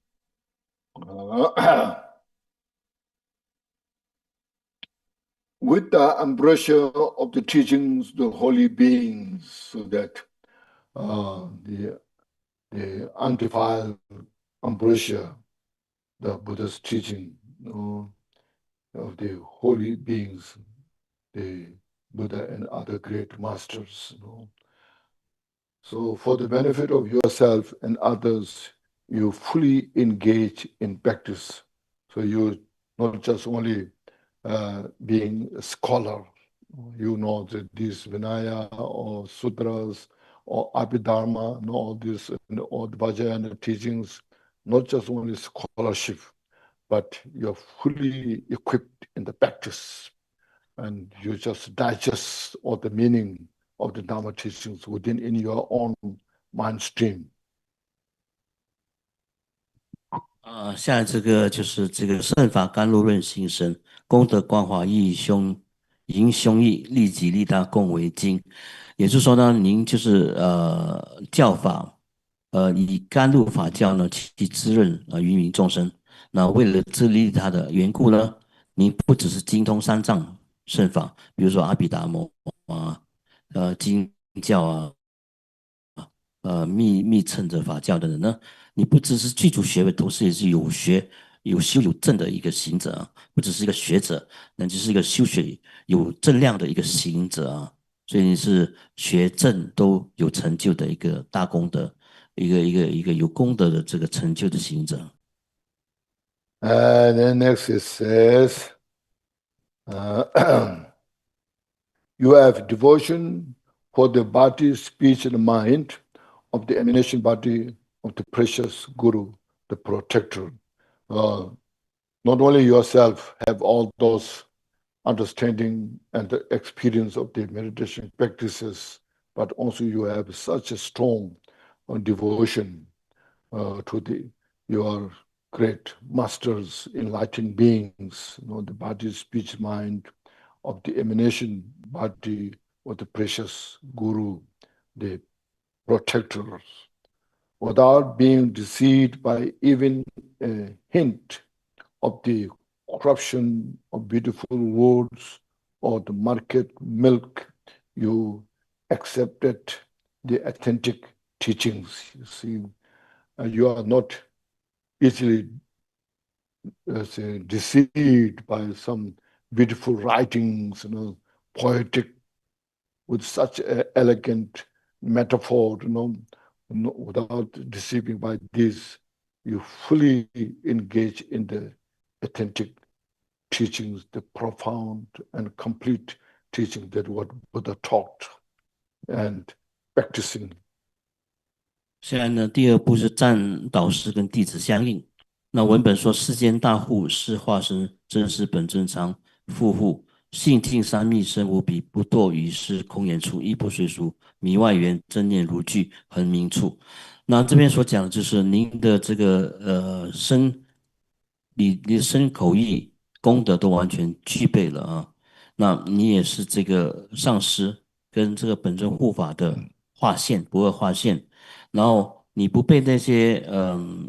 With the ambrosia of the teachings, the holy beings, so that the undefiled ambrosia, the Buddha's teaching, of the holy beings, the Buddha and other great masters. So for the benefit of yourself and others, you fully engage in practice. So you not just only being a scholar, you know that these Vinaya or sutras or Abhidharma, all this, and all the Vajrayana teachings, not just only scholarship, but you're fully equipped in the practice, and you just digest all the meaning of the Dharma teachings in your own mind stream. 下来这个就是这个圣法甘露润心生，功德光华益胸，迎胸臆，利己利他共为经。也就是说呢，您就是教法，以甘露法教呢去滋润芸芸众生。那为了自利他的缘故呢，您不只是精通三藏圣法，比如说阿毗达摩啊，经教啊，密乘的法教等等呢，你不只是具足学位，同时也是有学有修有证的一个行者啊，不只是一个学者，那就是一个修学有正量的一个行者啊，所以你是学证都有成就的一个大功德，一个有功德的这个成就的行者。And then next it says, you have devotion for the body, speech, and mind of the emanation body of the precious Guru, the protector. Not only yourself have all those understanding and the experience of the meditation practices, but also you have such a strong devotion to your great masters, enlightened beings, the body, speech, mind of the emanation body of the precious Guru, the protectors, without being deceived by even a hint of the corruption of beautiful words or the market milk. You accepted the authentic teachings. You see, you are not easily deceived by some beautiful writings, poetic, with such an elegant metaphor, without deceiving by this. You fully engage in the authentic teachings, the profound and complete teaching that what Buddha taught and practicing. 现在呢，第二步是赞导师跟弟子相应。那文本说：世间大护是化身，真实本真常，复护性净三密生无比，不堕于是空言处，亦不随俗，迷外缘，真念如具，恒明处。那这边所讲的就是您的这个你的身口意功德都完全具备了啊。那你也是这个上师跟这个本尊护法的划线，不二划线。然后你不被那些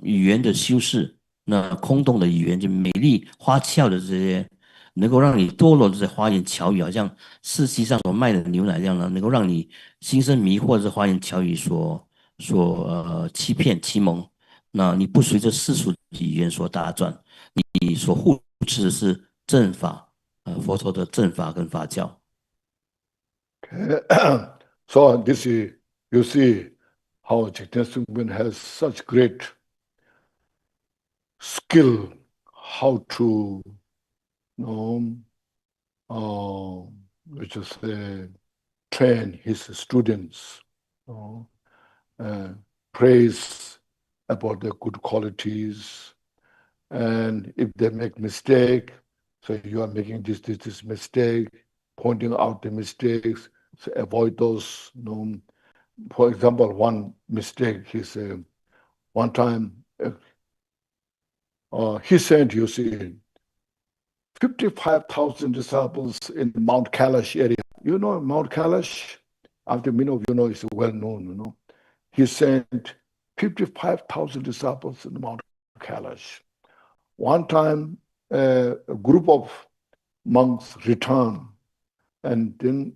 语言的修饰，那空洞的语言就美丽花俏的这些，能够让你堕落的这花言巧语，好像市集上所卖的牛奶这样呢，能够让你心生迷惑的这花言巧语所欺骗欺蒙。那你不随着世俗语言所打转，你所护持的是正法，佛陀的正法跟法教。Okay. So this is, you see how Jigten Sumgön has such great skill how to, just train his students, praise about their good qualities, and if they make mistake, so you are making this mistake, pointing out the mistakes, so avoid those. For example, one mistake, he said, one time he sent, you see, 55,000 disciples in Mount Kailash area. You know Mount Kailash? After many of you know, it's well known, He sent 55,000 disciples in Mount Kailash. One time, a group of monks returned and then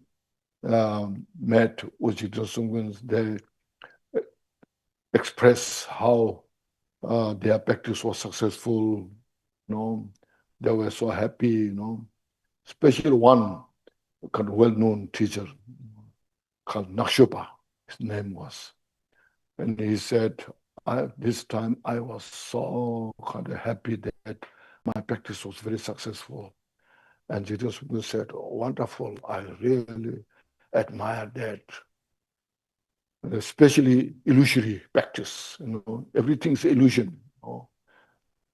met with Jigten Sumgön. They expressed how their practice was successful. They were so happy. Especially one kind of well-known teacher called Nakshopa, his name was. And he said, this time I was so kind of happy that my practice was very successful. And Jigten Sumgön said, oh, wonderful, I really admire that. Especially illusory practice, everything's illusion,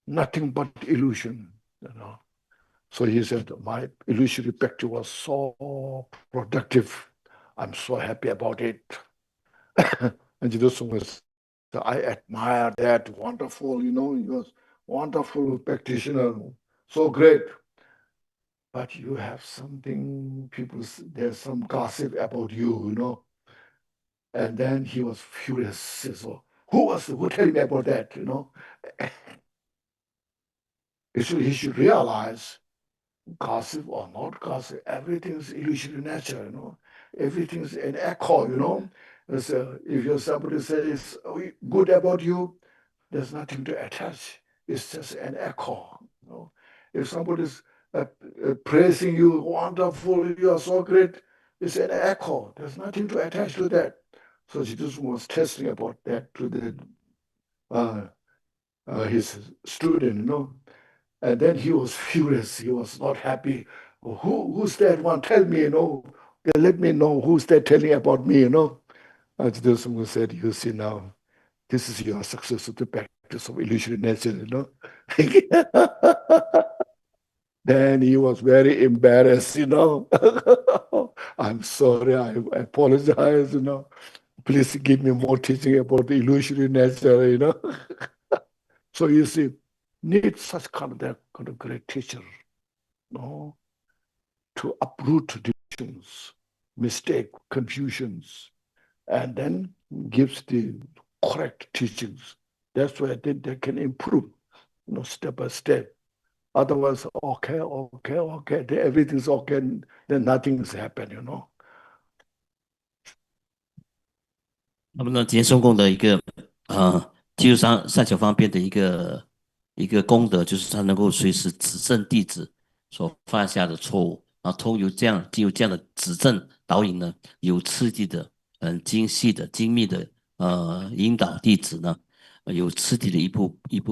nothing but illusion, So he said, my illusory practice was so productive. I'm so happy about it. And Jigten Sumgön said, I admire that, wonderful, he was wonderful practitioner, so great. But you have something, there's some gossip about you, And then he was furious. So who tell me about that, He should realize, gossip or not gossip, everything's illusory nature, Everything's an echo, So if somebody says good about you, there's nothing to attach. It's just an echo, If somebody's praising you, wonderful, you are so great, it's an echo. There's nothing to attach to that. So Jesus was testing about that to his student, And then he was furious. He was not happy. Who's that one? Tell me, Let me know who's that telling about me, Jesus said, you see now, this is your success of the practice of illusory nature, Then he was very embarrassed, I'm sorry, I apologize, Please give me more teaching about the illusory nature, So you see, need such kind of great teacher, to uproot traditions, mistake, confusions, and then gives the correct teachings. That's why they can improve, step by step. Otherwise, okay, everything's okay, then nothing's happened, 那么呢，今天中共的一个技术上善巧方便的一个功德，就是他能够随时指正弟子所犯下的错误，然后经由这样的指正导引呢，有刺激的、精细的、精密的引导弟子呢，有次第的一步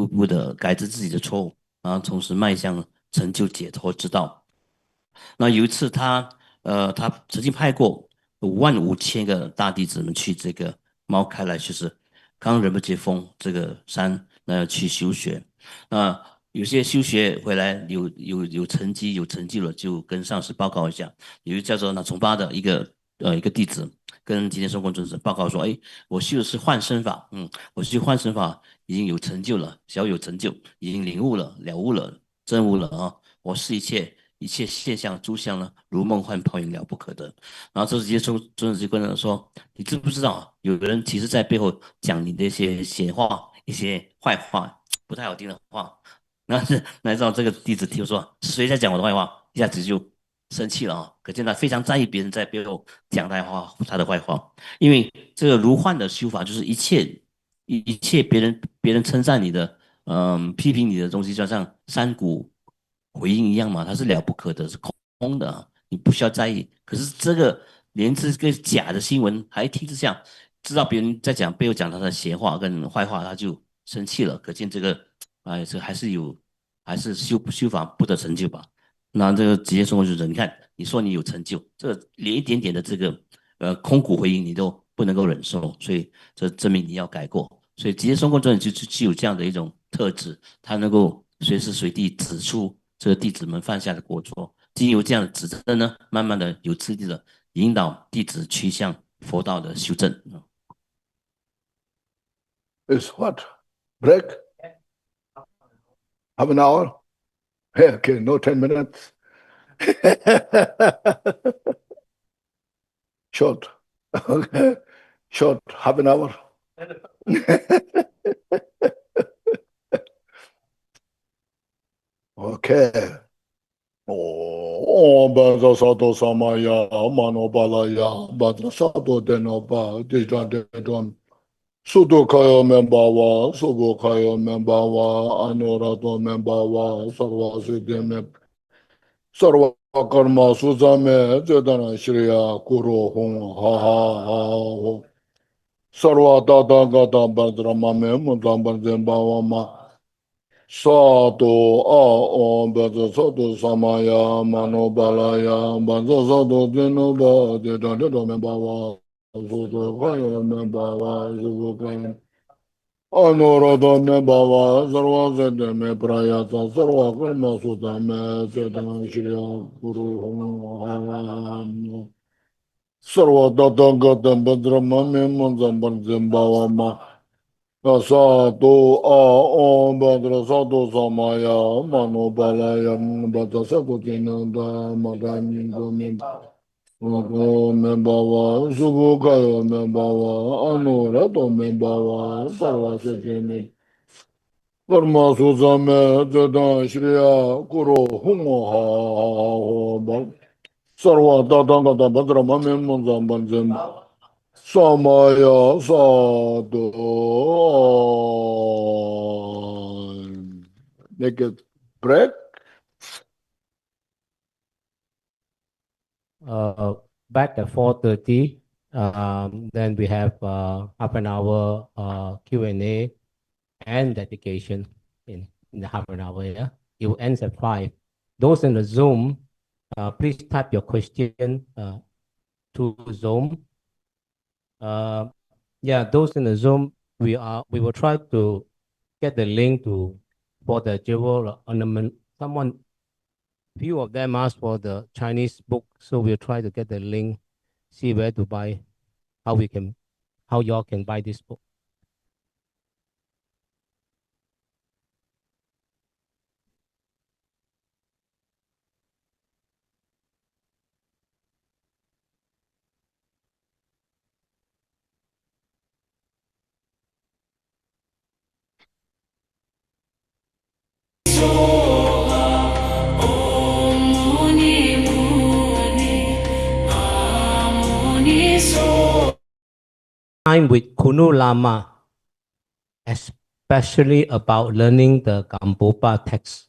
步的改正自己的错误，然后同时迈向成就解脱之道。那有一次他曾经派过55000个大弟子们去这个猫开来，就是刚仁波切峰这个山去修学。那有些修学回来有成绩了，就跟上师报告一下。有一个叫做那从巴的一个弟子跟吉田松坤尊者报告说，我修的是幻身法，我修幻身法已经有成就了，小有成就，已经领悟了，了悟了，证悟了啊！我是一切现象诸相呢，如梦幻泡影，了不可得。然后这时接尊者就跟人说，你知不知道有人其实在背后讲你的一些闲话、一些坏话、不太好听的话？那知道这个弟子听说谁在讲我的坏话，一下子就生气了啊！可见他非常在意别人在背后讲他的坏话，因为这个如幻的修法就是一切别人称赞你的，批评你的东西，就像山谷回应一样嘛，它是了不可得，是空的啊，你不需要在意。可是连这个假的新闻还听之下，知道别人在背后讲他的闲话跟坏话，他就生气了。可见这个，这还是修法不得成就吧？那这个直接说就是，你看，你说你有成就，这连一点点的这个空谷回应你都不能够忍受，所以这证明你要改过。所以直接松棍尊者就具有这样的一种特质，他能够随时随地指出这个弟子们犯下的过错，经由这样的指正呢，慢慢的有次第的引导弟子趋向佛道的修正。Is what? Break? Half an hour? Yeah, okay, no 10 minutes. Short. Okay. Short, half an hour. Okay. Oh, Badra Sato Samaya, Mano Balaya, Badra Sato Denova, Dijan Dedon, Sudokayo Membawa, Subokayo Membawa, Anorato Membawa, Sarvasi Deme, Sarva Karma Suzame, Zedana Shriya, Kuro Hong, Ha Ha Ha, Sarva Tata Gata Badra Mame, Mudambar Zembawa Ma. Sato a Baza Sato Samaya Mano Balaya Baza Sato Dinoba Dedo Membawa Soto Kaya Membawa Zubukan Anorada Membawa Sarva Zede Me Prayata Sarva Karma Sutame Zedan Shriya Guru Hong Sarva Tata Gata Badra Mame Manzambar Zembawa Ma Sato a Badra Sato Samaya Mano Balaya Bata Sato Tinanda Madani Gomin Membawa Subukayo Membawa Anorato Membawa Sarva Sekini Karma Suzame Zedan Shriya Kuro Hungo Sarva Tatangata Badra Mame Manzamban Zemba Samaya Sado naked bread. Back at 4:30. Then we have half an hour Q&A and dedication in the half an hour. Yeah, it will end at 5. Those in the Zoom, please type your question to Zoom. Yeah, those in the Zoom, we will try to get the link for the jewel ornament. Few of them asked for the Chinese book, so we'll try to get the link, see where to buy, how y'all can buy this book. Time with Kunu Lama, especially about learning the Gambopa text.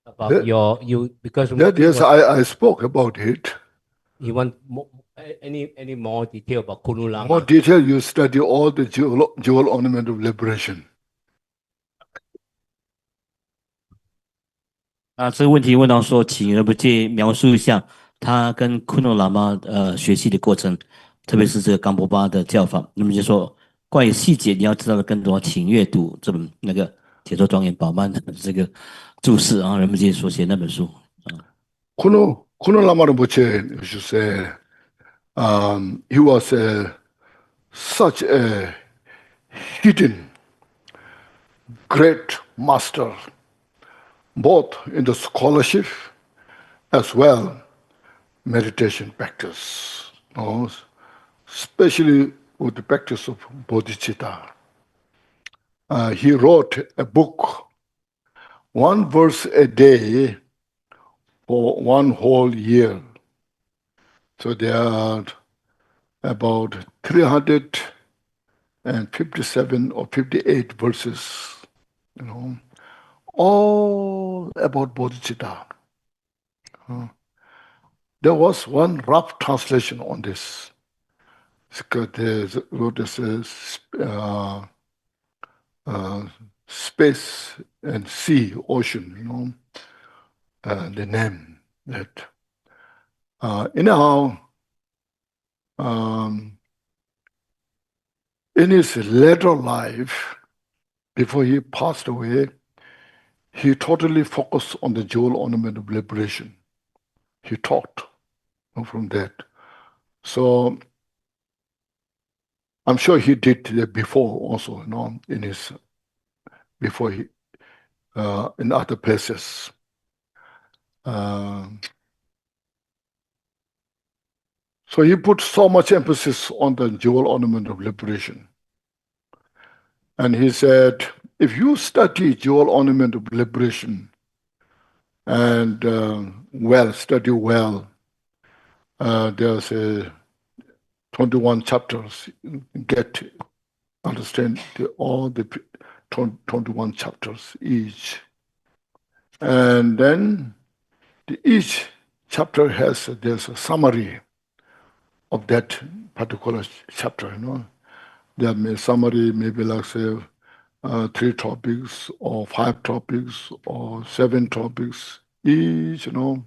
About Yes, I spoke about it. You want any more detail about Kunu Lama? More detail, you study all the jewel ornament of liberation. 这个问题问到说，请仁波切描述一下他跟库诺喇嘛学习的过程，特别是这个冈波巴的教法。那么就说关于细节你要知道的更多，请阅读这本那个铁座庄严宝曼的这个注释啊，仁波切所写那本书啊。Kuno Lama Rinpoche, you should say, he was such a hidden great master, both in the scholarship as well meditation practice, especially with the practice of bodhicitta. He wrote a book, one verse a day for one whole year. So there are about 357 or 58 verses, all about bodhicitta. There was one rough translation on this. There's space and sea, ocean, the name that. Anyhow, in his later life, before he passed away, he totally focused on the jewel ornament of liberation. He taught from that. So I'm sure he did that before also, before he in other places. So he put so much emphasis on the jewel ornament of liberation. And he said, if you study jewel ornament of liberation and study well, there's 21 chapters, understand all the 21 chapters each. And then each chapter there's a summary of that particular chapter, you know. There may summary maybe like say 3 topics or 5 topics or 7 topics each, you know.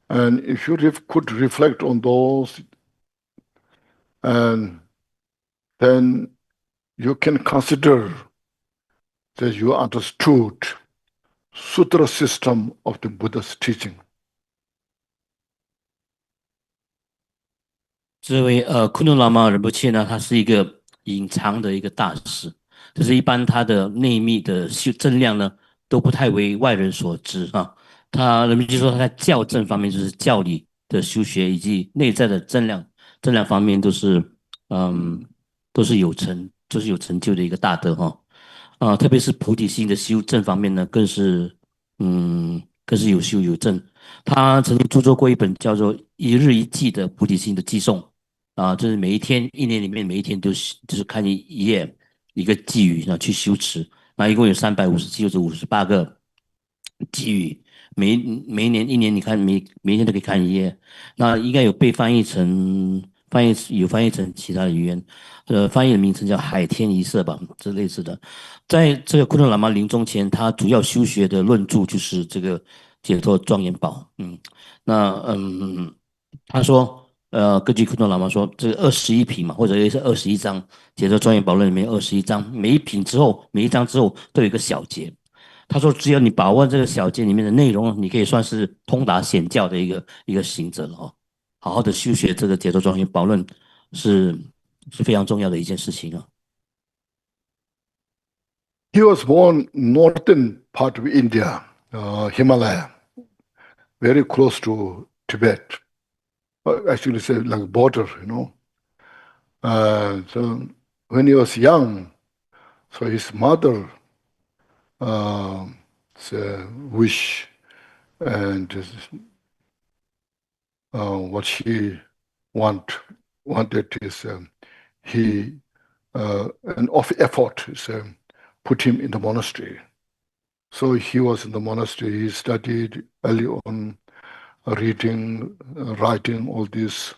And if you could reflect on those, and then you can consider that you understood sutra system of the Buddha's teaching. 这位昆顿喇嘛仁波切呢，他是一个隐藏的一个大师，就是一般他的内密的正量呢，都不太为外人所知啊。人们就说他在教正方面，就是教理的修学以及内在的正量方面都是有成就的一个大德哈。特别是菩提心的修正方面呢，更是有修有证。他曾经著作过一本叫做《一日一记》的菩提心的记诵就是每一天1年里面每一天就是看一页一个寄语去修持，一共有357就是58个寄语，每一年1年你看每一天都可以看一页，那应该有被翻译成其他的语言，翻译的名称叫海天一色吧，这类似的。在这个昆顿喇嘛临终前，他主要修学的论著就是这个解脱庄严宝。他说，根据昆顿喇嘛说，这个21品嘛，或者也是21章解脱庄严宝论里面21章，每一章之后都有一个小节。他说，只要你把握这个小节里面的内容，你可以算是通达显教的一个行者了好好的修学这个解脱庄严宝论是非常重要的一件事情啊。He was born northern part of India, Himalaya, very close to Tibet. Actually, say like border, you know. So when he was young, so his mother wish and what she wanted is an effort is put him in the monastery. So he was in the monastery. He studied early on, reading, writing, all this.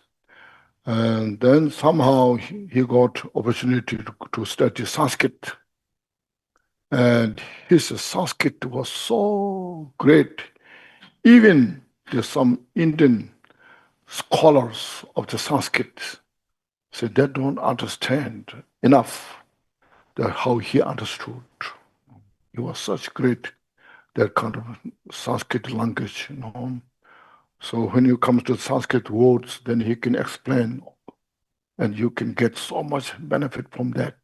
And then somehow he got opportunity to study Sanskrit. And his Sanskrit was so great. Even there's some Indian scholars of the Sanskrit said they don't understand enough how he understood. It was such great, that kind of Sanskrit language, you know. So when you come to Sanskrit words, then he can explain, and you can get so much benefit from that.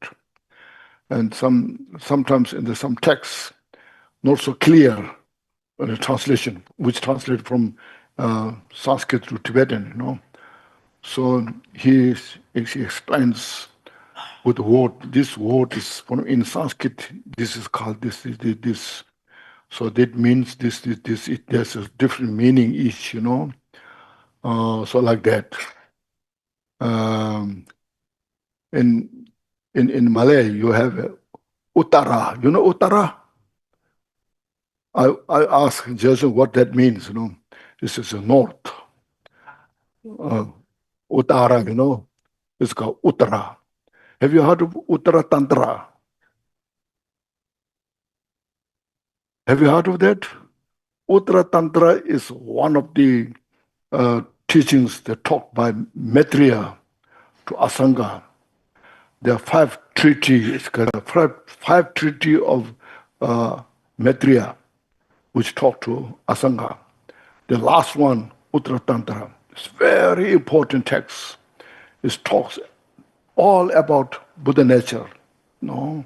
And sometimes in some texts, not so clear the translation, which translated from Sanskrit to Tibetan, you know. So he explains with the word. This word is in Sanskrit. This is called this. So that means this. There's a different meaning each, you know. So like that. In Malay, you have Uttara. You know Uttara? I asked Jason what that means, you know. This is the north. Uttara, you know. It's called Uttara. Have you heard of Uttara Tantra? Have you heard of that? Uttara Tantra is one of the teachings that taught by Maitreya to Asanga. There are 5 treaties, 5 treaties of Maitreya, which talk to Asanga. The last one, Uttara Tantra, is very important text. It talks all about Buddha nature. No?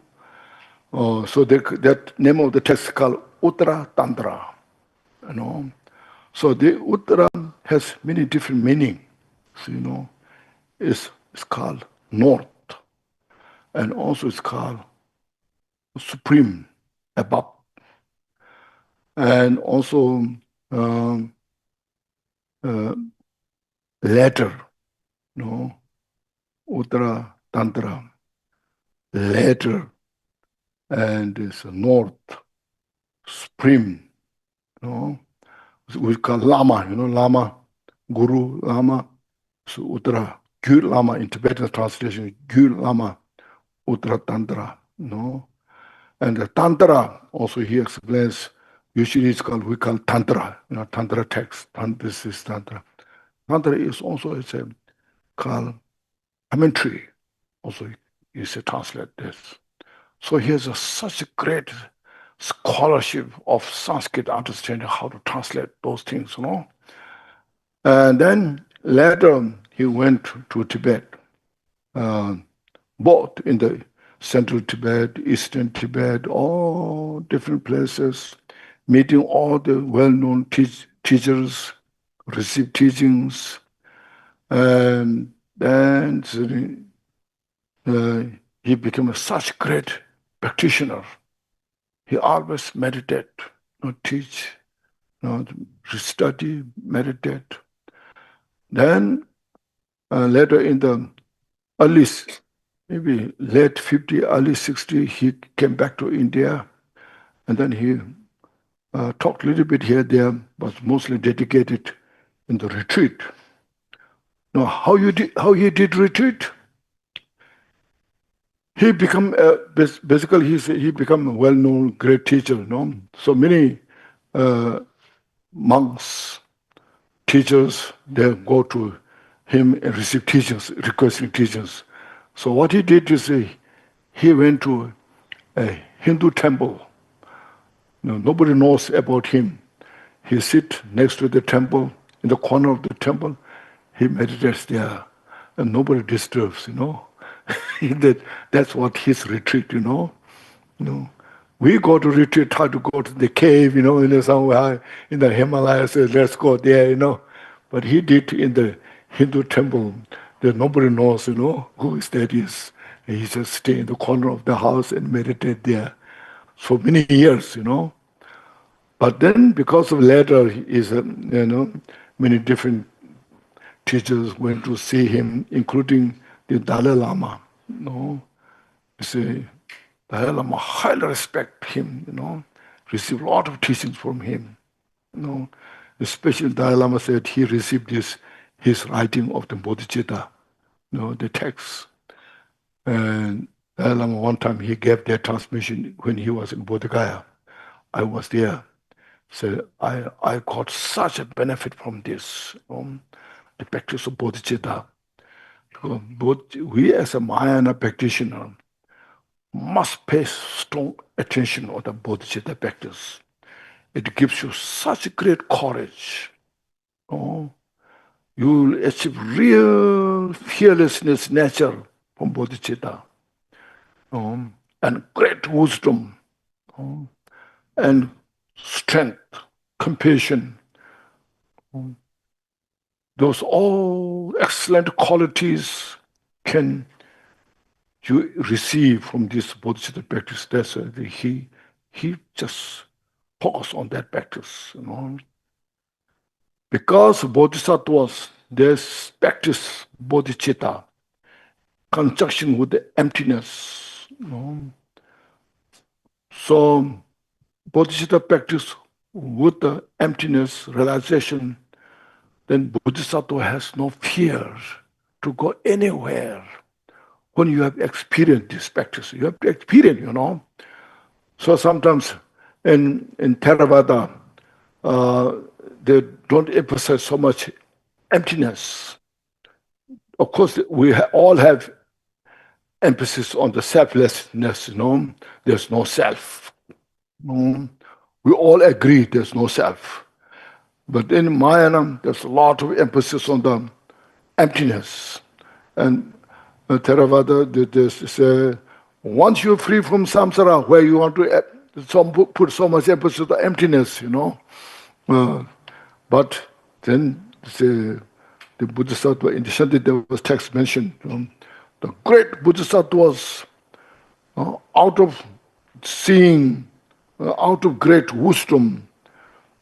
So that name of the text is called Uttara Tantra. You know? So the Uttara has many different meanings. So, it's called North, and also it's called Supreme, above, and also later, Uttara Tantra, later, and it's North, Supreme, we call Lama, Lama, Guru, Lama, so Uttara, Gyur Lama, in Tibetan translation, Gyur Lama, Uttara Tantra, And the Tantra, also he explains, usually we call Tantra, Tantra text, this is Tantra. Tantra is also, called commentary, also you say translate this. So he has such a great scholarship of Sanskrit understanding how to translate those things, And then later he went to Tibet, both in the Central Tibet, Eastern Tibet, all different places, meeting all the well-known teachers, receive teachings, and then he became such a great practitioner. He always meditate, teach, study, meditate. Then later in the early, maybe late 50, early 60, he came back to India, and then he talked a little bit here, there, but mostly dedicated in the retreat. Now, how he did retreat? He become basically he become a well-known great teacher. So many monks, teachers, they go to him and receive teachings, requesting teachings. So what he did is he went to a Hindu temple. Nobody knows about him. He sit next to the temple, in the corner of the temple. He meditates there, and nobody disturbs. That's what his retreat. We go to retreat, try to go to the cave, somewhere in the Himalayas. Let's go there, But he did in the Hindu temple. That nobody knows, who is that is. And he just stay in the corner of the house and meditate there for many years, But then, because of later, many different teachers went to see him, including the Dalai Lama. You see, Dalai Lama highly respect him. Received a lot of teachings from him. Especially Dalai Lama said he received his writing of the Bodhicitta, the text. And Dalai Lama one time he gave their transmission when he was in Bodh Gaya. I was there. So I got such a benefit from this, the practice of bodhicitta. We as a Mahayana practitioner must pay strong attention on the bodhicitta practice. It gives you such great courage. You will achieve real fearlessness nature from bodhicitta. And great wisdom. And strength, compassion. Those all excellent qualities can you receive from this bodhicitta practice. That's why he just focus on that practice. Because bodhisattvas, they practice bodhicitta, conjunction with the emptiness. So bodhicitta practice with the emptiness realization, then bodhisattva has no fear to go anywhere. When you have experienced this practice, you have to experience, So sometimes in Theravada, they don't emphasize so much emptiness. Of course, we all have emphasis on the selflessness, There's no self. We all agree there's no self. But in Mahayana, there's a lot of emphasis on the emptiness. And Theravada, they say, once you're free from samsara, where you want to put so much emphasis on the emptiness, But then say, the Bodhisattva in the Shantideva text mentioned, the great Bodhisattvas, out of seeing, out of great wisdom,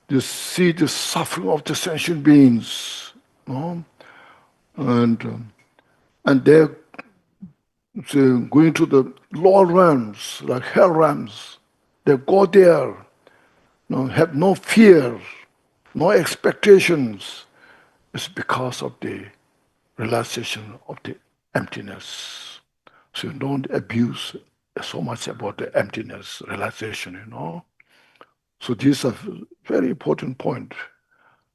they see the suffering of the sentient beings, and they're going to the lower realms, like hell realms. They go there, have no fear, no expectations. It's because of the realization of the emptiness. So don't abuse so much about the emptiness realization, So these are very important point.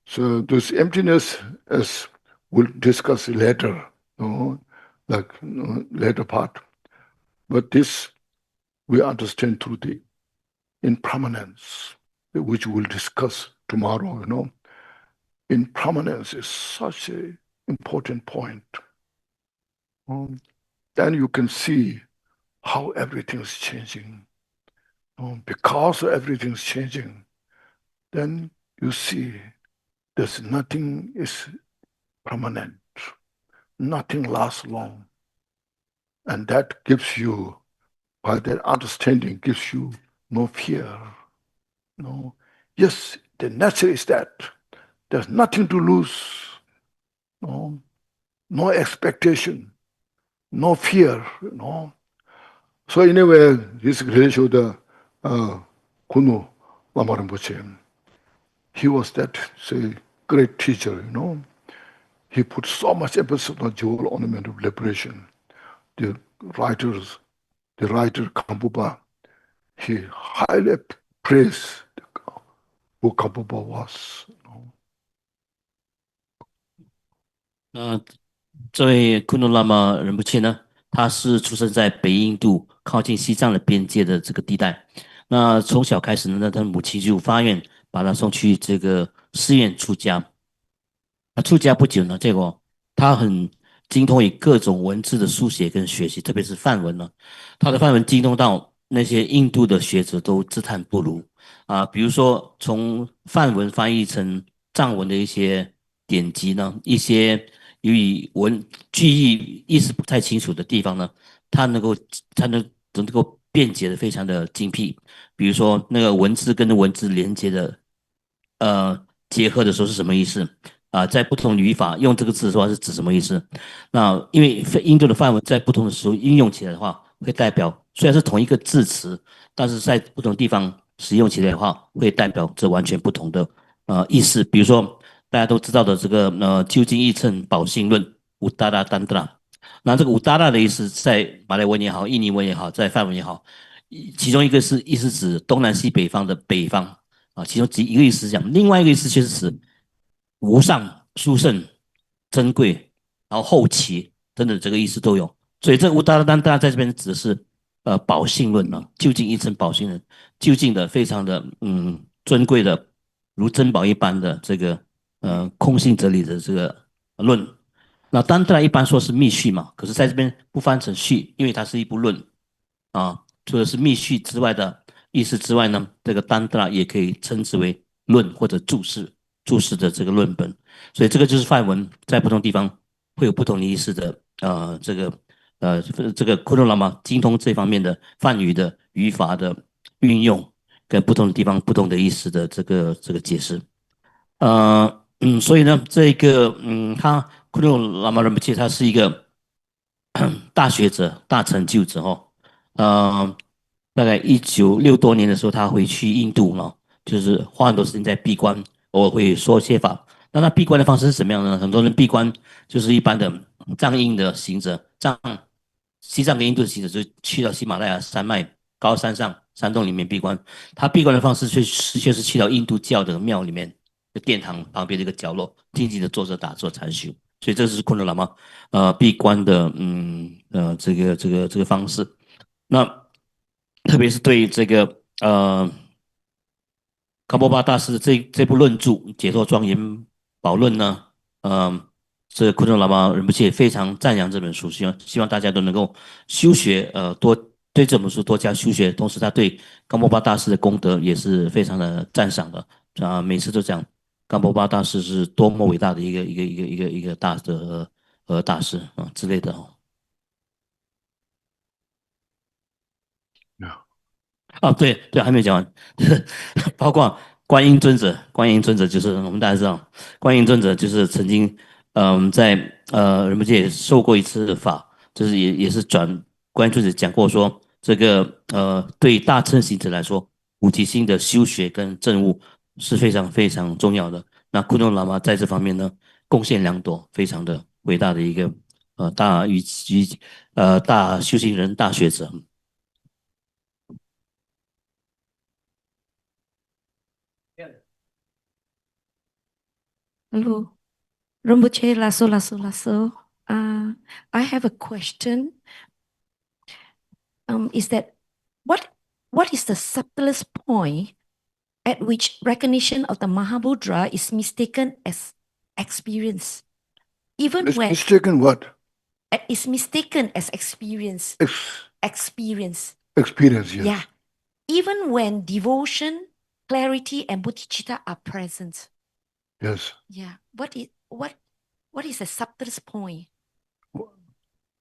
So this emptiness, as we'll discuss later, later part. But this we understand through the impermanence, which we'll discuss tomorrow, Impermanence is such an important point. Then you can see how everything is changing. Because everything's changing, then you see there's nothing is permanent. Nothing lasts long. And that gives you, by that understanding, gives you no fear. Yes, the nature is that. There's nothing to lose. No expectation. No fear. So anyway, this really showed Kunu Lama Rinpoche. He was that great teacher, He put so much emphasis on jewel ornament of liberation. The writer Kampupa, he highly praised who Kampupa was. 这位库努拉玛仁波切呢，他是出生在北印度靠近西藏的边界的这个地带。那从小开始呢，他的母亲就发愿把他送去这个寺院出家。那出家不久呢，他很精通于各种文字的书写跟学习，特别是梵文呢。他的梵文精通到那些印度的学者都自叹不如比如说从梵文翻译成藏文的一些典籍呢，一些由于句意意思不太清楚的地方呢，他能够辩解的非常的精辟。比如说那个文字跟文字连接的结合的时候是什么意思在不同语法用这个字的话是指什么意思？那因为印度的梵文在不同的时候应用起来的话，会代表虽然是同一个字词，但是在不同地方使用起来的话，会代表这完全不同的意思。比如说大家都知道的这个究竟义称宝性论乌达达丹达，那这个乌达达的意思在马来文也好，印尼文也好，在梵文也好，其中一个是意思指东南西北方的北方其中一个意思是这样，另外一个意思却是指无上、殊胜、珍贵，然后后期等等这个意思都有。所以这乌达达丹达在这边指的是宝性论究竟义称宝性论，究竟的非常的尊贵的如珍宝一般的这个空性哲理的这个论。那丹达一般说是密续嘛，可是在这边不翻成续，因为它是一部论除了是密续之外的意思之外呢，这个丹达也可以称之为论或者注释的这个论本。所以这个就是梵文在不同地方会有不同的意思的这个库鲁拉玛精通这方面的梵语的语法的运用，跟不同的地方不同的意思的这个解释。所以呢，这个他库鲁拉玛仁波切他是一个大学者、大成就者大概1960多年的时候，他回去印度就是花很多时间在闭关，偶尔会说些法。那他闭关的方式是怎么样呢？很多人闭关就是一般的藏印的行者，西藏跟印度的行者就去到喜马拉雅山脉高山上山洞里面闭关。他闭关的方式却是去到印度教的庙里面的殿堂旁边的一个角落，静静的坐着打坐禅修。所以这是昆仑喇嘛闭关的这个方式。那特别是对这个康波巴大师这部论著《解脱庄严宝论》呢，这个昆仑喇嘛仁波切非常赞扬这本书，希望大家都能够修学多对这本书多加修学，同时他对康波巴大师的功德也是非常的赞赏的每次都讲冈波巴大师是多么伟大的一个大的大师啊之类的哦。对对，还没有讲完，包括观音尊者，观音尊者就是我们大家知道，观音尊者就是曾经在人们界受过一次法，就是也是观音尊者讲过说，这个对大乘行者来说，菩提心的修学跟证悟是非常非常重要的。那库诺喇嘛在这方面呢，贡献良多，非常的伟大的一个大修行人、大学者。Hello, Rinpoche, lasso, lasso, lasso. I have a question. Is that what is the subtlest point at which recognition of the Mahamudra is mistaken as experience? Even It's when mistaken what? It's mistaken as experience. Experience. Experience, yes. Yeah. Even when devotion, clarity, and bodhicitta are present. Yes. Yeah. What is the subtlest point?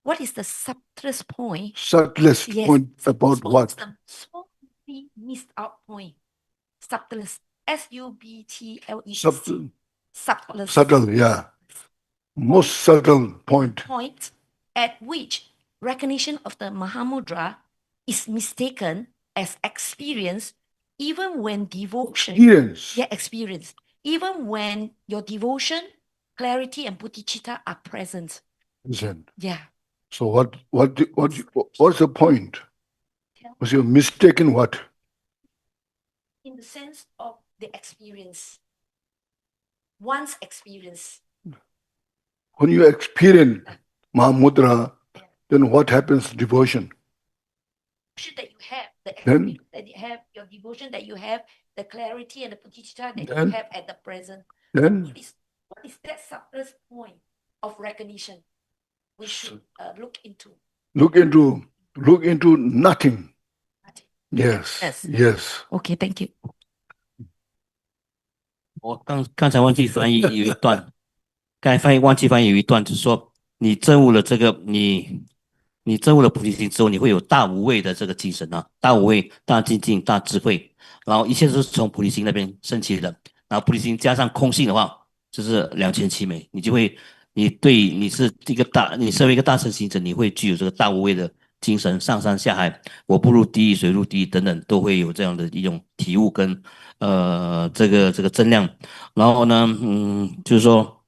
What is the subtlest point? Subtlest Yes. point about what? The small missed out point. Subtlest. SUBTLEST. Subtlest. Subtle, yeah. Most subtle point. Point at which recognition of the Mahamudra is mistaken as experience, even when devotion. Experience. Yeah, experience. Even when your devotion, clarity, and bodhicitta are present. Listen. Yeah. So what's the point? Was you mistaken what? In the sense of the experience. One's experience. When you experience Mahamudra, then what happens to devotion? That you have, the Then- experience that you have, your devotion that you have, the clarity and the bodhicitta that Then- you have at the present. Then What is that subtlest point of recognition we should look into? look into nothing. Yes. Yes. Yes. Okay, thank you. 我刚才忘记翻译有一段，刚才忘记翻译有一段，就是说你证悟了这个，你证悟了菩提心之后，你会有大无畏的这个精神啊，大无畏、大精进、大智慧，然后一切都是从菩提心那边升起的。然后菩提心加上空性的话，就是两全其美，你是你身为一个大乘行者，你会具有这个大无畏的精神，上山下海，我不入地狱，谁入地狱等等，都会有这样的一种体悟跟这个增量。然后呢，就是说，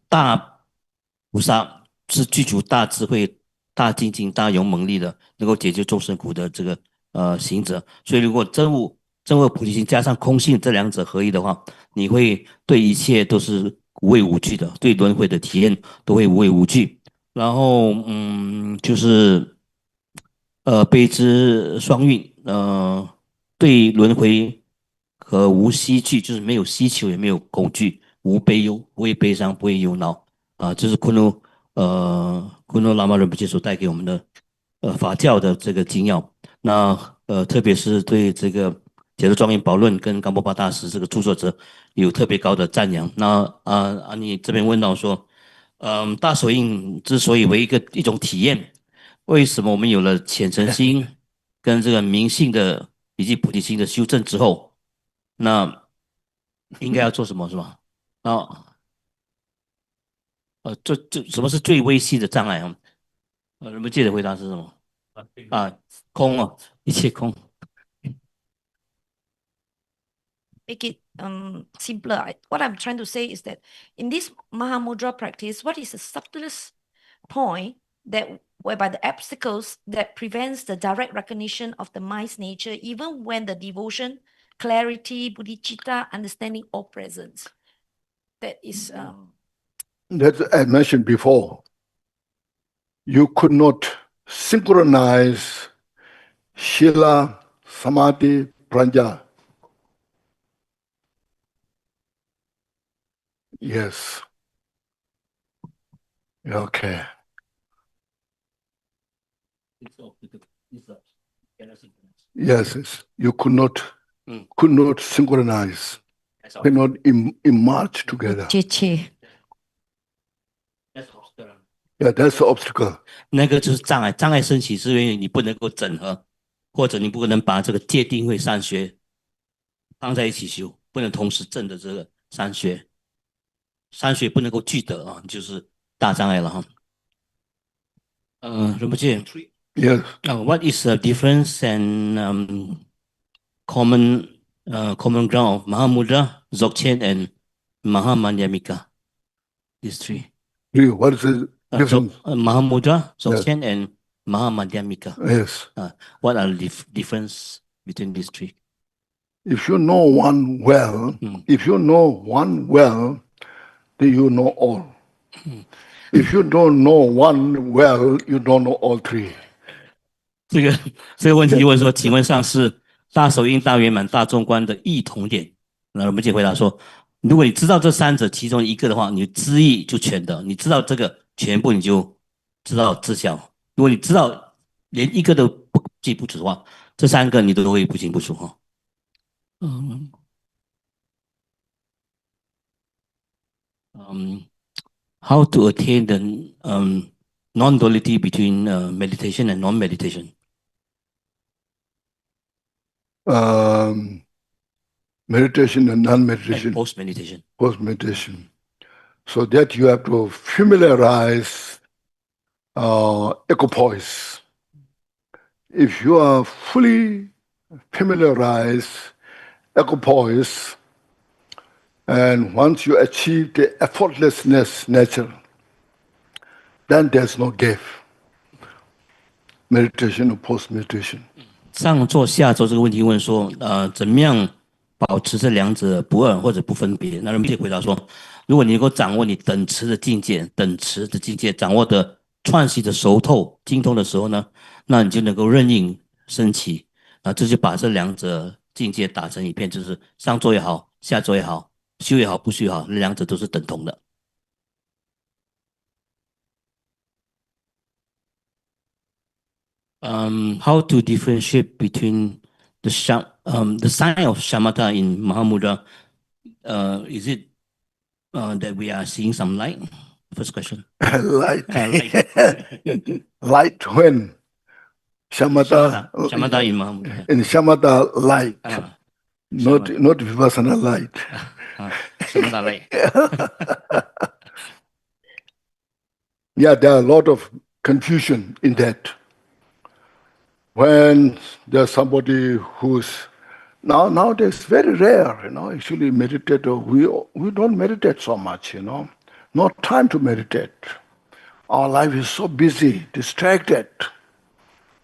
大菩萨是具足大智慧、大精进、大勇猛力的，能够解决众生苦的这个行者。所以，如果证悟菩提心加上空性这两者合一的话，你会对一切都是无畏无惧的，对轮回的体验都会无畏无惧。然后，就是悲之双运，对轮回和无希惧，就是没有希求，也没有恐惧，无悲忧，不会悲伤，不会忧恼这是昆罗喇嘛仁波切所带给我们的法教的这个精要。那特别是对这个《解脱庄严宝论》跟冈波巴大师这个著作者有特别高的赞扬。那你这边问到说，大手印之所以为一种体验，为什么我们有了虔诚心跟这个明信的以及菩提心的修正之后，那应该要做什么是吧？什么是最微细的障碍啊？人们界的回答是什么？空啊，一切空。Make it simpler. What I'm trying to say is that in this Mahamudra practice, what is the subtlest point that whereby the obstacles that prevents the direct recognition of the mind's nature, even when the devotion, clarity, bodhicitta, understanding all present? That is That I mentioned before. You could not synchronize Shila, Samadhi, Prajna. Yes. Okay. Yes, you could not synchronize. cannot emerge together. 接切 Yeah, that's the obstacle. 那个就是障碍，障碍升起是因为你不能够整合，或者你不能把这个戒定慧三学放在一起修，不能同时证的这个三学，三学不能够具得啊，就是大障碍了哈。仁波切 Yes. What is the difference and common ground of Mahamudra, Dzogchen, and Mahamanyamika? These three. What is the difference? Mahamudra, Dzogchen, and Mahamanyamika. Yes. What are the difference between these three? If you know one well, then you know all. If you don't know one well, you don't know all three. 这个问题问说，请问上师，大手印、大圆满、大众观的异同点？那我们就回答说，如果你知道这三者其中一个的话，你知义就全得；你知道这个全部，你就知道知晓。如果你知道连一个都不记不住的话，这三个你都会不清不楚哈。How to attain the non-duality between meditation and non-meditation? Meditation and non-meditation. And post-meditation. Post-meditation. So that you have to familiarize equipoise. If you are fully familiarized equipoise, and once you achieve the effortlessness nature, then there's no gap. Meditation or post-meditation. 上座下座这个问题问说，怎么样保持这两者不二或者不分别？那人们回答说，如果你能够掌握你等持的境界，掌握的串习的熟透、精通的时候呢，那你就能够任应升起，这就把这两者境界打成一片，就是上座也好，下座也好，修也好，不修也好，那两者都是等同的。How to differentiate between the sign of shamatha in Mahamudra? Is it that we are seeing some light? First question. Light. Light when? Shamatha in Mahamudra. In shamatha light. Not vipassana light. Shamatha light. Yeah, there are a lot of confusion in that. When there's somebody who's nowadays very rare, actually meditate. We don't meditate so much, Not time to meditate. Our life is so busy, distracted.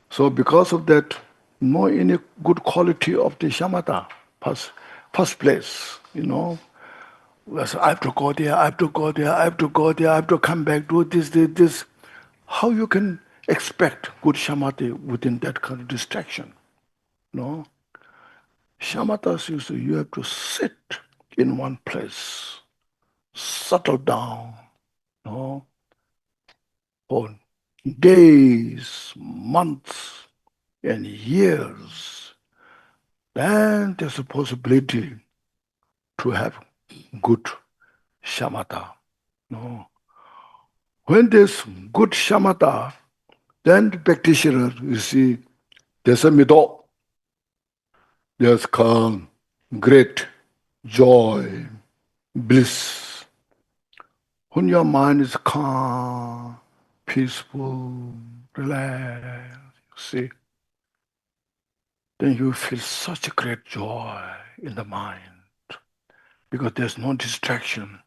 So because of that, no any good quality of the shamatha first place, I have to go there, I have to go there, I have to go there, I have to come back, do this. How you can expect good shamatha within that kind of distraction? No. Shamatha is you have to sit in one place, settle down, for days, months, and years. Then there's a possibility to have good shamatha. When there's good shamatha, then the practitioner, you see, there's a middle. There's calm, great joy, bliss. When your mind is calm, peaceful, relaxed, see, then you feel such a great joy in the mind because there's no distraction.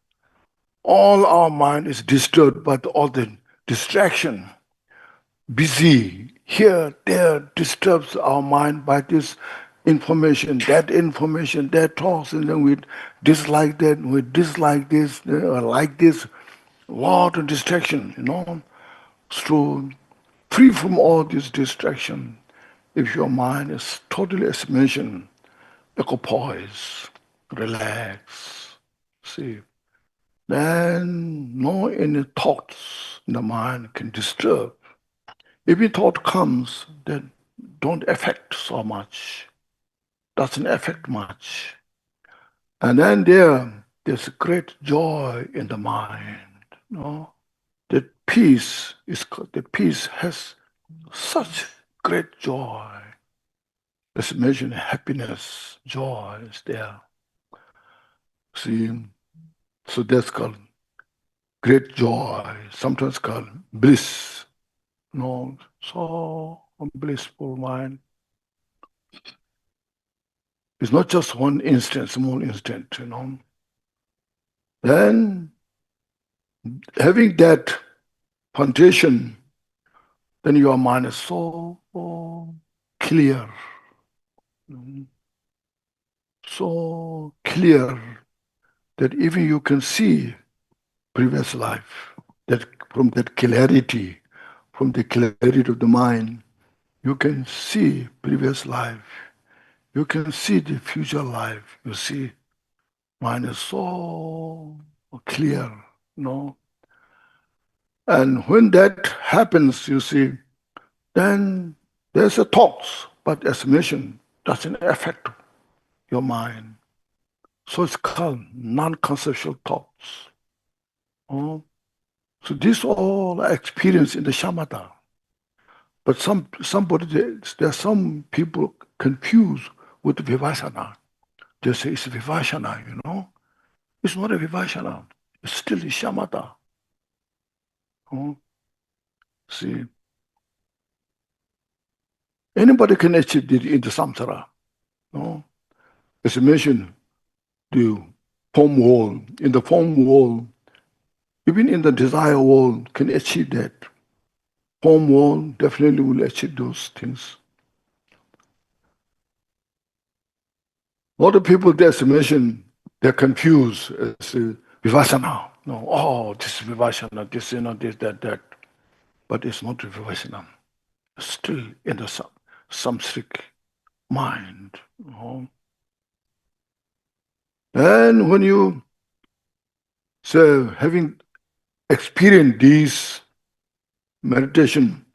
All our mind is disturbed by all the distraction. Busy here, there, disturbs our mind by this information, that talks, and then we dislike that, we dislike this, like this. Lot of distraction, So free from all this distraction, if your mind is totally, as mentioned, equipoise, relax, see, then no any thoughts in the mind can disturb. If a thought comes, then don't affect so much, doesn't affect much. And then there's great joy in the mind. That peace has such great joy. Let's imagine happiness, joy is there. See, so that's called great joy, sometimes called bliss. So blissful mind. It's not just one instant, small instant, Then, having that foundation, then your mind is so clear. So clear that even you can see previous life, that from that clarity, from the clarity of the mind, you can see previous life. You can see the future life. You see, mind is so clear, And when that happens, you see, then there's a thoughts, but as mentioned, doesn't affect your mind. So it's called non-conceptual thoughts. So this all experience in the shamatha. But some people confused with vipassana. They say it's vipassana, It's not a vipassana. It's still a shamatha. See, anybody can achieve it in the samsara. As I mentioned, the form world, in the form world, even in the desire world, can achieve that. Form world definitely will achieve those things. A lot of people, as I mentioned, they're confused as vipassana. This is vipassana, this, this, that. But it's not vipassana. It's still in the samsaric mind. And when you say, having experienced these meditation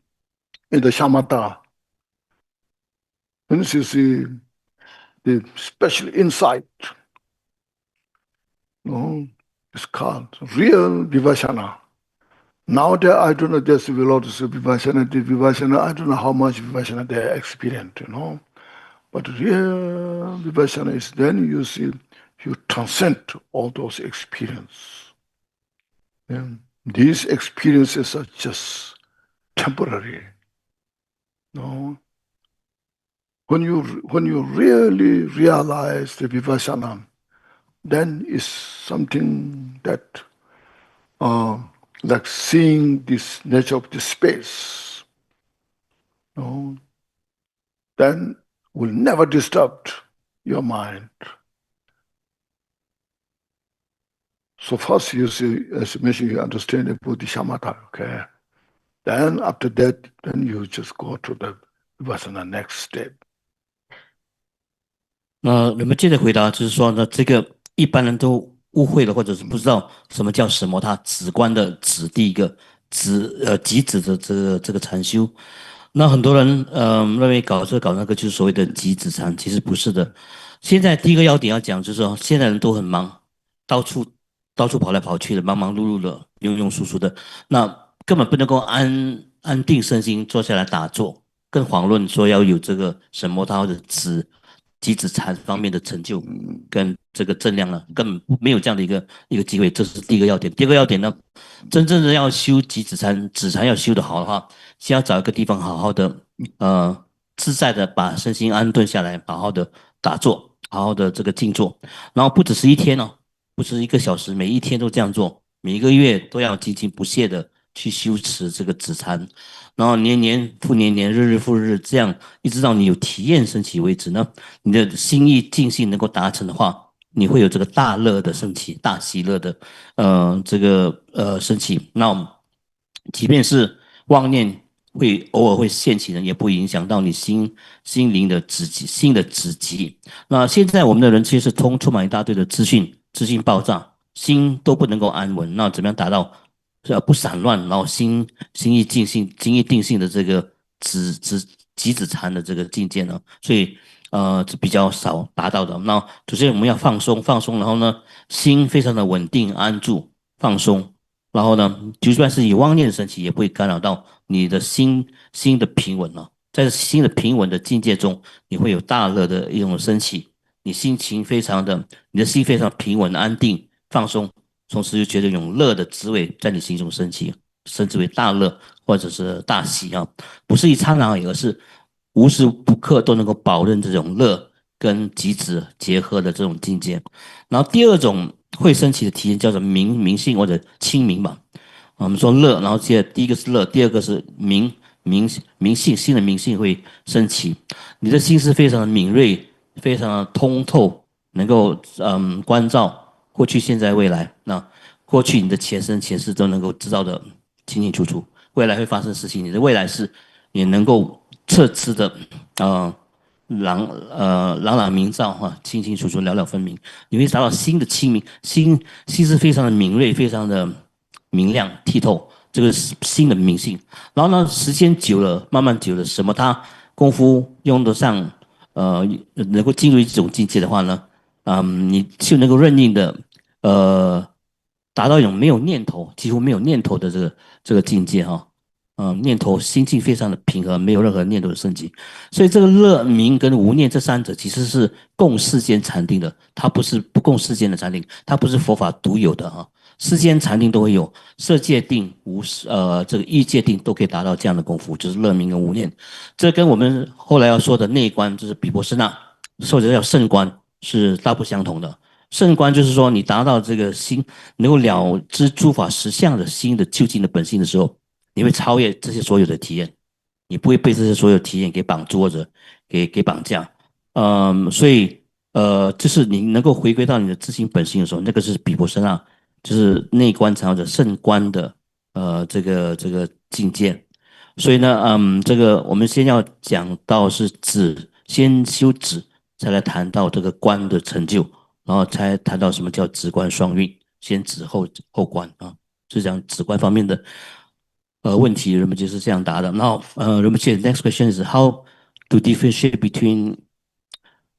in the shamatha, then you see the special insight. It's called real vipassana. Now that I don't know, there's a lot of vipassana, I don't know how much vipassana they experience, But real vipassana is then you see, you transcend all those experiences. These experiences are just temporary. When you really realize the vipassana, then it's something that like seeing this nature of the space, then will never disturb your mind. So first you see, as I mentioned, you understand about the shamatha, okay? Then after that, then you just go to the vipassana next step. 那人们接着回答就是说呢，这个一般人都误会了，或者是不知道什么叫什么，它止观的止，第一个极止的这个禅修。那很多人认为搞这搞那个就是所谓的极止禅，其实不是的。现在第一个要点要讲就是说，现在人都很忙，到处跑来跑去的，忙忙碌碌的，庸庸俗俗的，那根本不能够安定身心坐下来打坐，更遑论说要有这个什么他的极止禅方面的成就跟这个正量呢，根本没有这样的一个机会，这是第一个要点。第二个要点呢，真正的要修极止禅，止禅要修得好的话，先要找一个地方好好的自在的把身心安顿下来，好好的打坐，好好的这个静坐，然后不只是一天哦，不是1个小时，每一天都这样做，每一个月都要精进不懈的去修持这个止禅。然后年年复年年，日日复日，这样一直到你有体验升起为止呢，你的心意静心能够达成的话，你会有这个大乐的升起，大喜乐的升起。那即便是妄念会偶尔会现起的，也不影响到你心灵的心的止极。那现在我们的人其实充满一大堆的资讯爆炸，心都不能够安稳，那怎么样达到不散乱，然后心意静心、精意定性的这个极止禅的这个境界呢？所以是比较少达到的。那首先我们要放松，然后呢，心非常的稳定安住，放松，然后呢，就算是以妄念升起，也不会干扰到你的心的平稳了。在心的平稳的境界中，你会有大乐的一种升起，你的心非常平稳安定放松，同时就觉得有种乐的滋味在你心中升起，称之为大乐或者是大喜啊，不是一刹那而已，而是无时不刻都能够保证这种乐跟极致结合的这种境界。然后第二种会升起的体验叫做明性或者清明吧。我们说乐，然后第一个是乐，第二个是明性，心的明性会升起。你的心是非常的敏锐，非常的通透，能够关照过去、现在、未来。那过去你的前生前世都能够知道的清清楚楚，未来会发生事情，你的未来是也能够测知的，呃朗朗明照哈，清清楚楚，了了分明。你会达到心的清明，心是非常的敏锐，非常的明亮剔透，这个是心的明性。然后呢，时间久了，慢慢久了，什么他功夫用得上，能够进入一种境界的话呢，你就能够认定的，达到一种没有念头，几乎没有念头的这个境界哈。念头心境非常的平和，没有任何念头的升级，所以这个乐明跟无念这三者其实是共世间禅定的，它不是不共世间的禅定，它不是佛法独有的哈，世间禅定都会有，色界定、这个意界定都可以达到这样的功夫，就是乐明跟无念，这跟我们后来要说的内观，就是毗婆舍那或者叫圣观是大不相同的。圣观就是说，你达到这个心能够了知诸法实相的心的究竟的本性的时候。你会超越这些所有的体验，你不会被这些所有体验给绑住或者给绑架。所以就是你能够回归到你的自性本性的时候，那个是毗婆舍那，就是内观禅或者圣观的这个境界。所以呢，这个我们先要讲到是止，先修止，才来谈到这个观的成就，然后才谈到什么叫止观双运，先止后观啊，是讲止观方面的。问题，人们就是这样答的。Now, 人们接 next question is how to differentiate between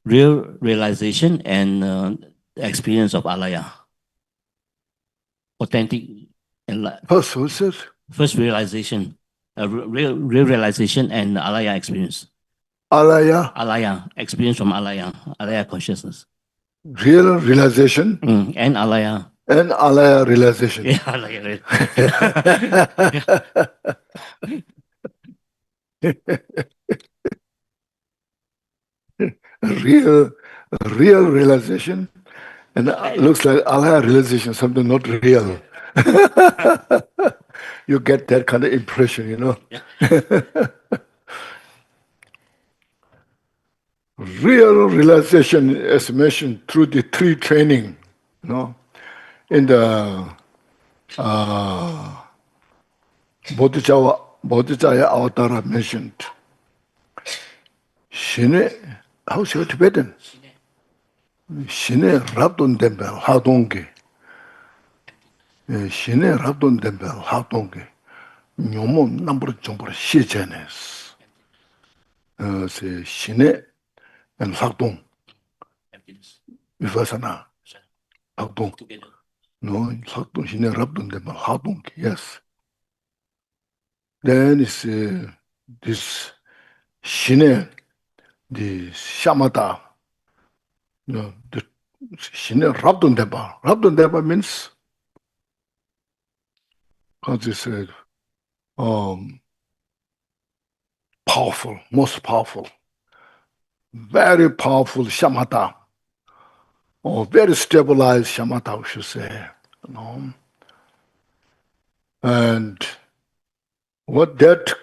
real realization and experience of alaya, authentic and first realization, real realization and alaya experience. Alaya experience from alaya consciousness. Real realization and alaya. And alaya realization. Yeah, alaya. real realization, and looks like alaya realization, something not real. You get that kind of impression, you know. Yeah. Real realization is mentioned through the three training, you know, in the Bodhijaya Avatara mentioned. Shine, how's your Tibetan? Shine Rabdon Dembel, Hadongi. Shine Rabdon Dembel, Hadongi. Nyomo number jumper Shijanes. Say Shine and Hadong. Vipassana. Hadong. No, Hadong, Shine Rabdon Dembel, Hadongi, yes. Then it's this Shine, the Shamatha. No, the Shine Rabdon Dembel. Rabdon Dembel means, how to say, powerful, most powerful, very powerful shamatha, or very stabilized shamatha, we should say. You know? And with that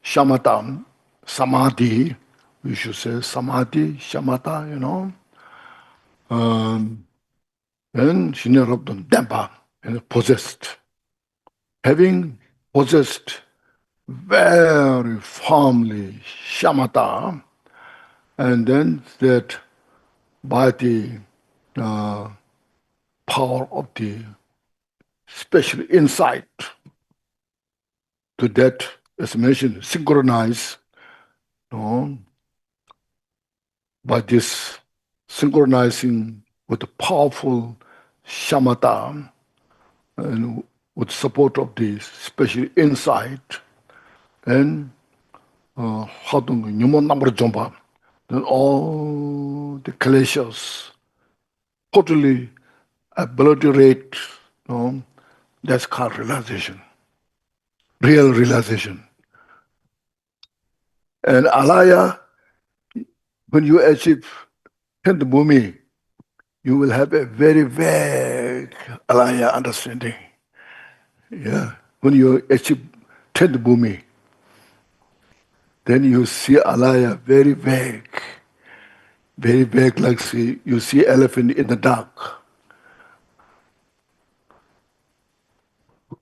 shamatha, samadhi, we should say samadhi, shamatha, you know. And Shinarabdhan Dempa, and possessed. Having possessed very firmly shamatha, and then that by the power of the special insight to that, as mentioned, synchronize, you know, by this synchronizing with the powerful shamatha and with support of the special insight and how to then all the clashes totally obliterate. That's called realization, real realization. And alaya, when you achieve 10th bhumi, you will have a very vague alaya understanding. Yeah, when you achieve 10th bhumi, then you see alaya very vague, like you see elephant in the dark.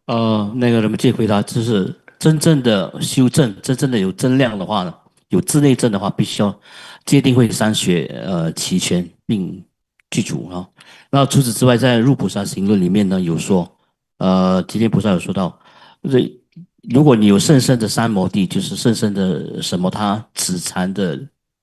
那个人们借回答就是真正的修正，真正的有增量的话呢，有自内证的话，必须要界定慧三学齐全并具足啊。那除此之外，在入菩萨行论里面呢，有说，吉天菩萨有说到，如果你有甚深的三摩地，就是甚深的什么他止禅的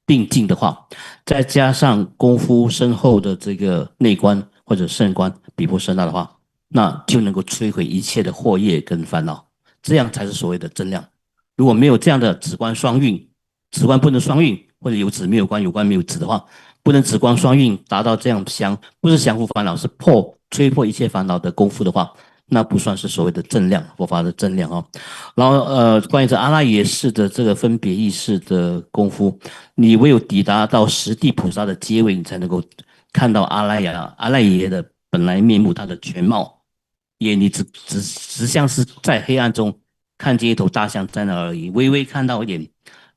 定境的话，再加上功夫深厚的这个内观或者圣观比波舍那的话，那就能够摧毁一切的惑业跟烦恼，这样才是所谓的真量。如果没有这样的止观双运，止观不能双运，或者有止没有观，有观没有止的话，不能止观双运达到这样不是降伏烦恼，是摧破一切烦恼的功夫的话，那不算是所谓的正量，佛法的正量哦。然后关于这阿赖耶识的这个分别意识的功夫，你唯有抵达到十地菩萨的阶位，你才能够看到阿赖耶的本来面目，它的全貌。你只像是在黑暗中看见一头大象在那而已，微微看到一点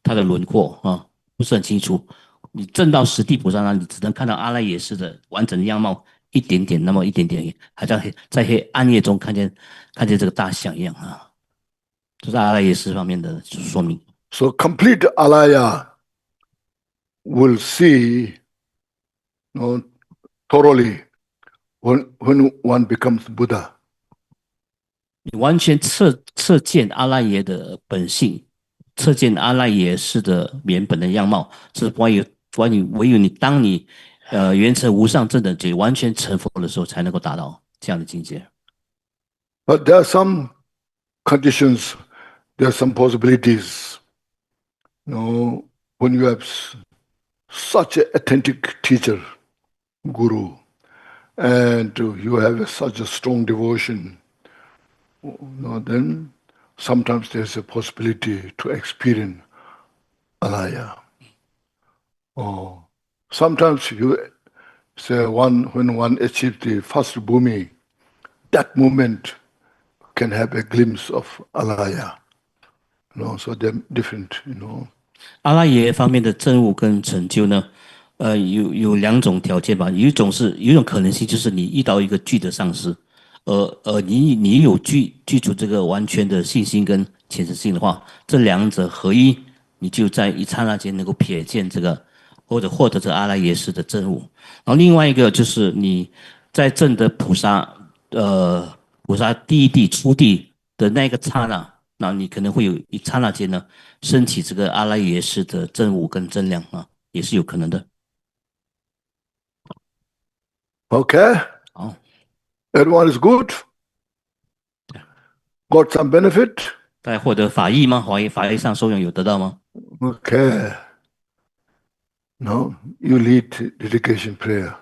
它的轮廓啊，不是很清楚。你证到十地菩萨那里，只能看到阿赖耶识的完整的样貌，一点点，那么一点点，还在黑暗夜中看见这个大象一样啊。这是阿赖耶识方面的说明。So complete alaya will see thoroughly when one becomes Buddha. 你完全测见阿赖耶的本性，测见阿赖耶识的原本的样貌，是唯有你当你圆成无上正等觉，完全成佛的时候，才能够达到这样的境界。But there are some conditions, there are some possibilities. When you have such an authentic teacher, guru, and you have such a strong devotion, then sometimes there's a possibility to experience alaya. Sometimes you say when one achieves the first bhumi, that moment can have a glimpse of alaya. So they're different. 阿赖耶方面的证悟跟成就呢，有两种条件吧。有一种可能性，就是你遇到一个具的上师，你有具足这个完全的信心跟虔诚心的话，这两者合一，你就在一刹那间能够瞥见这个，或者获得这阿赖耶识的证悟。然后另外一个就是你在证得菩萨第一地初地的那个刹那。那你可能会有一刹那间呢，升起这个阿赖耶识的正悟跟正量啊，也是有可能的。Okay. 好 Everyone is good? Got some benefit? 大家获得法益吗？法益上受用有得到吗？ Okay. No, you lead dedication prayer.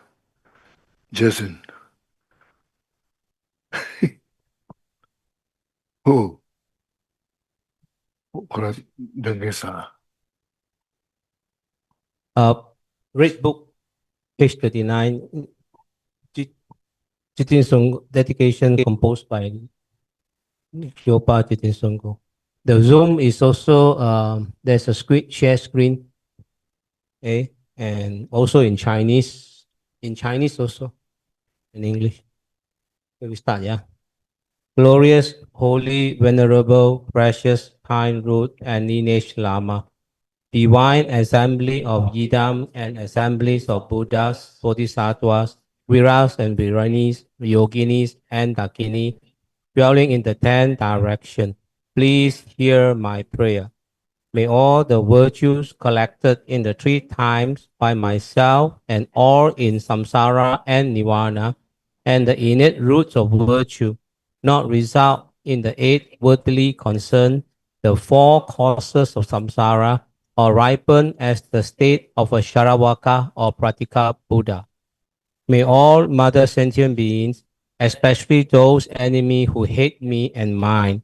Jason. Who? Read book, page 39. Jigten Sumgön dedication composed by Yopa Jigten Sumgön. The Zoom is also there's a share screen, and also in Chinese also, in English. So we start, yeah. Glorious, holy, venerable, precious, kind root and lineage Lama, divine assembly of Yidam and assemblies of Buddhas, Bodhisattvas, Viras and Viranis, Yoginis and Dakini, dwelling in the 10 directions. Please hear my prayer. May all the virtues collected in the 3 times by myself and all in samsara and nirvana, and the innate roots of virtue, not result in the 8 worldly concerns, the 4 causes of samsara, or ripen as the state of a Sharavaka or Pratika Buddha. May all mother sentient beings, especially those enemies who hate me and mine,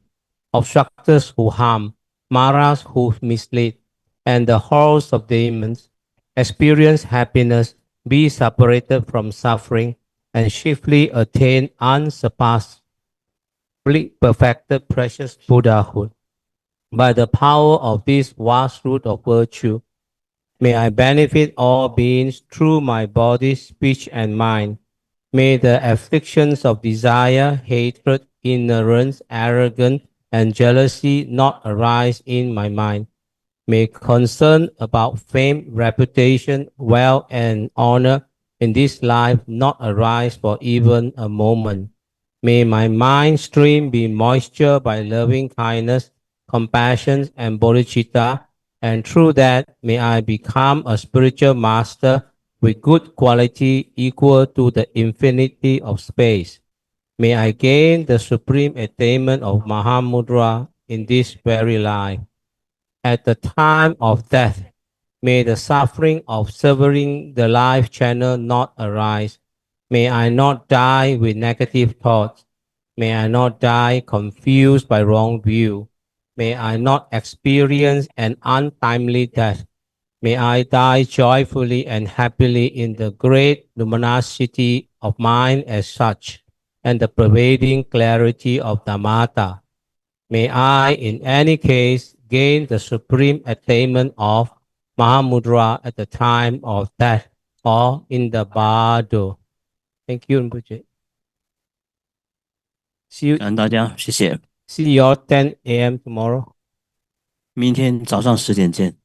obstructors who harm, maras who mislead, and the hordes of demons, experience happiness, be separated from suffering, and chiefly attain unsurpassed, perfected precious Buddhahood. By the power of this vast root of virtue, may I benefit all beings through my body, speech, and mind. May the afflictions of desire, hatred, ignorance, arrogance, and jealousy not arise in my mind. May concern about fame, reputation, wealth, and honor in this life not arise for even a moment. May my mind stream be moisture by loving kindness, compassion, and bodhicitta, and through that may I become a spiritual master with good quality equal to the infinity of space. May I gain the supreme attainment of Mahamudra in this very life. At the time of death, may the suffering of severing the life channel not arise. May I not die with negative thoughts. May I not die confused by wrong view. May I not experience an untimely death. May I die joyfully and happily in the great luminosity of mind as such, and the pervading clarity of Dhammatta. May I, in any case, gain the supreme attainment of Mahamudra at the time of death or in the bardo. Thank you, Rinpoche. See 感恩大家，谢谢。 you all 10 a.m. tomorrow. 明天早上10点见。